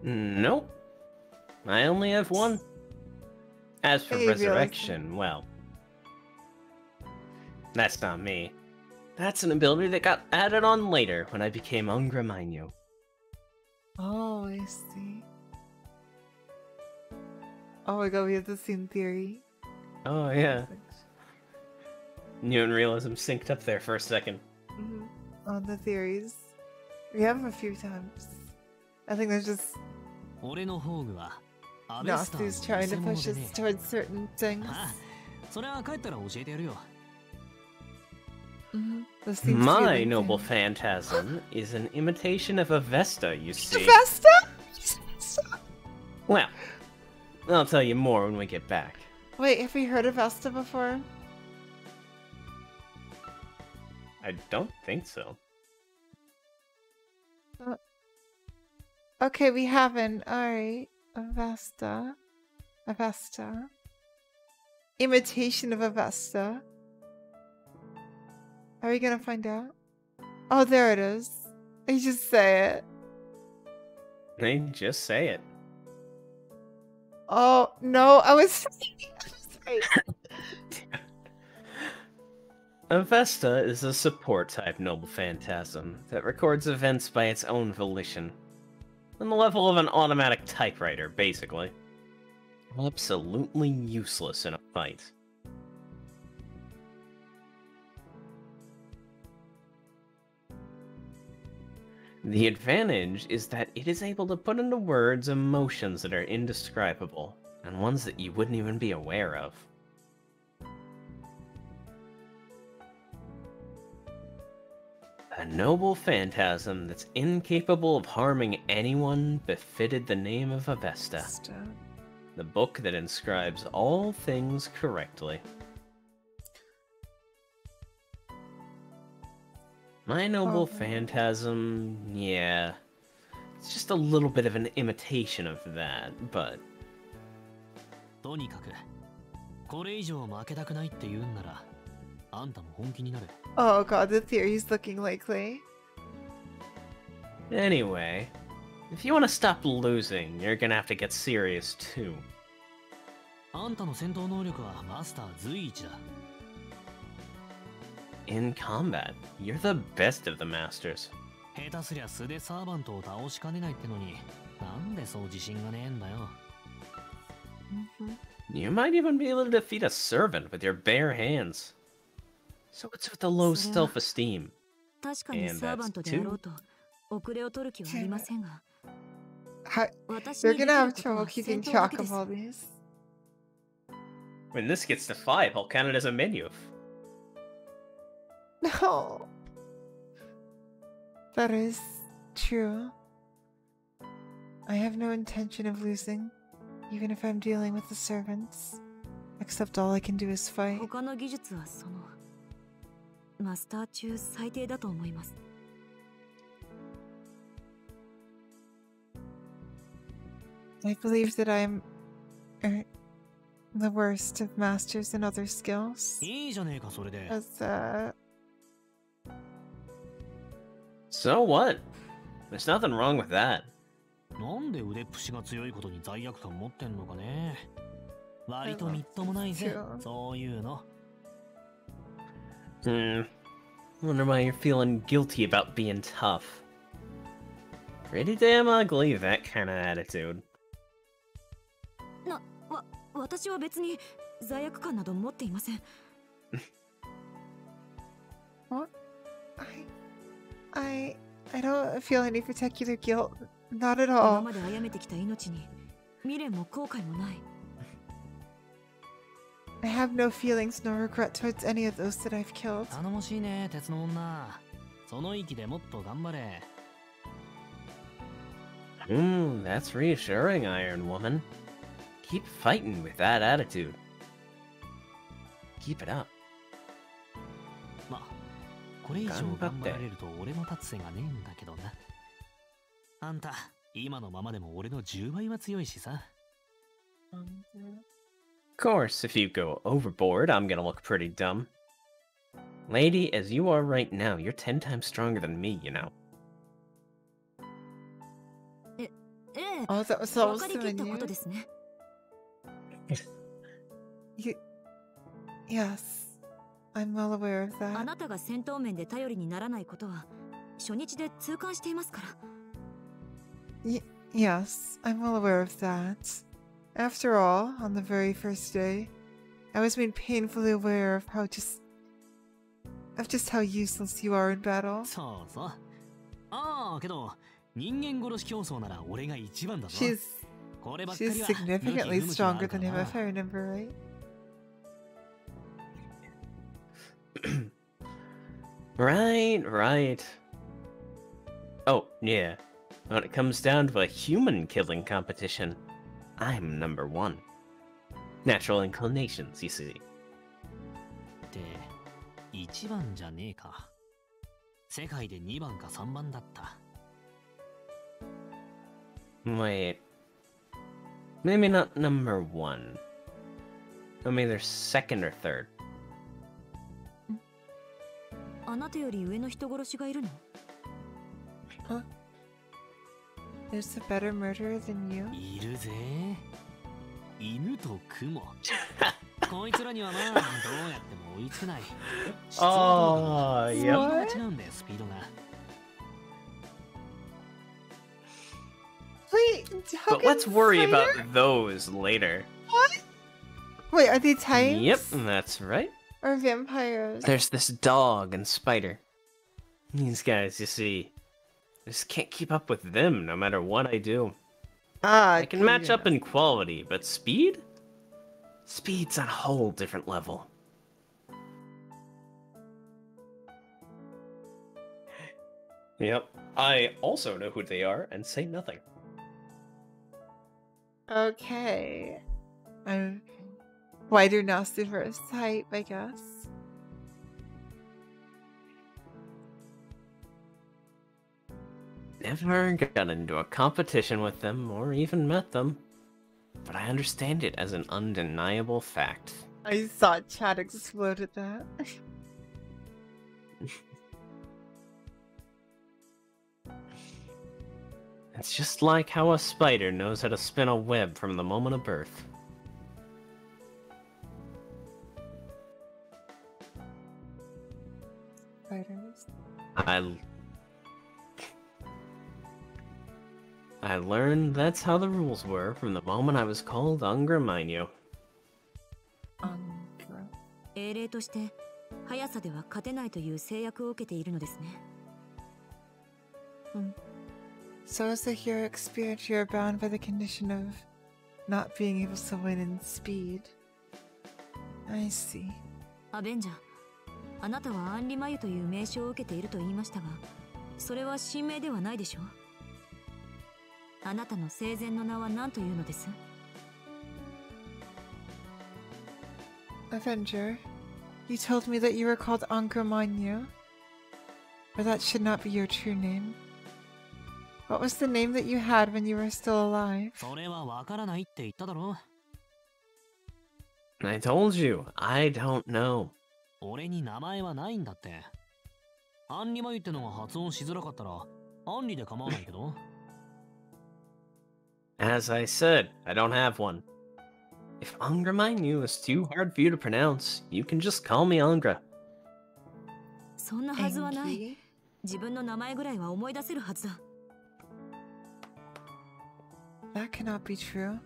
Nope. I only have one. As for Hey, resurrection, well, that's not me. That's an ability that got added on later when I became Angra Mainyu. Oh, I see. Oh my god, we have the same theory. Oh yeah. New and realism synced up there for a second. On the theories. We have them a few times. I think there's just 俺の宝具はアベスター Nastu's の trying 偽 to 物 push で us ね。 towards certain things. ああ、それは帰ったら教えてやるよ。This seems to be My linked noble in. phantasm is an imitation of a Vesta, you see. Vesta? Well, I'll tell you more when we get back. Wait, have we heard of Vesta before? I don't think so. Okay, we haven't. Alright. A Vesta. A Vesta. Imitation of a Vesta. Are we gonna find out? Oh, there it is. They just say it. They just say it. Oh, no, I was... A Vesta is a support-type noble phantasm that records events by its own volition. On the level of an automatic typewriter, basically. Absolutely useless in a fight. The advantage is that it is able to put into words emotions that are indescribable, and ones that you wouldn't even be aware of. A noble phantasm that's incapable of harming anyone befitted the name of Avesta, the book that inscribes all things correctly. My noble phantasm, yeah, it's just a little bit of an imitation of that, but... とにかく、これ以上負けたくないって言うんなら、あんたも本気になる。Oh god, the theory's looking likely. Anyway, if you want to stop losing, you're gonna have to get serious too. あんたの戦闘能力はマスター随一だ。In combat, you're the best of the masters. 下手すりゃ素でサーバントを倒しかねないってのに、なんでそう自信がねえんだよ。You might even be able to defeat a servant with your bare hands. So what's with the low self-esteem? 確かにサーバントであろうと遅れを取る気はありませんが You're gonna have trouble keeping track of all these. When this gets to 5, I'll count it as a menu. No. That is true. I have no intention of losing, even if I'm dealing with the servants. Except all I can do is fight. 他の技術はそのマスター中最低だと思います。I believe that I'm the worst of masters in other skills. いいじゃねえかそれで。 As So what? There's nothing wrong with that. なんで腕っぷしが強いことに罪悪感持ってんのかね。割とみっともないぜ、そういうの。Wonder why you're feeling guilty about being tough. Pretty damn ugly, that kind of attitude. 私は別に罪悪感など持っていません。What? I don't feel any particular guilt. Not at 今 all. まで殺めてきた命に未練も後悔もない。I have no feelings, no regret towards any of those that I've killed. 頼もしいね、鉄の女。その息でもっと頑張れ。That's reassuring, Iron Woman. Keep fighting with that attitude. Keep it up. ま、これ以上頑張られると俺の立つ瀬がねえんだけどな。あんた、今のままでも俺の10倍は強いしさ。Of course, if you go overboard, I'm gonna look pretty dumb. Lady, as you are right now, you're 10 times stronger than me, you know. ええ、 Oh, that was 分 so かりきったこ you. とですね。Yes, I'm well aware of あ that. なたが戦闘面で頼りにならないことは初日で痛感していますから。Yes, I'm well aware of that. After all, on the very first day, I was made painfully aware of just how useless you are in battle. そうそう。ああ、けど、人間殺し競争なら俺が一番だぞ。 She's こればっかり she's は significantly 抜き差しがあ stronger るか than ら him, な。 if I remember right. Right. Oh, yeah. When it comes down to a human killing competition, I'm number 1. Natural inclinations, you see. って1番じゃねえか。世界で2番か3番だった。Wait. Maybe not number 1. Maybe they're second or third. あなたより上の人殺しがいるの？ Huh? There's a better murderer than you? いるぜ。犬と雲。こいつらにはな、どうやっても追いつけない。質はどうだろう。スピードが違うんだよ、スピードが。Wait, how But let's can worry about fire- those later. Wait, are they titans? Yep, that's right. Or vampires? There's this dog and spider. These guys, you see, I just can't keep up with them no matter what I do. I can match up in quality, but speed? Speed's on a whole different level. Yep, I also know who they are and say nothing. Okay. Wider nasty first type, I guess. Never got into a competition with them or even met them, but I understand it as an undeniable fact. I saw chat explode at that. It's just like how a spider knows how to spin a web from the moment of birth. Spiders. I learned that's how the rules were from the moment I was called Angra. Angra. 英霊として速さでは勝てないという制約を受けているのですね。So as a hero experience, you are bound by the condition of not being able to win in speed. I see. アベンジャー、あなたはアンリマユという名称を受けていると言いましたが、それは神名ではないでしょう。あなたの生前の名は何というのです？ Avenger, you told me that you were called Angra Mainyu. But that should not be your true name. What was the name that you had when you were still alive? それはわからないって言っただろ。I told you, I don't know. 俺に名前はないんだって。アンリマユってのが発音しづらかったら、アンリで構わないけど。As I said, I don't have one. If Angra Mainyu is too hard for you to pronounce, you can just call me Angra. そんなはずはない。 Angie? 自分の名前ぐらいは思い出せるはずだ。 That cannot be true.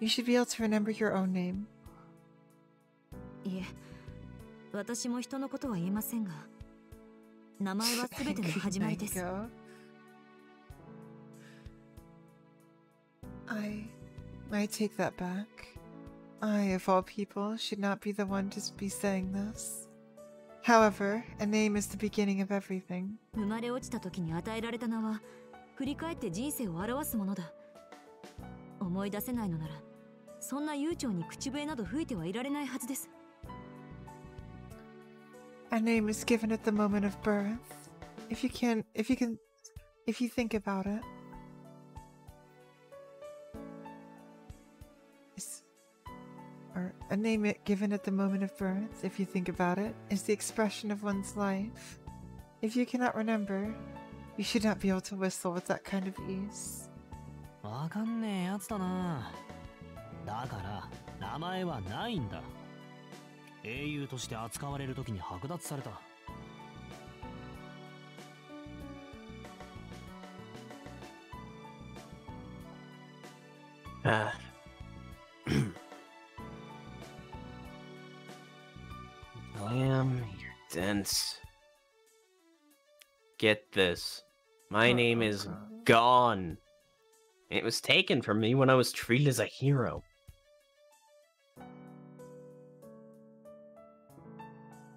You should be able to remember your own name. いえ、私も人のことは言えませんが、名前は全ての始まりです。 I take that back. I, of all people, should not be the one to be saying this. However, a name is the beginning of everything. 生まれ落ちた時に与えられた名は、振り返って人生を表すものだ。思い出せないのなら、そんな悠長に口笛など吹いてはいられないはずです。 A name is given at the moment of birth. If you think about it. Or a name given at the moment of birth, if you think about it, is the expression of one's life. If you cannot remember, you should not be able to whistle with that kind of ease. わかんねえやつだな。だから名前はないんだ。英雄として扱われるときに剥奪された。Damn, you're dense. Get this. My name is gone. It was taken from me when I was treated as a hero.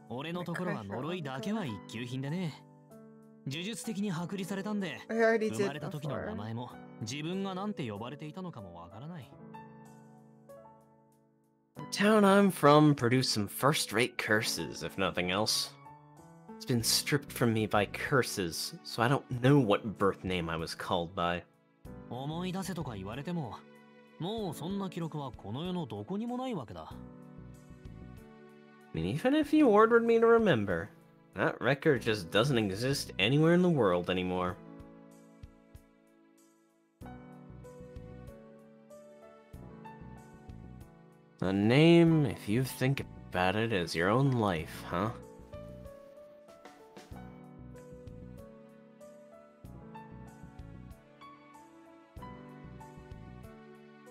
俺のところは呪いだけは一級品でね。呪術的に剥離されたんで、 I already 生ま did れた時の名 before. 前も自分がなんて呼ばれていたのかもわからない。 The town I'm from produced some first-rate curses, if nothing else. It's been stripped from me by curses, so I don't know what birth name I was called by. 思い出せとか言われても、もうそんな記録はこの世のどこにもないわけだ。 And even if you ordered me to remember, that record just doesn't exist anywhere in the world anymore. A name, if you think about it, is your own life, huh?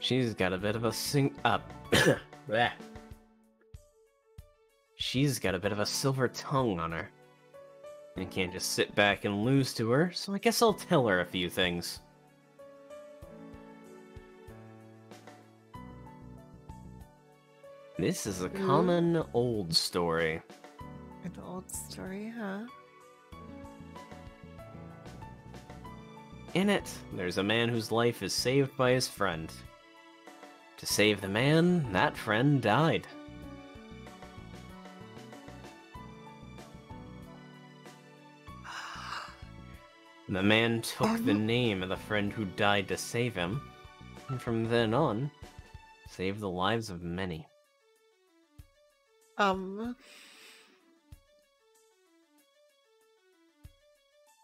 She's got a bit of a bleh. She's got a bit of a silver tongue on her. I can't just sit back and lose to her, so I guess I'll tell her a few things. This is a common old story. An old story, huh? In it, there's a man whose life is saved by his friend. To save the man, that friend died. The man took the name of the friend who died to save him, and from then on, saved the lives of many.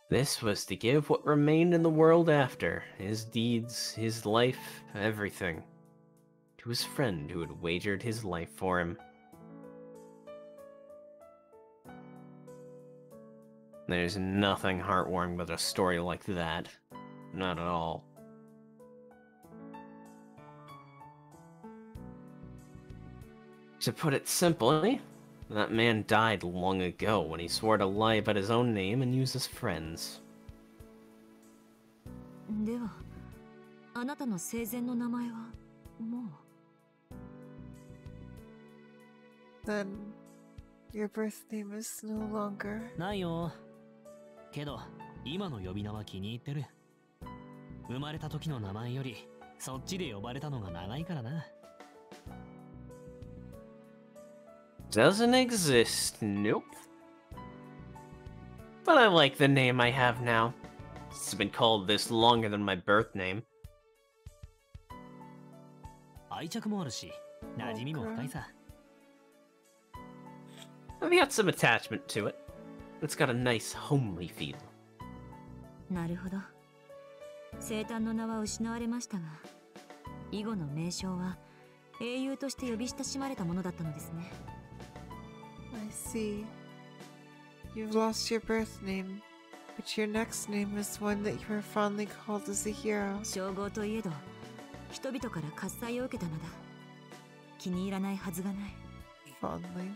This was to give what remained in the world after, his deeds, his life, everything, to his friend who had wagered his life for him. There's nothing heartwarming about a story like that. Not at all. To put it simply, that man died long ago when he swore to lie about his own name and use his friends. では、あなたの生前の名前はもう。 Then your birth name is no longer. ないよ。けど、今の呼び名は気に入ってる。生まれた時の名前より、そっちで呼ばれたのが長いからな。Doesn't exist, nope. But I like the name I have now. It's been called this longer than my birth name. 愛着もあるし、馴染みも深いさ。I've got some attachment to it. It's got a nice homely feel. なるほど。生誕の名は失われましたが、以後の名称は英雄として呼び親しまれたものだったのですね。I see. You've lost your birth name, but your next name was one that you were fondly called as a hero. 称号といえど、人々から喝采を受けたのだ。気に入らないはずがない。Fondly.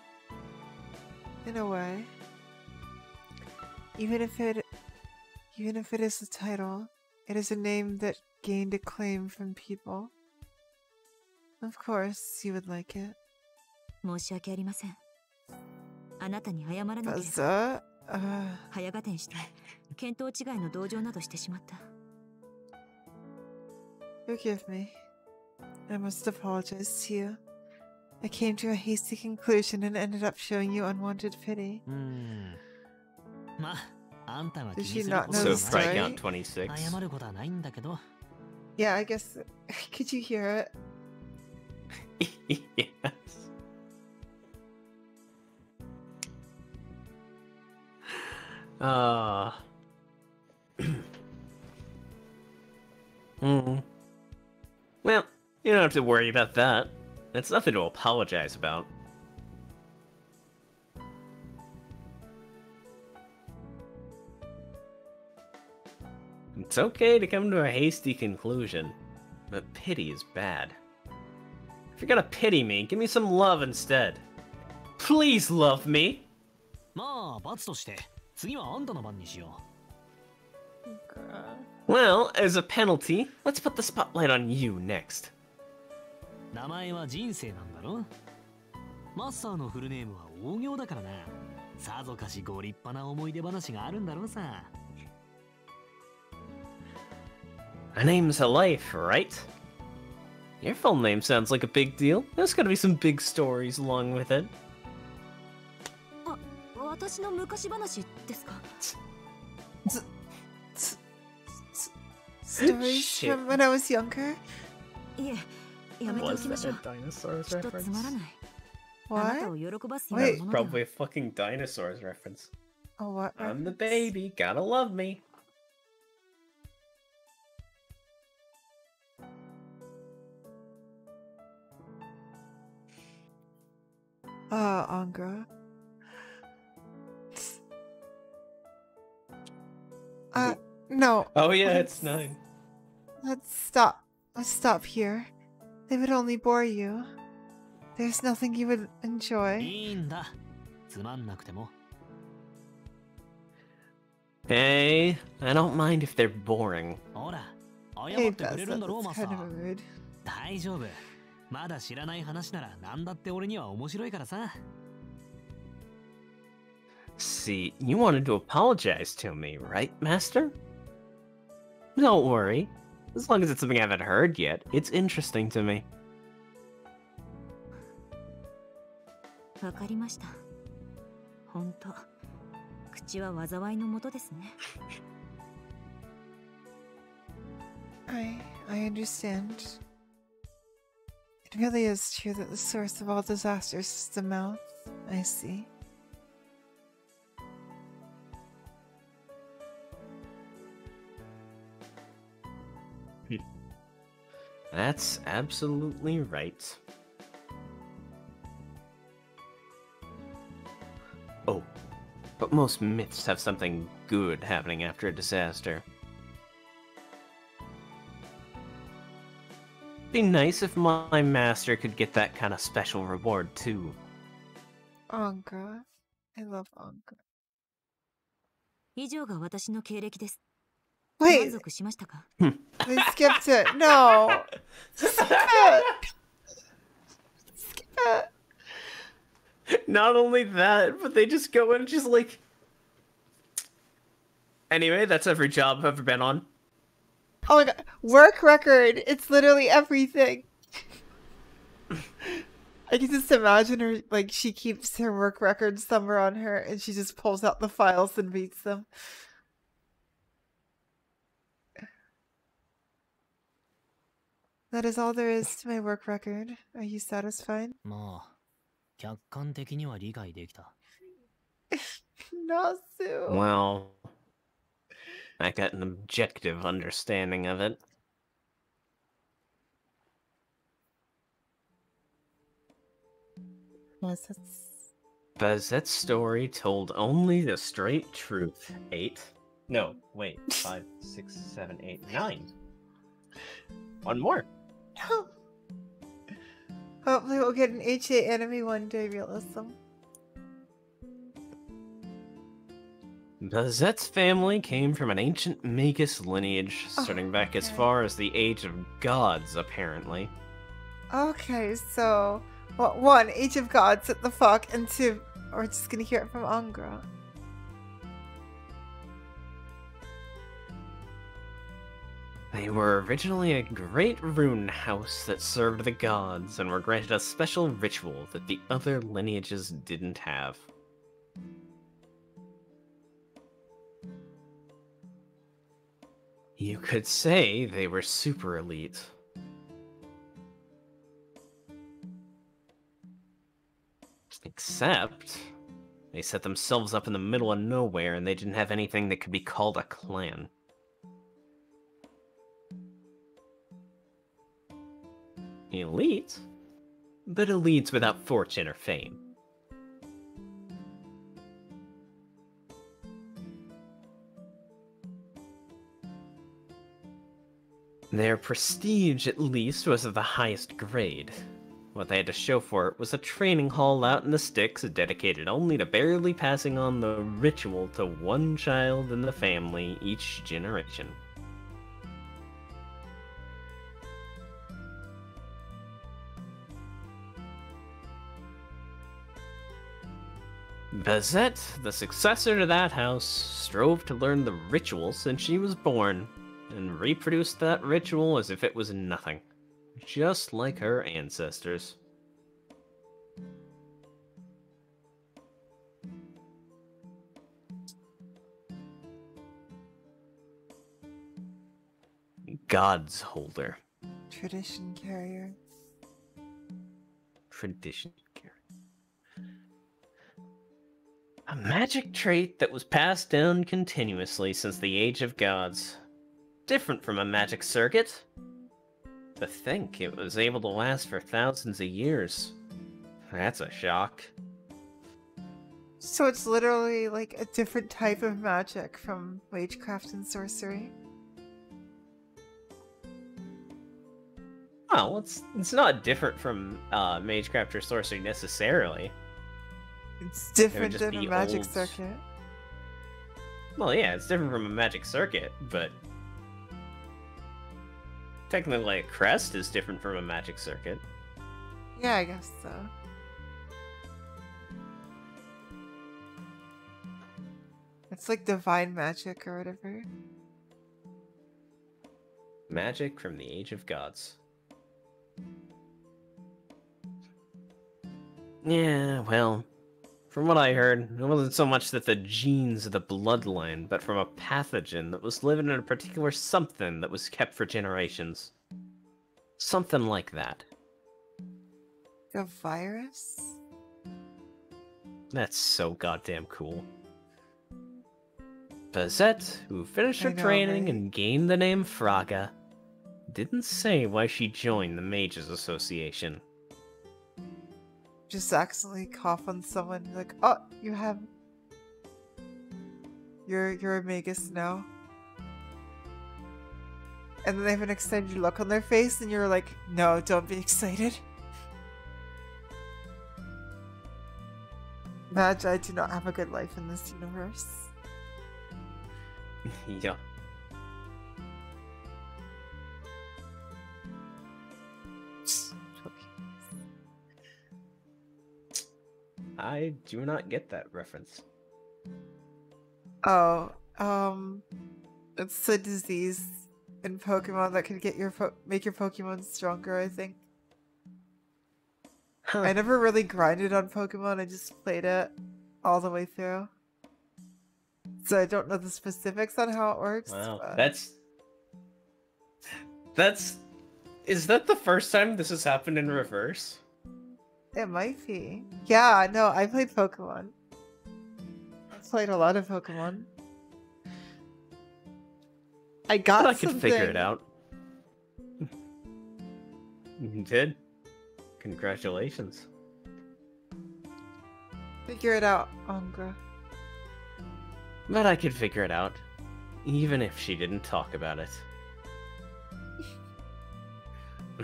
In a way. Even if it is a title, it is a name that gained acclaim from people. Of course, you would like it. 申し訳ありません。あなたに謝らなければ。Bazett? 早合点して、見当違いの同情などしてしまった。Forgive me. I must apologize to you. I came to a hasty conclusion and ended up showing you unwanted pity. まあ、あんたが気 Did に she する not こ know と the は So ない strike out 26. 謝ることはないんだけど。Yeah, I guess. Could you hear it? Yes. Well, you don't have to worry about that. It's nothing to apologize about. It's okay to come to a hasty conclusion, but pity is bad. If you're gonna pity me, give me some love instead. Please love me! まあ、罰として、次はあんたの番にしよ Well, as a penalty, let's put the spotlight on you next. う。名前は人生なんだろ。マスターのフルネームは大行だからな。さぞかしご立派な思い出話があるんだろうさ。A name's a life, right? Your full name sounds like a big deal. There's gotta be some big stories along with it. あ、私の昔話ですか。Stories Shit. from when I was younger? いえ、やめてお Was きましょう。 that a dinosaurs きっとつまらない。あなた What? を喜ばすような Wait. ものでは。 Probably a fucking dinosaurs reference. Oh, what? I'm the baby, gotta love me. Angra. No. Oh yeah, Let's- it's 9. Let's stop. Let's stop here. They would only bore you. There's nothing you would enjoy. いいんだ。つまんなくても。 Hey, I don't mind if they're boring. ほら、謝 Hey, ってくれるんだろう、 Bazett, マ that's スタ kind of ー。 rude. 大丈夫。まだ知らない話なら何だって俺には面白いからさ。See, you wanted to apologize to me, right, Master? Don't worry. As long as it's something I haven't heard yet, it's interesting to me. わかりました。本当、口は災いのもとですね。I understand. It really is true that the source of all disasters is the mouth. I see. That's absolutely right. Oh, but most myths have something good happening after a disaster. Be nice if my master could get that kind of special reward too. Angra. I love Angra. 以上が私の経歴です。 Wait, 満足しましたか？ they skipped it. No. Skip it. Skip it. Not only that, but they just go and just like... Anyway, that's every job I've ever been on. Oh my god. Work record. It's literally everything. I can just imagine her, like, she keeps her work record somewhere on her and she just pulls out the files and reads them. That is all there is to my work record. Are you satisfied? まあ、客観的には理解できた。 Nasu. Well, I got an objective understanding of it. Yes, Bazette's story told only the straight truth. 8. No, wait. 5, 6, 7, 8, 9. One more. Hopefully we'll get an HA enemy one day realism. Bazette's family came from an ancient Magus lineage, starting back as far as the Age of Gods, apparently. Okay, so... Well, 1, Age of Gods, what the fuck? And 2, we're just gonna hear it from Angra. They were originally a great rune house that served the gods and were granted a special ritual that the other lineages didn't have. You could say they were super elite. Except, they set themselves up in the middle of nowhere and they didn't have anything that could be called a clan. Elite, but elites without fortune or fame. Their prestige, at least, was of the highest grade. What they had to show for it was a training hall out in the sticks dedicated only to barely passing on the ritual to one child in the family each generation. Bazette, the successor to that house, strove to learn the ritual since she was born, and reproduced that ritual as if it was nothing, just like her ancestors. God's holder. Tradition carrier. Tradition carrier. A magic trait that was passed down continuously since the Age of Gods. Different from a magic circuit. To think it was able to last for thousands of years. That's a shock. So it's literally like a different type of magic from wagecraft and sorcery. Well, it's not different from magecraft or sorcery necessarily. It's different just than a be magic old. circuit. Well, yeah, it's different from a magic circuit, but technically a crest is different from a magic circuit. Yeah, I guess so. It's like divine magic or whatever. Magic from the Age of Gods. Yeah, well, from what I heard, it wasn't so much that the genes of the bloodline, but from a pathogen that was living in a particular something that was kept for generations. Something like that. A virus? That's so goddamn cool. Bazette, who finished her I know, training right? and gained the name Fraga, didn't say why she joined the Mages Association. Just accidentally cough on someone like, oh, you have... You're a magus now. And then they have an extended look on their face and you're like, no, don't be excited. Magi do not have a good life in this universe. Yeah. I do not get that reference. Oh, it's a disease in Pokemon that can get your make your Pokemon stronger, I think. Huh. I never really grinded on Pokemon, I just played it all the way through. So I don't know the specifics on how it works. Wow, but... Is that the first time this has happened in reverse? It might be. Yeah, no, I played Pokemon. I played a lot of Pokemon. I got I could figure it something. out. You did? Congratulations. Figure it out, Angra. But I could figure it out, even if she didn't talk about it.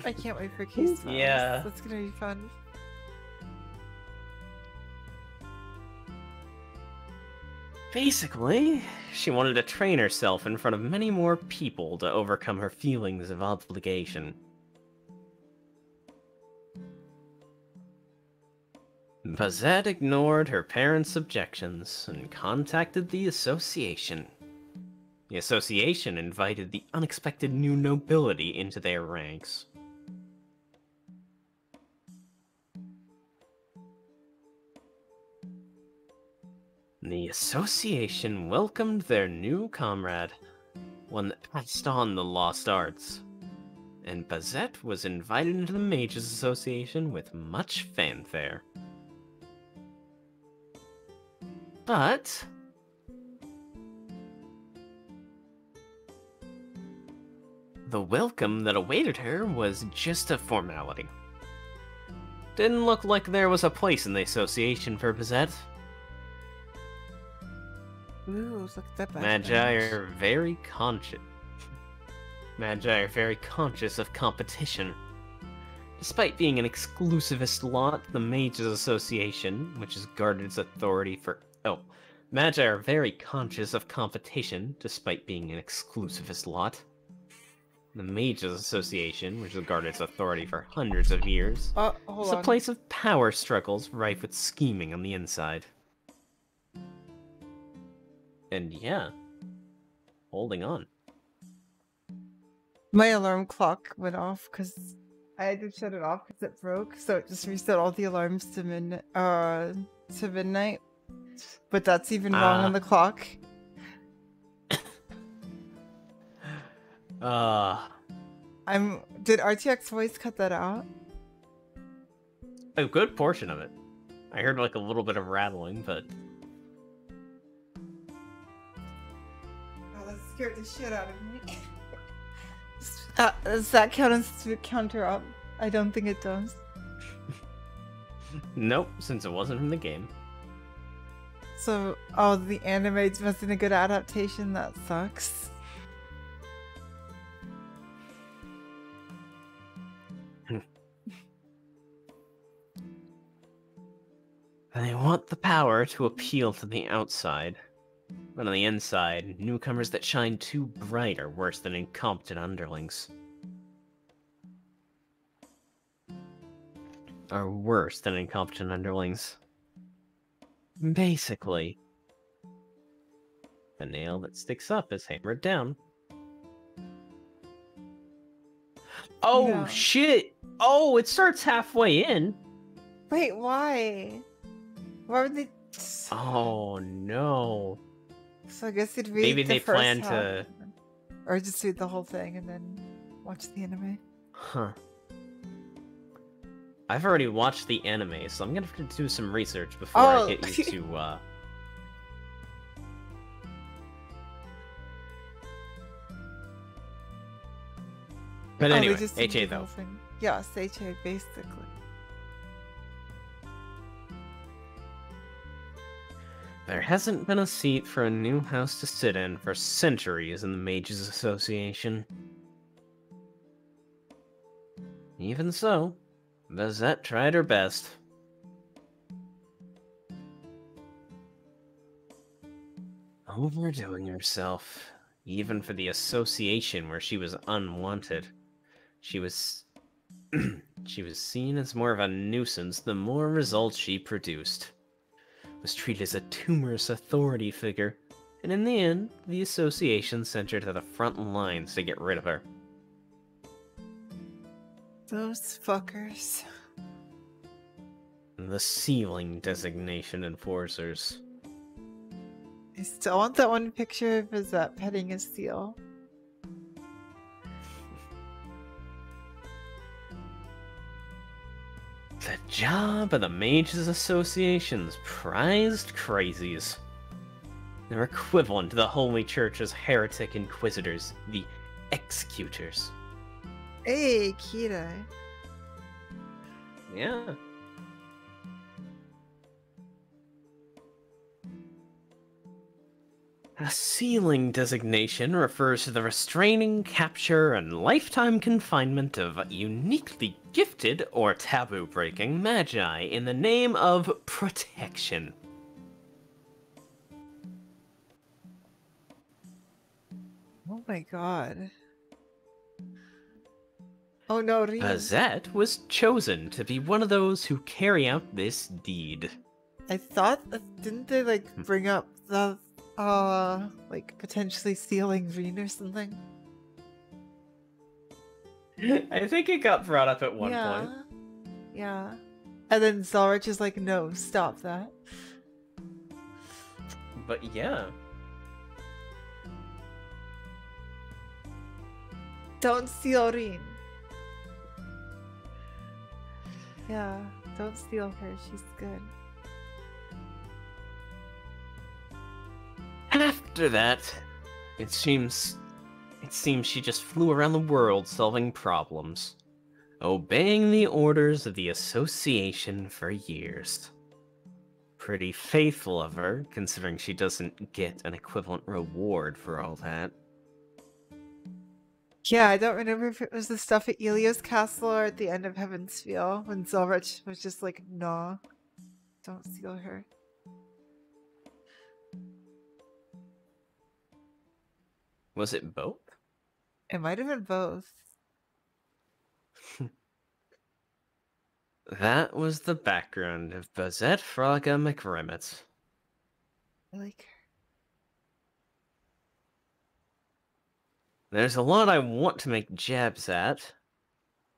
I can't wait for case files. Yeah. That's gonna be fun. Basically, she wanted to train herself in front of many more people to overcome her feelings of obligation. Bazett ignored her parents' objections and contacted the association. The association invited the unexpected new nobility into their ranks. The association welcomed their new comrade, one that passed on the lost arts, and Bazett was invited into the Mages Association with much fanfare. But the welcome that awaited her was just a formality. Didn't look like there was a place in the association for Bazett. Ooh, look at that Magi are very conscious. Magi are very conscious of competition. Despite being an exclusivist lot, the Mages Association, which has guarded its authority for... Magi are very conscious of competition, despite being an exclusivist lot. The Mages Association, which has guarded its authority for hundreds of years, is a place of power struggles rife with scheming on the inside. And yeah, holding on. My alarm clock went off because I had to shut it off because it broke, so it just reset all the alarms to midnight. But that's even wrong on the clock. Did RTX voice cut that out? A good portion of it. I heard like a little bit of rattling, but that scared the shit out of me. Does that count as to counter up? I don't think it does. Nope, since it wasn't from the game. So, the anime wasn't a good adaptation? That sucks. They want the power to appeal to the outside. But on the inside, newcomers that shine too bright are worse than incompetent underlings. Basically, the nail that sticks up is hammered down. Oh, Yeah. shit! Oh, it starts halfway in! Wait, why? Why would they... Oh, no. So I guess you'd read Maybe the they first plan half, to... or just read the whole thing and then watch the anime. Huh. I've already watched the anime, so I'm gonna have to do some research before I get you to, But anyway, they just didn't HA do the though. whole thing. Yes, HA, basically. There hasn't been a seat for a new house to sit in for centuries in the Mages Association. Even so, Bazett tried her best. Overdoing herself, even for the association where she was unwanted. She was seen as more of a nuisance the more results she produced. Was treated as a tumorous authority figure, and in the end, the association sent her to the front lines to get rid of her. Those fuckers. The ceiling designation enforcers. I still want that one picture of Bazette petting his seal. The job of the Mages Association's prized crazies. They're equivalent to the Holy Church's heretic inquisitors, the executors. Hey, Kira. Yeah. A sealing designation refers to the restraining, capture, and lifetime confinement of uniquely gifted or taboo-breaking magi in the name of protection. Oh my god. Oh no, Rin. Bazett was chosen to be one of those who carry out this deed. I thought, didn't they like bring up the, like potentially stealing Rin or something? I think it got brought up at one point. Yeah. And then Zorich is like, no, stop that. But yeah. Don't steal Rin. Yeah, don't steal her. She's good. After that, it seems she just flew around the world solving problems, obeying the orders of the association for years. Pretty faithful of her, considering she doesn't get an equivalent reward for all that. Yeah, I don't remember if it was the stuff at Elio's castle or at the end of Heaven's Feel when Zorich was just like, nah, don't steal her. Was it both? It might have been both. That was the background of Bazett Fraga McRemit. I like her. There's a lot I want to make jabs at,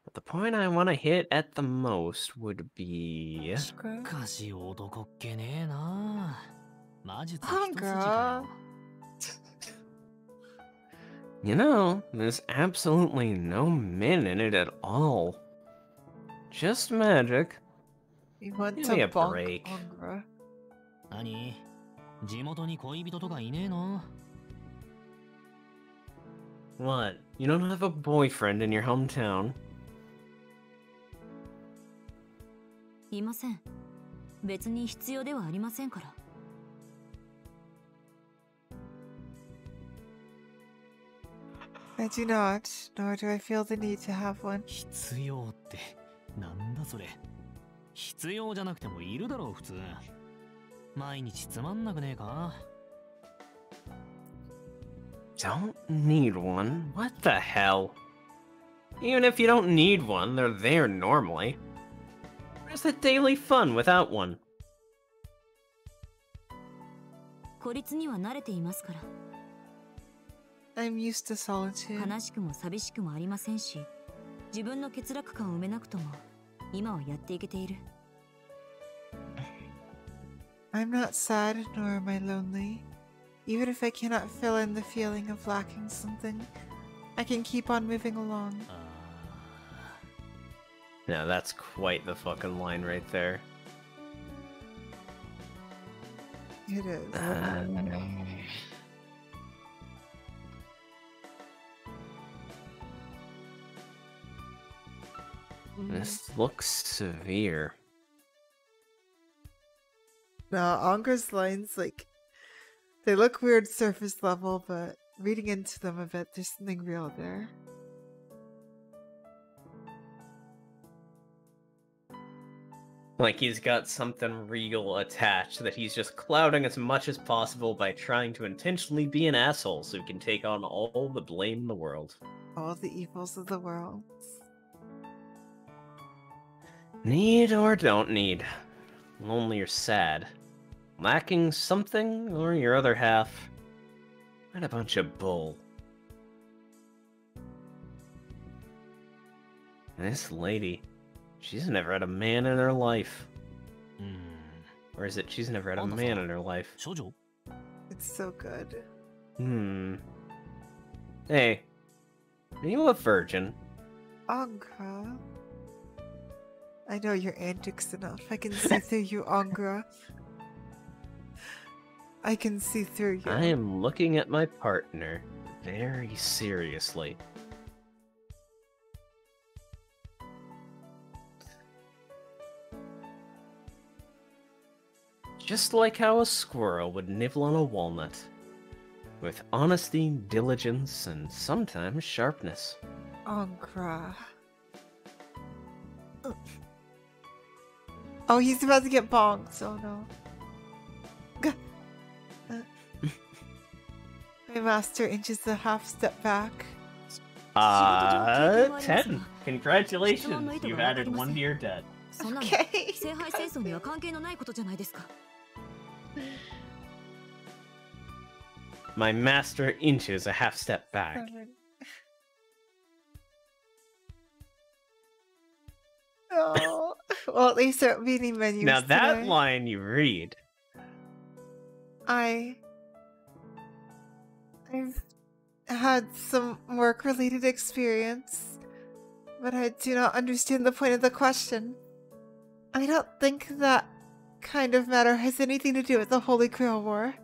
but the point I want to hit at the most would be... Angra. You know, there's absolutely no men in it at all. Just magic. You want Give to me a bonk break. Angra. 何地元に恋人とかいねえの What? You don't have a boyfriend in your hometown? いません。別に必要ではありませんから。I do not, nor do I feel the need to have one. 必要ってなんだそれ必要じゃなくてもいるだろう普通毎日つまんなくねえか Don't need one? What the hell? Even if you don't need one, they're there normally. Where's the daily fun without one? 孤立には慣れていますから。 I'm used to solitude. 悲しくも寂しくもありませんし、自分の欠落感を埋めなくとも、今はやっていけている。I'm not sad, nor am I lonely. Even if I cannot fill in the feeling of lacking something, I can keep on moving along. Now that's quite the fucking line right there. It is. This looks severe. No, Angra's lines, like, they look weird surface level, but reading into them a bit, there's something real there. Like he's got something real attached that he's just clouding as much as possible by trying to intentionally be an asshole so he can take on all the blame in the world. All the evils of the world. Need or don't need. Lonely or sad. Lacking something or your other half. What a bunch of bull. This lady, she's never had a man in her life. Or is it she's never had a man in her life? It's so good. Hey, are you a virgin? Angra. I know your antics enough. I can see through you, Angra. I can see through you. I am looking at my partner very seriously. Just like how a squirrel would nibble on a walnut. with honesty, diligence, and sometimes sharpness. Angra. Oh, he's about to get bonked. Oh no. My master inches a half step back. 10. Congratulations, you've added 1 to your debt. Okay. 聖杯戦争には関係のないことじゃないですか。 My master inches a half step back. Oh, well, at least there won't be any menus Now that today. line you read. I've had some work-related experience, but I do not understand the point of the question. I don't think that kind of matter has anything to do with the Holy Grail War.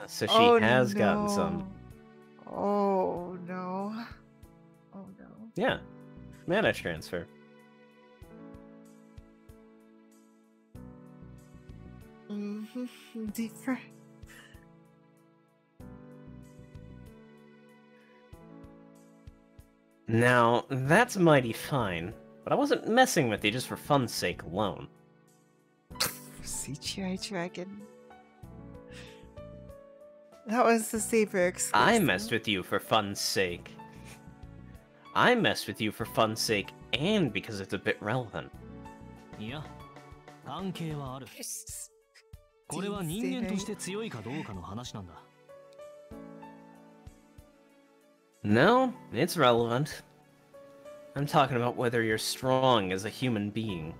So she has gotten some. Oh no. Oh no. Yeah. Mana transfer. Deeper. Now, that's mighty fine, but I wasn't messing with you just for fun's sake alone. CGI Dragon. That was the Saber exclusive. I messed with you for fun's sake. I messed with you for fun's sake and because it's a bit relevant. いや、関係はある。これは人間として強いかどうかの話なんだ。No, it's relevant. I'm talking about whether you're strong as a human being.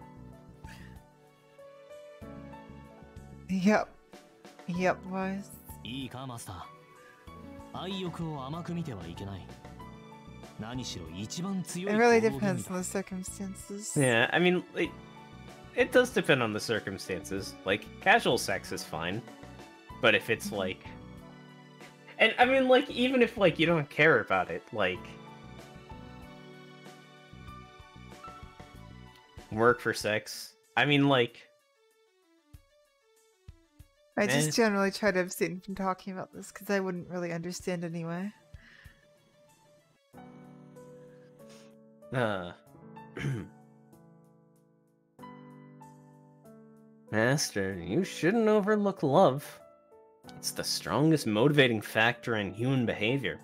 Yep. Yep, was. いいか、マスター。愛欲を甘く見てはいけない。何しろ一番強い It really 行動原理 depends だ。 on the circumstances. Yeah, I mean, it does depend on the circumstances. Like, casual sex is fine. But if it's like... And, I mean, like, even if, like, you don't care about it, like... Work for sex. I mean, like... I just generally try to abstain from talking about this because I wouldn't really understand anyway. Master, you shouldn't overlook love. It's the strongest motivating factor in human behavior.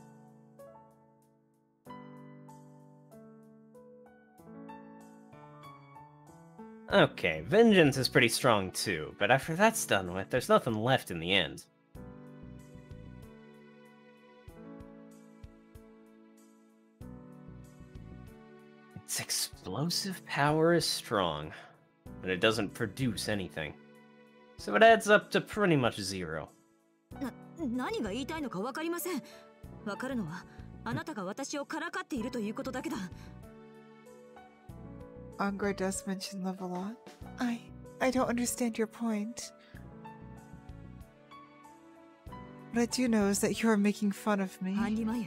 Okay, vengeance is pretty strong too, but after that's done with, there's nothing left in the end. Its explosive power is strong, but it doesn't produce anything. So it adds up to pretty much 0. 何が言いたいのかわかりません。わかるのはあなたが私をからかっているということだけだ。Angra does mention love a lot. I don't understand your point. What I do know is that you are making fun of me. ハンリマユ、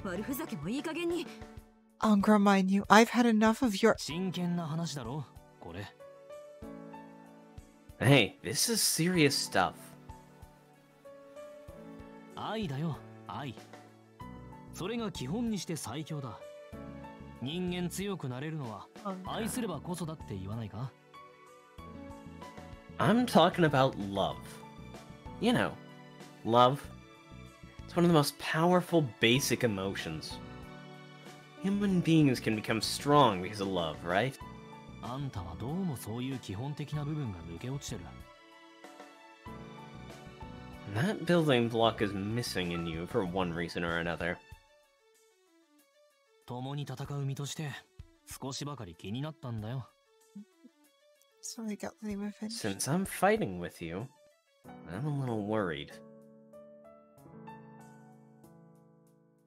悪ふざけもいい加減に。Angra, mind you, I've had enough of your... 真剣な話だろ、これ。Hey, this is serious stuff. 愛だよ、愛。それが基本にして最強だ。人間強くなれるのは愛すればこそだって言わないか？ I'm talking about love. You know, love. It's one of the most powerful basic emotions. Human beings can become strong because of love, right? あんたはどうもそういう基本的な部分が抜け落ちてる。That building block is missing in you for one reason or another. 共に戦う身として少しばかり気になったんだよ。So they got the name of it. Since I'm fighting with you, I'm a little worried.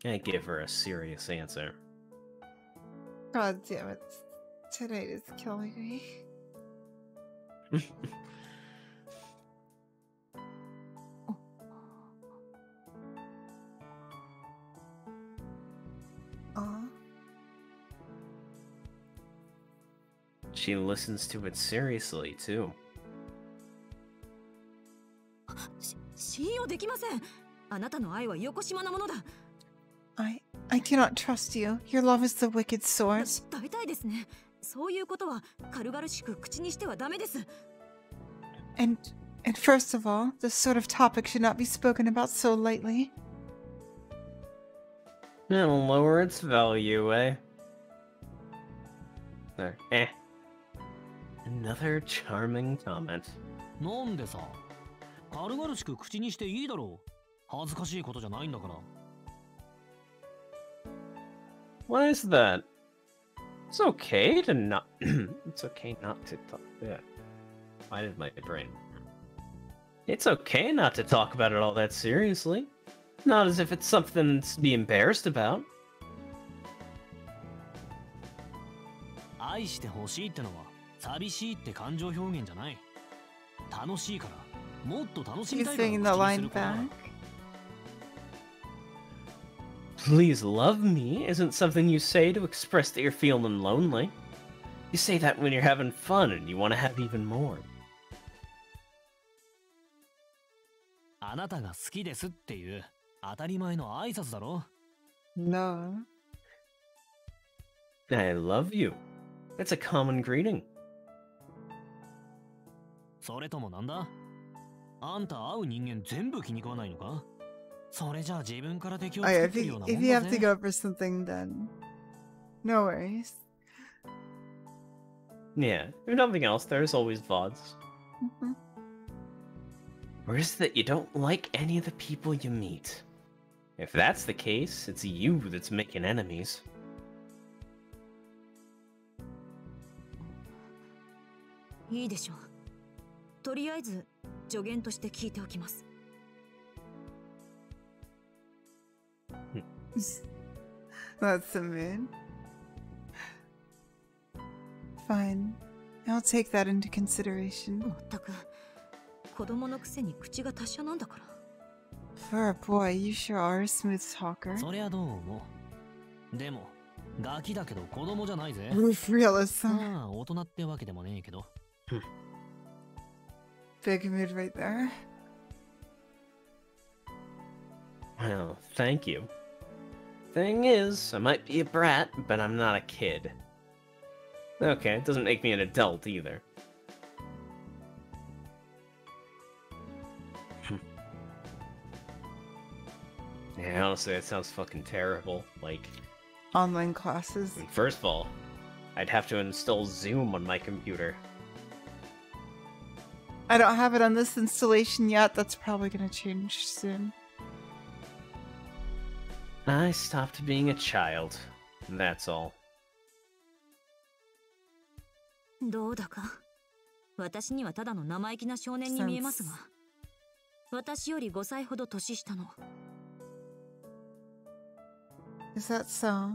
I give her a serious answer. God damn it. Tonight is killing me. She listens to it seriously, too. 用できません。あなたの愛は横島なものだ。I cannot trust you. Your love is the wicked source. 大体ですね。そういうことは軽々しく口にしてはダメです。And first of all, this sort of topic should not be spoken about so lightly. It'll lower its value, eh? There. Eh. Another charming comment. なんでさ、軽々しく口にしていいだろう。恥ずかしいことじゃないんだから。Why is that? It's okay to not. It's okay not to talk. Yeah. Why did my brain? It's okay not to talk about it all that seriously. Not as if it's something to be embarrassed about. 愛してほしいってのは寂しいって感情表現じゃない。楽しいから、もっと楽しみ He's たいから saying 口 the にす line ることだ。 back. Please love me isn't something you say to express that you're feeling lonely. You say that when you're having fun and you want to have even more. あなたが好きですっていう当たり前の挨拶だろ。No. I love you. That's a common greeting. それともなんだ？あんた会う人間全部気に食わないのか？それじゃあ自分から敵を作 Alright, ってるようなもん if you だ have to ぜ。 go for something, then no worries. Yeah, if nothing else, there's always VODs. Mhm. Or is it that you don't like any of the people you meet? If that's the case, it's you that's making enemies. いいでしょう。とりあえず助言として聞いておきます。That's the mood. Fine. I'll take that into consideration. まったく子供のくせに口が達者なんだから。 For a boy, you sure are a smooth talker. そりゃどう思う？でもガキだけど子供じゃないぜ。 Roof realism. まあ大人ってわけでもねえけど。Big mood right there. Well, thank you. Thing is, I might be a brat, but I'm not a kid. Okay, it doesn't make me an adult either. Yeah, honestly, that sounds fucking terrible. Like, Online classes. first of all, I'd have to install Zoom on my computer. I don't have it on this installation yet. That's probably gonna change soon. I stopped being a child. That's all. どうだか私にはただの生意気な少年に見えますが、私より5歳ほど年下の。 Is that so?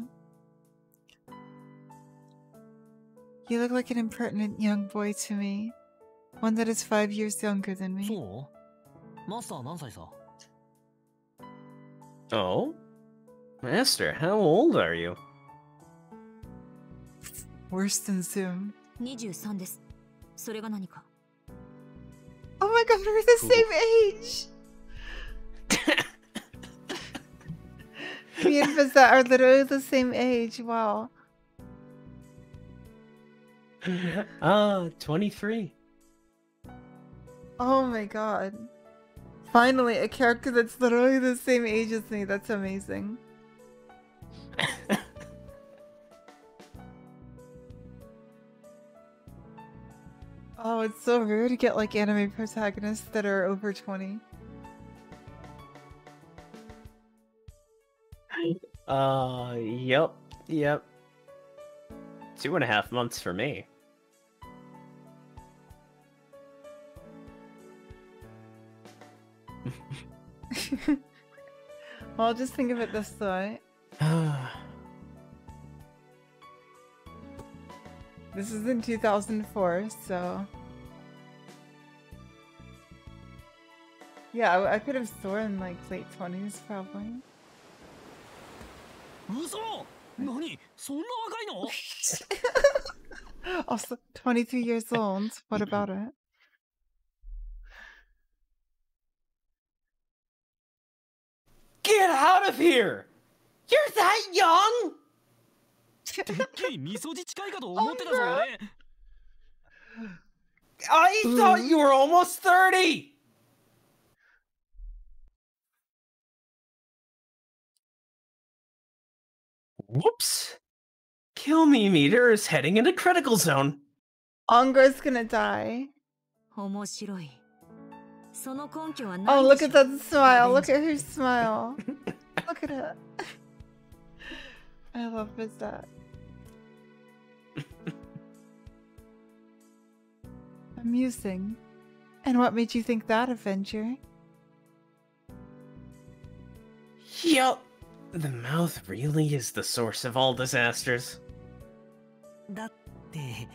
You look like an impertinent young boy to me. One that is 5 years younger than me. そう？マスター何歳さ？ Oh? Master, how old are you? Worse than Zoom. 23です。それが何か。 Oh my god, we're the same age! Me and Bazett are literally the same age. Wow. 23. Oh my god. Finally, a character that's literally the same age as me. That's amazing. Oh, it's so rare to get like anime protagonists that are over 20. Yep. 2.5 months for me. Well, just think of it this way. This is in 2004, so... Yeah, I could have sworn like late 20s, probably. 嘘！何？そんな若いの？ Also, 23 years old. What about it? Get out of here! You're that young? てっきりみそじ近いかと思ってたぞ俺。 I thought you were almost 30! Whoops. Kill me meter is heading into critical zone. Angra's gonna die. 面白い。その根拠は Oh, 何 look でし at ょう that smile. Look at her smile. Look at it. I love Bazett. Amusing. And what made you think that, Avenger? Yup. The mouth really is the source of all disasters. だって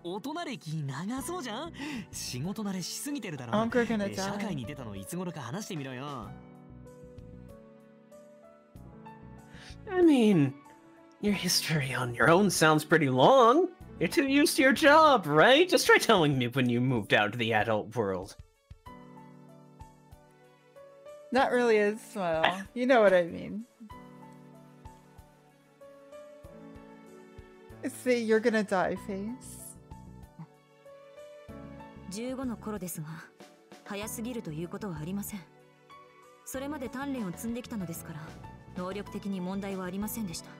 大人歴長そうじゃん。仕事慣れしすぎてるだろ。 Angra gonna 社会 die. に出たのいつ頃か話してみろよ。 I mean, your history on your own sounds pretty long. You're too used to your job, right? Just try telling me when you moved out to the adult world. Not really a smile. You know what I mean. It's the you're gonna die face. 15の頃ですが、早すぎるということはありません。それまで鍛錬を積んできたのですから、能力的に問題はありませんでした。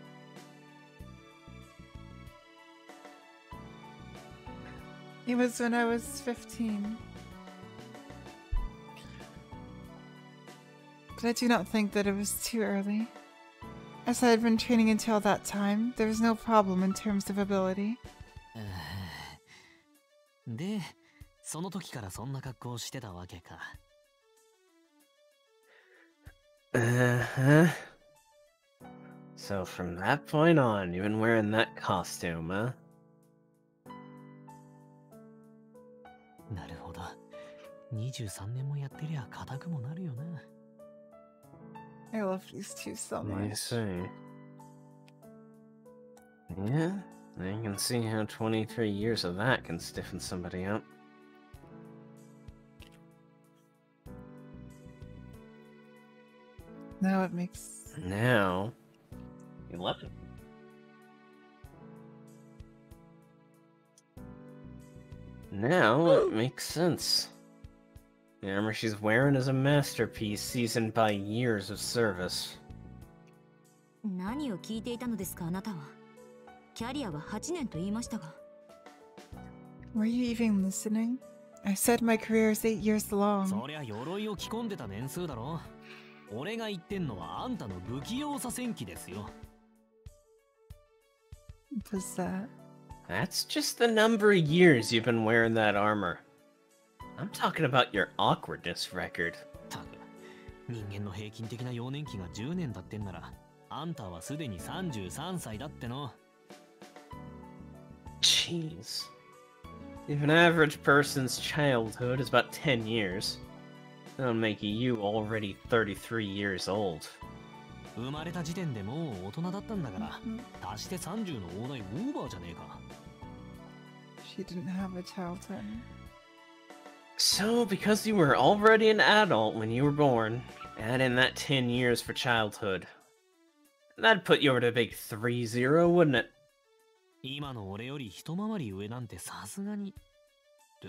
It was when I was 15. But I do not think that it was too early. As I had been training until that time, there was no problem in terms of ability. で、その時からそんな格好をしてたわけか。Uh-huh. So from that point on, you've been wearing that costume, huh? なるほど。23年もやってりゃ硬くもなるよな。I love these two so I much. see. Yeah, you can see how 23 years of that can stiffen somebody up. Now it makes... Now, 11. Now it makes sense. The armor she's wearing is a masterpiece seasoned by years of service. 何を聞いていたのですか、あなたは。キャリアは8年と言いましたが。Were you even listening? I said my career is 8 years そ long. りゃ鎧を着込んでた年数だろ。俺が言ってんのはあんたの不器用さ戦記ですよ。Bazett. That's just the number of years you've been wearing that armor. I'm talking about your awkwardness record. たく、人間の平均的な幼年期が10年だってんなら、あんたはすでに33歳だっての。Jeez. If an average person's childhood is about 10 years, that'll make you already 33 years old. 生まれた時点でもう大人だったんだから、足して30の大台オーバーじゃねえか。She didn't have a childhood. So, because you were already an adult when you were born, add in that 10 years for childhood. That'd put you over to a big 3-0, wouldn't it? 今の俺より一回り上なんてさすがに。って、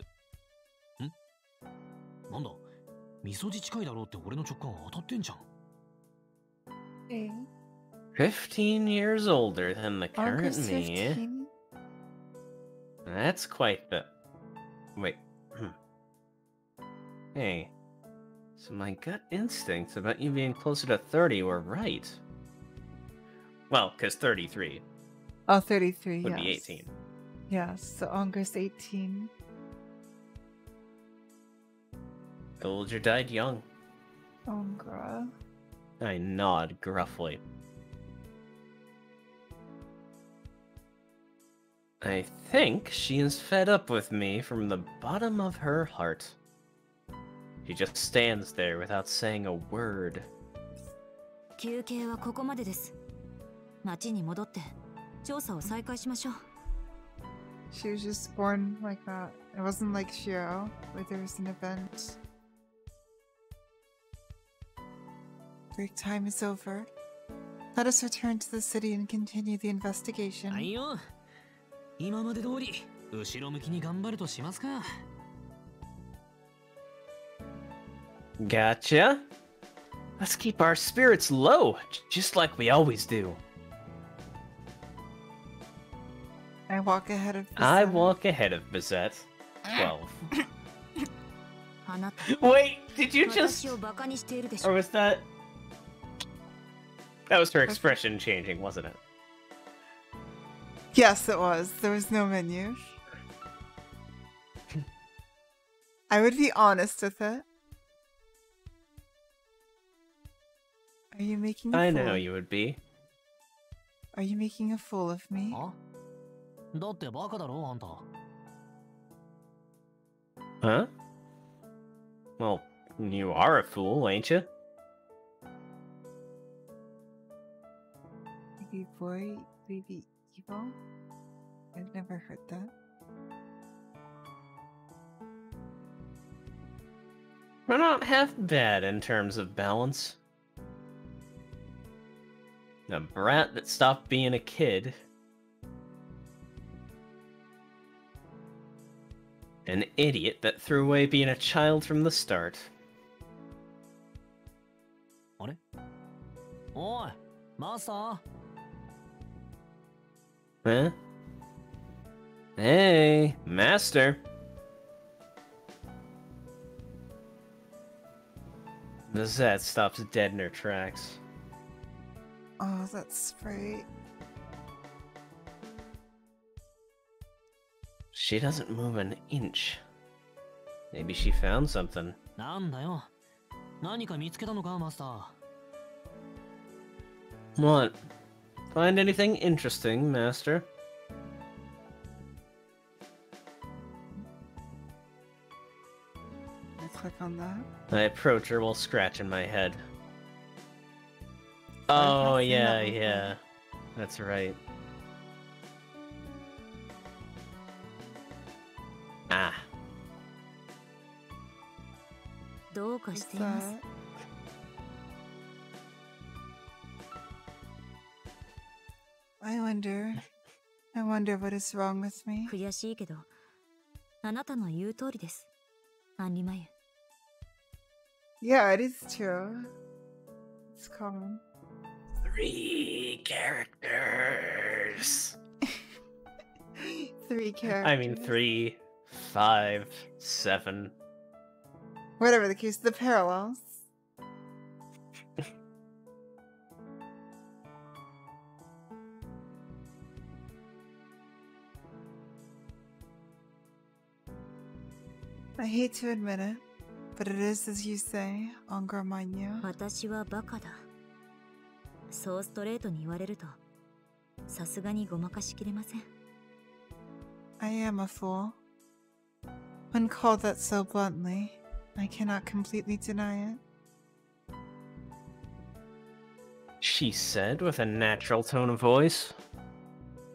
ん？なんだ、みそじ近いだろうって俺の直感当たってんじゃん。Hey. 15 years older than the current Angra's me. 15? That's quite the... Wait. Hey. So my gut instincts about you being closer to 30 were right. Well, because 33 Oh, 33, would yes. be 18. Yes, so Angra's 18. Soldier died young. Angra. I nod gruffly. I think she is fed up with me from the bottom of her heart. She just stands there without saying a word. 休憩はここまでです。町に戻って調査を再開しましょう。She was just born like that. It wasn't like Shiro, where there was an event. Break time is over. Let us return to the city and continue the investigation. はいよ。今まで通り後ろ向きに頑張るとしますか。Gotcha. Let's keep our spirits low, just like we always do. I walk ahead of Bazett. I walk ahead of Bazett. 12. あなた Wait, did you 私 just... をバカにしているでし Or ょ。 was that... That was her expression changing, wasn't it? Yes, it was. There was no menu. I would be honest with it. Are you making a I fool? know you would be. Are you making a fool of me? あ？だってバカだろあんた。Huh? Well, you are a fool, ain't you? Baby boy, baby evil? I've never heard that. We're not half bad in terms of balance. A brat that stopped being a kid. An idiot that threw away being a child from the start. あれ？おい、マスター。 Huh? Hey, master. Bazett stops dead in her tracks. Oh, that's right. She doesn't move an inch. Maybe she found something. なんだよ。何か見つけたのかマスター。 What? Find anything interesting, master? I'll click on that. I approach her while scratching my head. I've Oh, not seen yeah, that before. yeah. That's right. Ah. どうかし What's ています。 that? I wonder what is wrong with me. 悔しいけど、あなたの言う通りです。アンリマユ。 Yeah, it is true. It's common. 3 characters. 3 characters. I mean 3, 5, 7. Whatever the case, the parallels. I hate to admit it, but it is as you say, Angra Manya. 私はバカだ。そうストレートに言われると、さすがにごまかしきれません。 I am a fool. When called that so bluntly, I cannot completely deny it. She said with a natural tone of voice.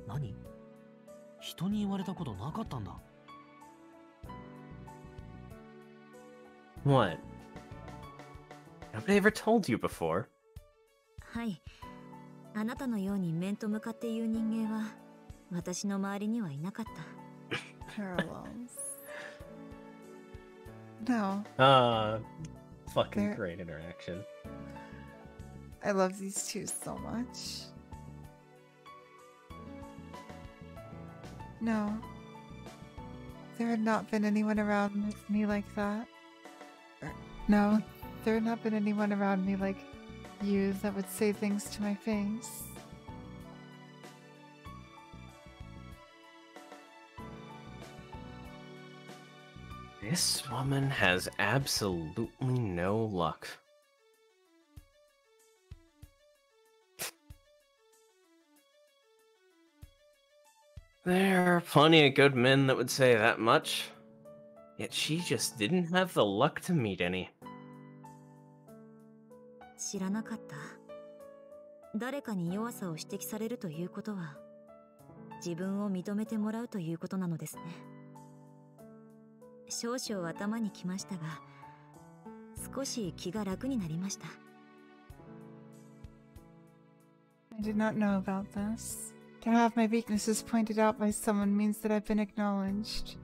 何？人に言われたことなかったんだ。 What? Nobody ever told you before? はい。あなたのように面と向かって言う人間は、私の周りにはいなかった。 Parallels. No, Fucking There- great interaction. I love these two so much. No. There had not been anyone around me like that. No, there had not been anyone around me like you that would say things to my face. This woman has absolutely no luck. There are plenty of good men that would say that much. Yet she just didn't have the luck to meet any. 知らなかった。誰かに弱さを指摘されるということは、自分を認めてもらうということなのですね。少々頭にきましたが、少し気が楽になりました。I did not know about this. To have my weaknesses pointed out by someone means that I've been acknowledged.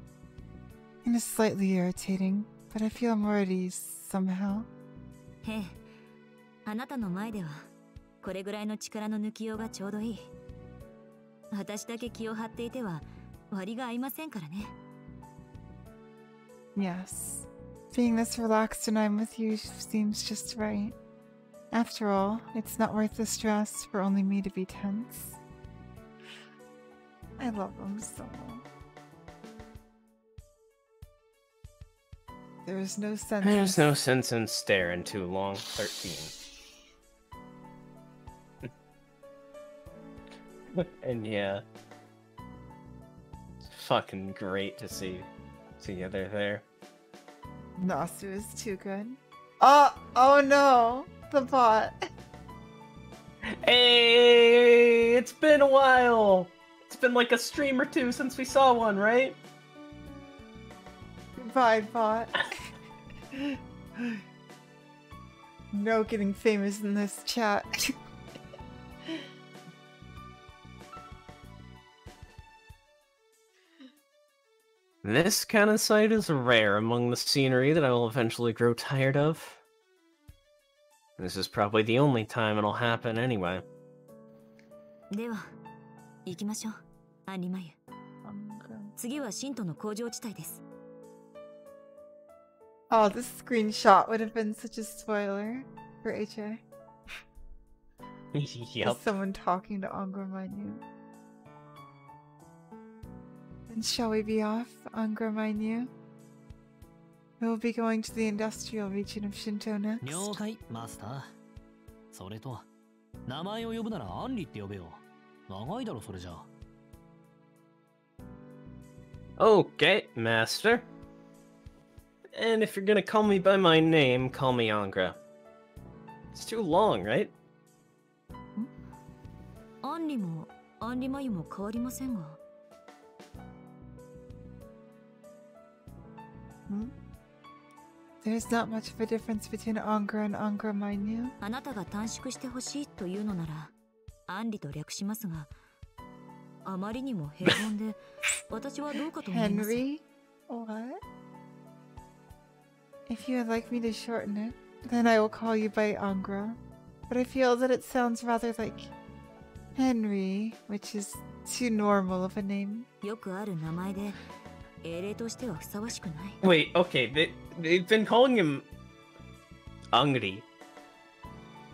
It is slightly irritating, but I feel more at ease somehow. へえ、あなたの前ではこれぐらいの力の抜きようがちょうどいい。私だけ気を張っていては割が合いませんからね。Yes. Being this relaxed when I'm with you seems just right. After all, it's not worth the stress for only me to be tense. I love them so much. There's no sense. There's no sense in staring too long. 13. And yeah, it's fucking great to see together there. Nasu is too good. Oh no, the bot. Hey, it's been a while. It's been like a stream or two since we saw one, right? Goodbye, bot. No getting famous in this chat. This kind of sight is rare among the scenery that I will eventually grow tired of. This is probably the only time it'll happen anyway. では、行きましょう。アンリマユ。次は信徒の工場地帯です。Oh, this screenshot would have been such a spoiler for HA. Yep. Is someone talking to Angra Mainyu. And shall we be off, Angra Mainyu? We will be going to the industrial region of Shinto next. 了解、マスター。それと、名前を呼ぶならアンリって呼べよ。長いだろ、それじゃ。Okay, master. And if you're gonna call me by my name, call me Angra. It's too long, right? アンリもアンリマユも変わりませんが。There's not much of a difference between Angra and Angra Mainyu. あなたが短縮してほしいというのなら、アンリと略しますが、あまりにも平凡で、私はどうかと思います。Henry? What? If you would like me to shorten it, then I will call you by Angra. But I feel that it sounds rather like Henry, which is too normal of a name. よくある名前で、英霊としてはふさわしくない。Wait, okay, they've been calling him Angri,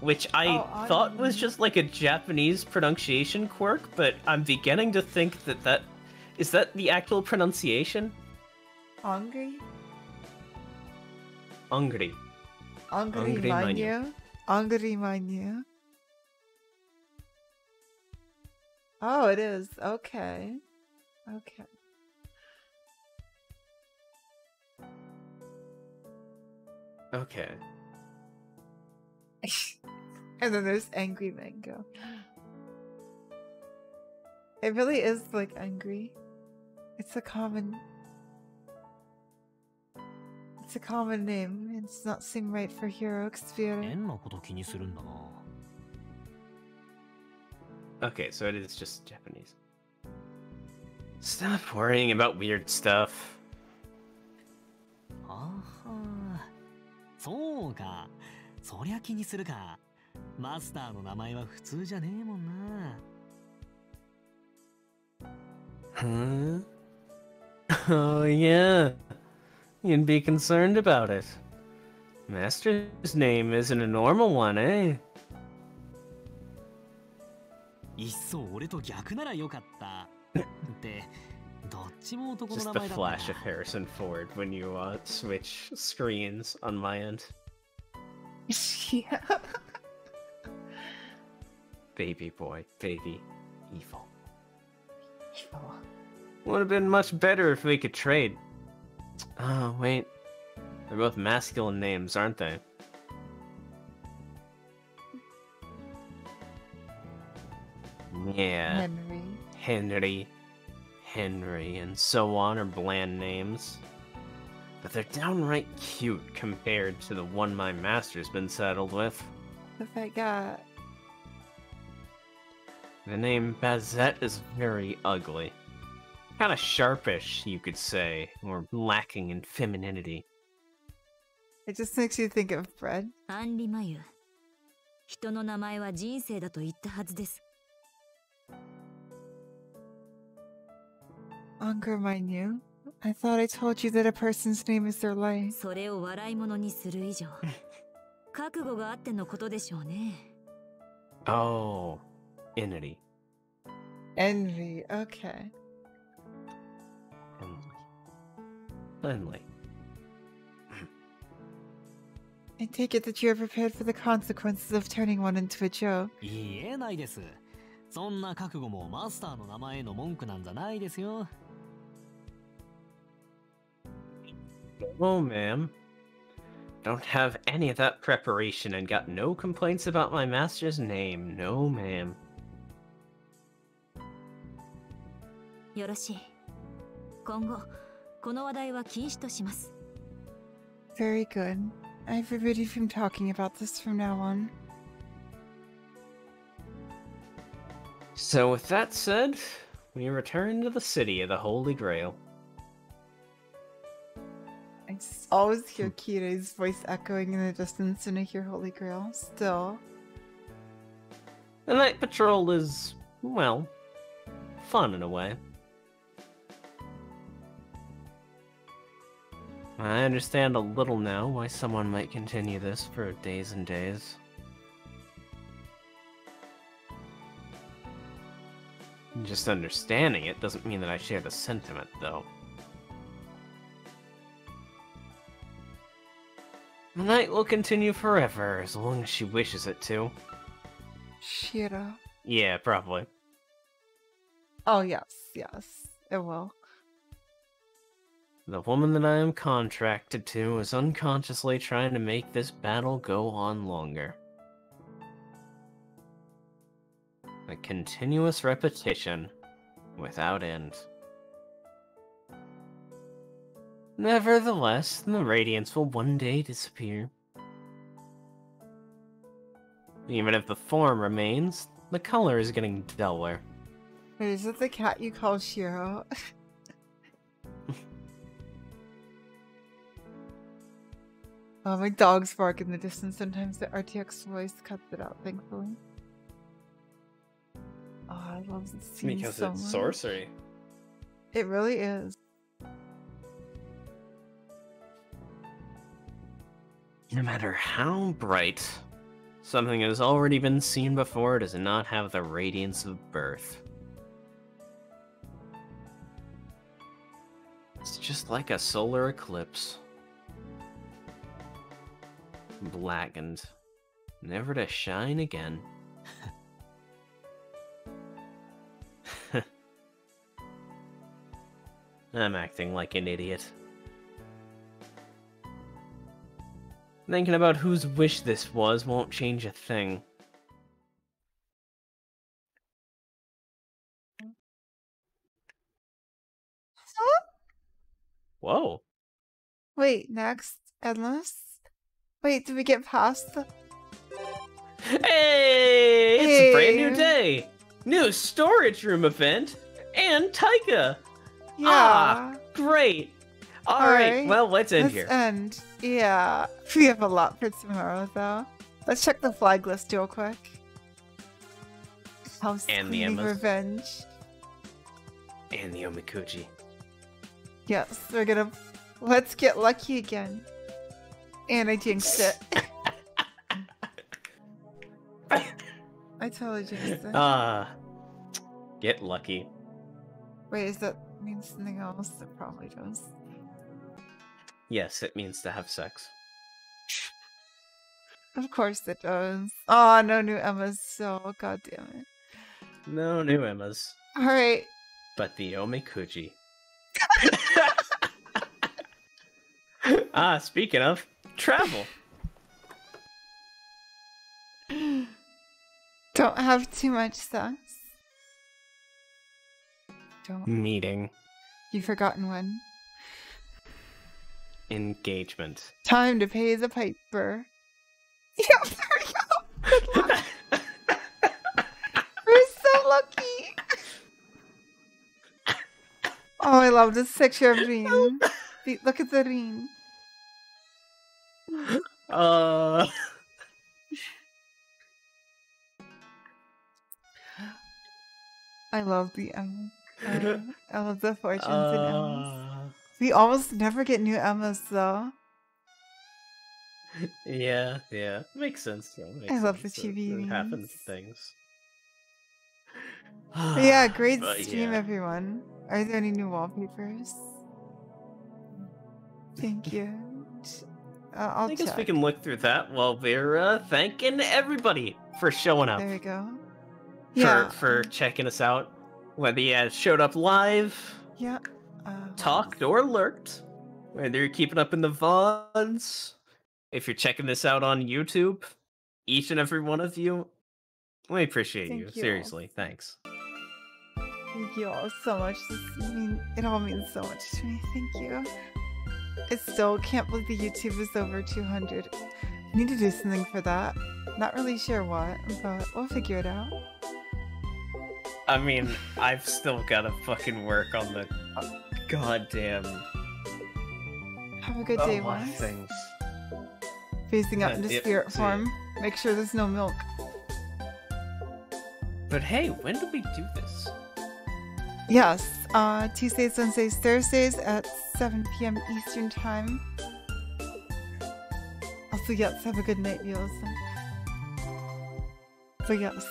which I thought was just like a Japanese pronunciation quirk, but I'm beginning to think that is that the actual pronunciation? Angry? Angri. Angry Mainyu? Angry Mainyu? Oh, it is. Okay. Okay. Okay. And then there's Angry Mango. It really is like angry. It's a common name. It does not seem right for Hero Sphere. 変なこと気にするんだな。Okay, so it is just Japanese. Stop worrying about weird stuff. あは、そうか。そりゃ気にするか。マスターの名前は普通じゃねえもんな。Huh? Oh yeah. You'd be concerned about it. Master's name isn't a normal one, eh? いっそ俺と逆ならよかった。ってどっちも男の Just 名 the 前だった。 flash of Harrison Ford when you switch screens on my end. Yeah. Baby boy, baby, evil. Would have been much better if we could trade. Oh, wait. They're both masculine names, aren't they? Yeah. Henry, and so on are bland names. But they're downright cute compared to the one my master's been saddled with. If I got The name Bazett is very ugly. Kind of sharpish, you could say, or lacking in femininity. It just makes you think of bread. アンリマユ。人の名前は人生だと言ったはずです。Angra, mind you. I thought I told you that a person's name is their life. それを笑い物にする以上、覚悟があってのことでしょうね。Oh, Inity. Envy, okay. Finally. I take it that you are prepared for the consequences of turning one into a joke. 言えないです。そんな覚悟もマスターの名前への文句なんじゃないですよ。Oh, ma'am. Don't have any of that preparation and got no complaints about my master's name. No, ma'am. よろしい。今後、この話題は禁止とします。Very good. I forbid you from talking about this from now on. So with that said, we return to the city of the Holy Grail. I always hear Kirei's voice echoing in the distance and I hear Holy Grail still. The night patrol is, well, fun in a way. I understand a little now why someone might continue this for days and days. Just understanding it doesn't mean that I share the sentiment, though. The night will continue forever, as long as she wishes it to. Shiro. Yeah, probably. Oh, yes, yes, it will. The woman that I am contracted to is unconsciously trying to make this battle go on longer. A continuous repetition, without end. Nevertheless, the radiance will one day disappear. Even if the form remains, the color is getting duller. Wait, is it the cat you call Shiro? Oh, my dogs bark in the distance. Sometimes the RTX voice cuts it out, thankfully. Oh, I love this scene Because so it's much. sorcery. It really is. No matter how bright, something that has already been seen before does not have the radiance of birth. It's just like a solar eclipse. Blackened, never to shine again. I'm acting like an idiot. Thinking about whose wish this was won't change a thing. Whoa. Wait, next. Endless? Wait, did we get past the... Hey! It's a brand new Hey. day! New storage room event! And Taika! Yeah. Ah, great! Alright, well, let's end Let's here. end. Yeah. We have a lot for tomorrow, though. Let's check the flag list real quick. House And the cleaning Emmas. revenge. And the Omikuji. Yes, we're gonna... Let's get lucky again. And I jinxed it. I totally jinxed it. Get lucky. Wait, does that mean something else? It probably does. Yes, it means to have sex. Of course it does. Oh, no new Emmas, so god damn it. No new Emmas, Alright. but the Omikuji. Speaking of, travel. Don't have too much sex. Don't. Meeting. You've forgotten when. Engagement. Time to pay the piper. Yep, there we go. Good luck. We're so Oh, I love this picture of Rin. Look at the Rin. I love the I love the fortunes and Emmas. We almost never get new Emmas though. Yeah. Makes sense. I love the TV It happens to things. Yeah, great But stream, yeah. everyone. Are there any new wallpapers? Thank you. I'll I guess check. we can look through that while we're thanking everybody for showing up. There we go. For checking us out. Whether you showed up live, talked, or lurked. Whether you're keeping up in the VODs. If you're checking this out on YouTube, each and every one of you, we appreciate you. Seriously, thanks. Thank you all so much. It all means so much to me. Thank you. I still can't believe the YouTube is over 200. I need to do something for that. Not really sure what, but we'll figure it out. I mean, I've still gotta fucking work on the goddamn... Have a good day, Wes. Things. Phasing out into spirit form. Make sure there's no milk. But hey, when do we do this? Yes, Tuesdays, Wednesdays, Thursdays at 7 p.m. Eastern Time. Also, yes, have a good night, viewers. So yes,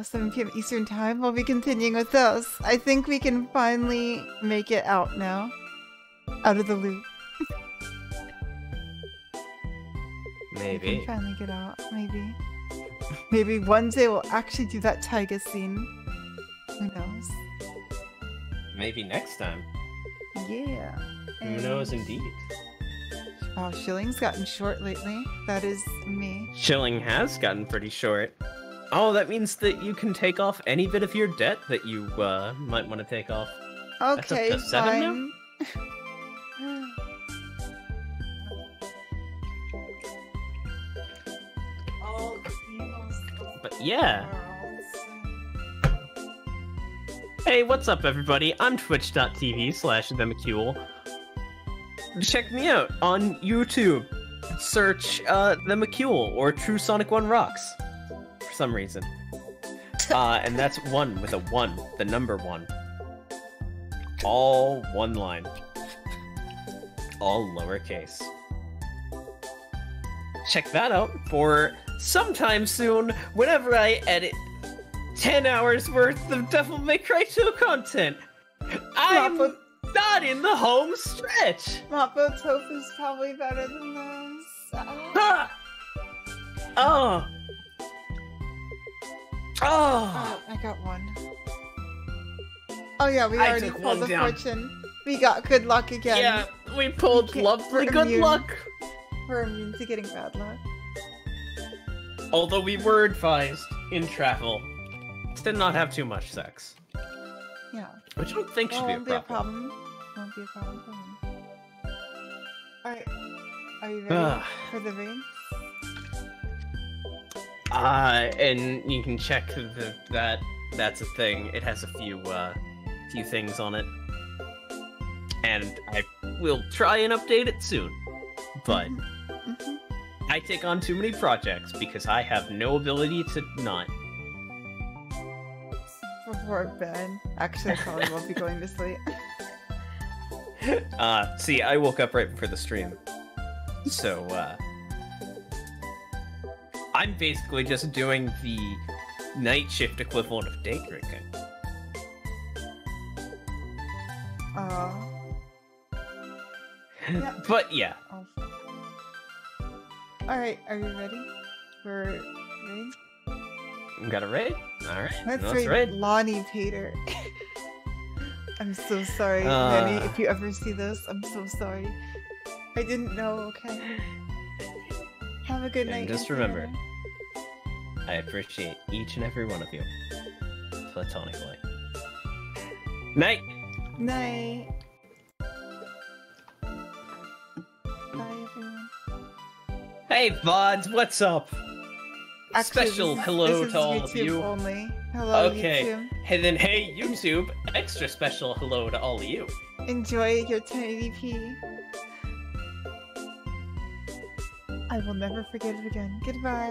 7 p.m. Eastern Time, we'll be continuing with this. I think we can finally make it out now. Out of the loop. Maybe. We can finally get out, maybe. Maybe one day we'll actually do that Taiga scene. Who knows? Maybe next time. Yeah. Who knows indeed. Oh, Shilling's gotten short lately. That is me. Shilling has gotten pretty short. Oh, that means that you can take off any bit of your debt that you might want to take off. Okay, That's up to 7 fine. But yeah. Hey, what's up, everybody? I'm twitch.tv/TheMcCule. Check me out on YouTube. Search The McCule or True Sonic 1 Rocks for some reason. And that's 1 with a 1, the number 1. All one line. All lowercase. Check that out for sometime soon, whenever I edit 10 hours worth of Devil May Cry 2 content. I'm not in the home stretch. Mapo Tofu's probably better than those. Ah! Oh, I got one. Oh yeah, we already took pulled one the down. fortune. We got good luck again. Yeah, we pulled lovely good luck. We're immune to getting bad luck. Although we were advised in travel to not have too much sex. Yeah. Which I don't think should Won't be a problem. Won't be a problem for me. Alright. Are you ready for the rain? And you can check that's a thing. It has a few things on it. And I will try and update it soon. But I take on too many projects because I have no ability to not. Before bed. Actually, I probably won't be going to sleep. See, I woke up right before the stream. So, I'm basically just doing the night shift equivalent of day drinking. Yeah. But yeah. Alright, are you ready for raid? You got a raid? Alright. Let's raid. raid Lonnie Pater. I'm so sorry, Manny. If you ever see this, I'm so sorry. I didn't know, okay? Have a good night. And just remember, I appreciate each and every one of you. Platonically. Night! Night. Bye, everyone. Hey, VODs, what's up? Actually, Special this hello is to all of YouTube you. only. Hello, Okay. YouTube. And then, hey, YouTube, extra special hello to all of you. Enjoy your 1080p. I will never forget it again. Goodbye.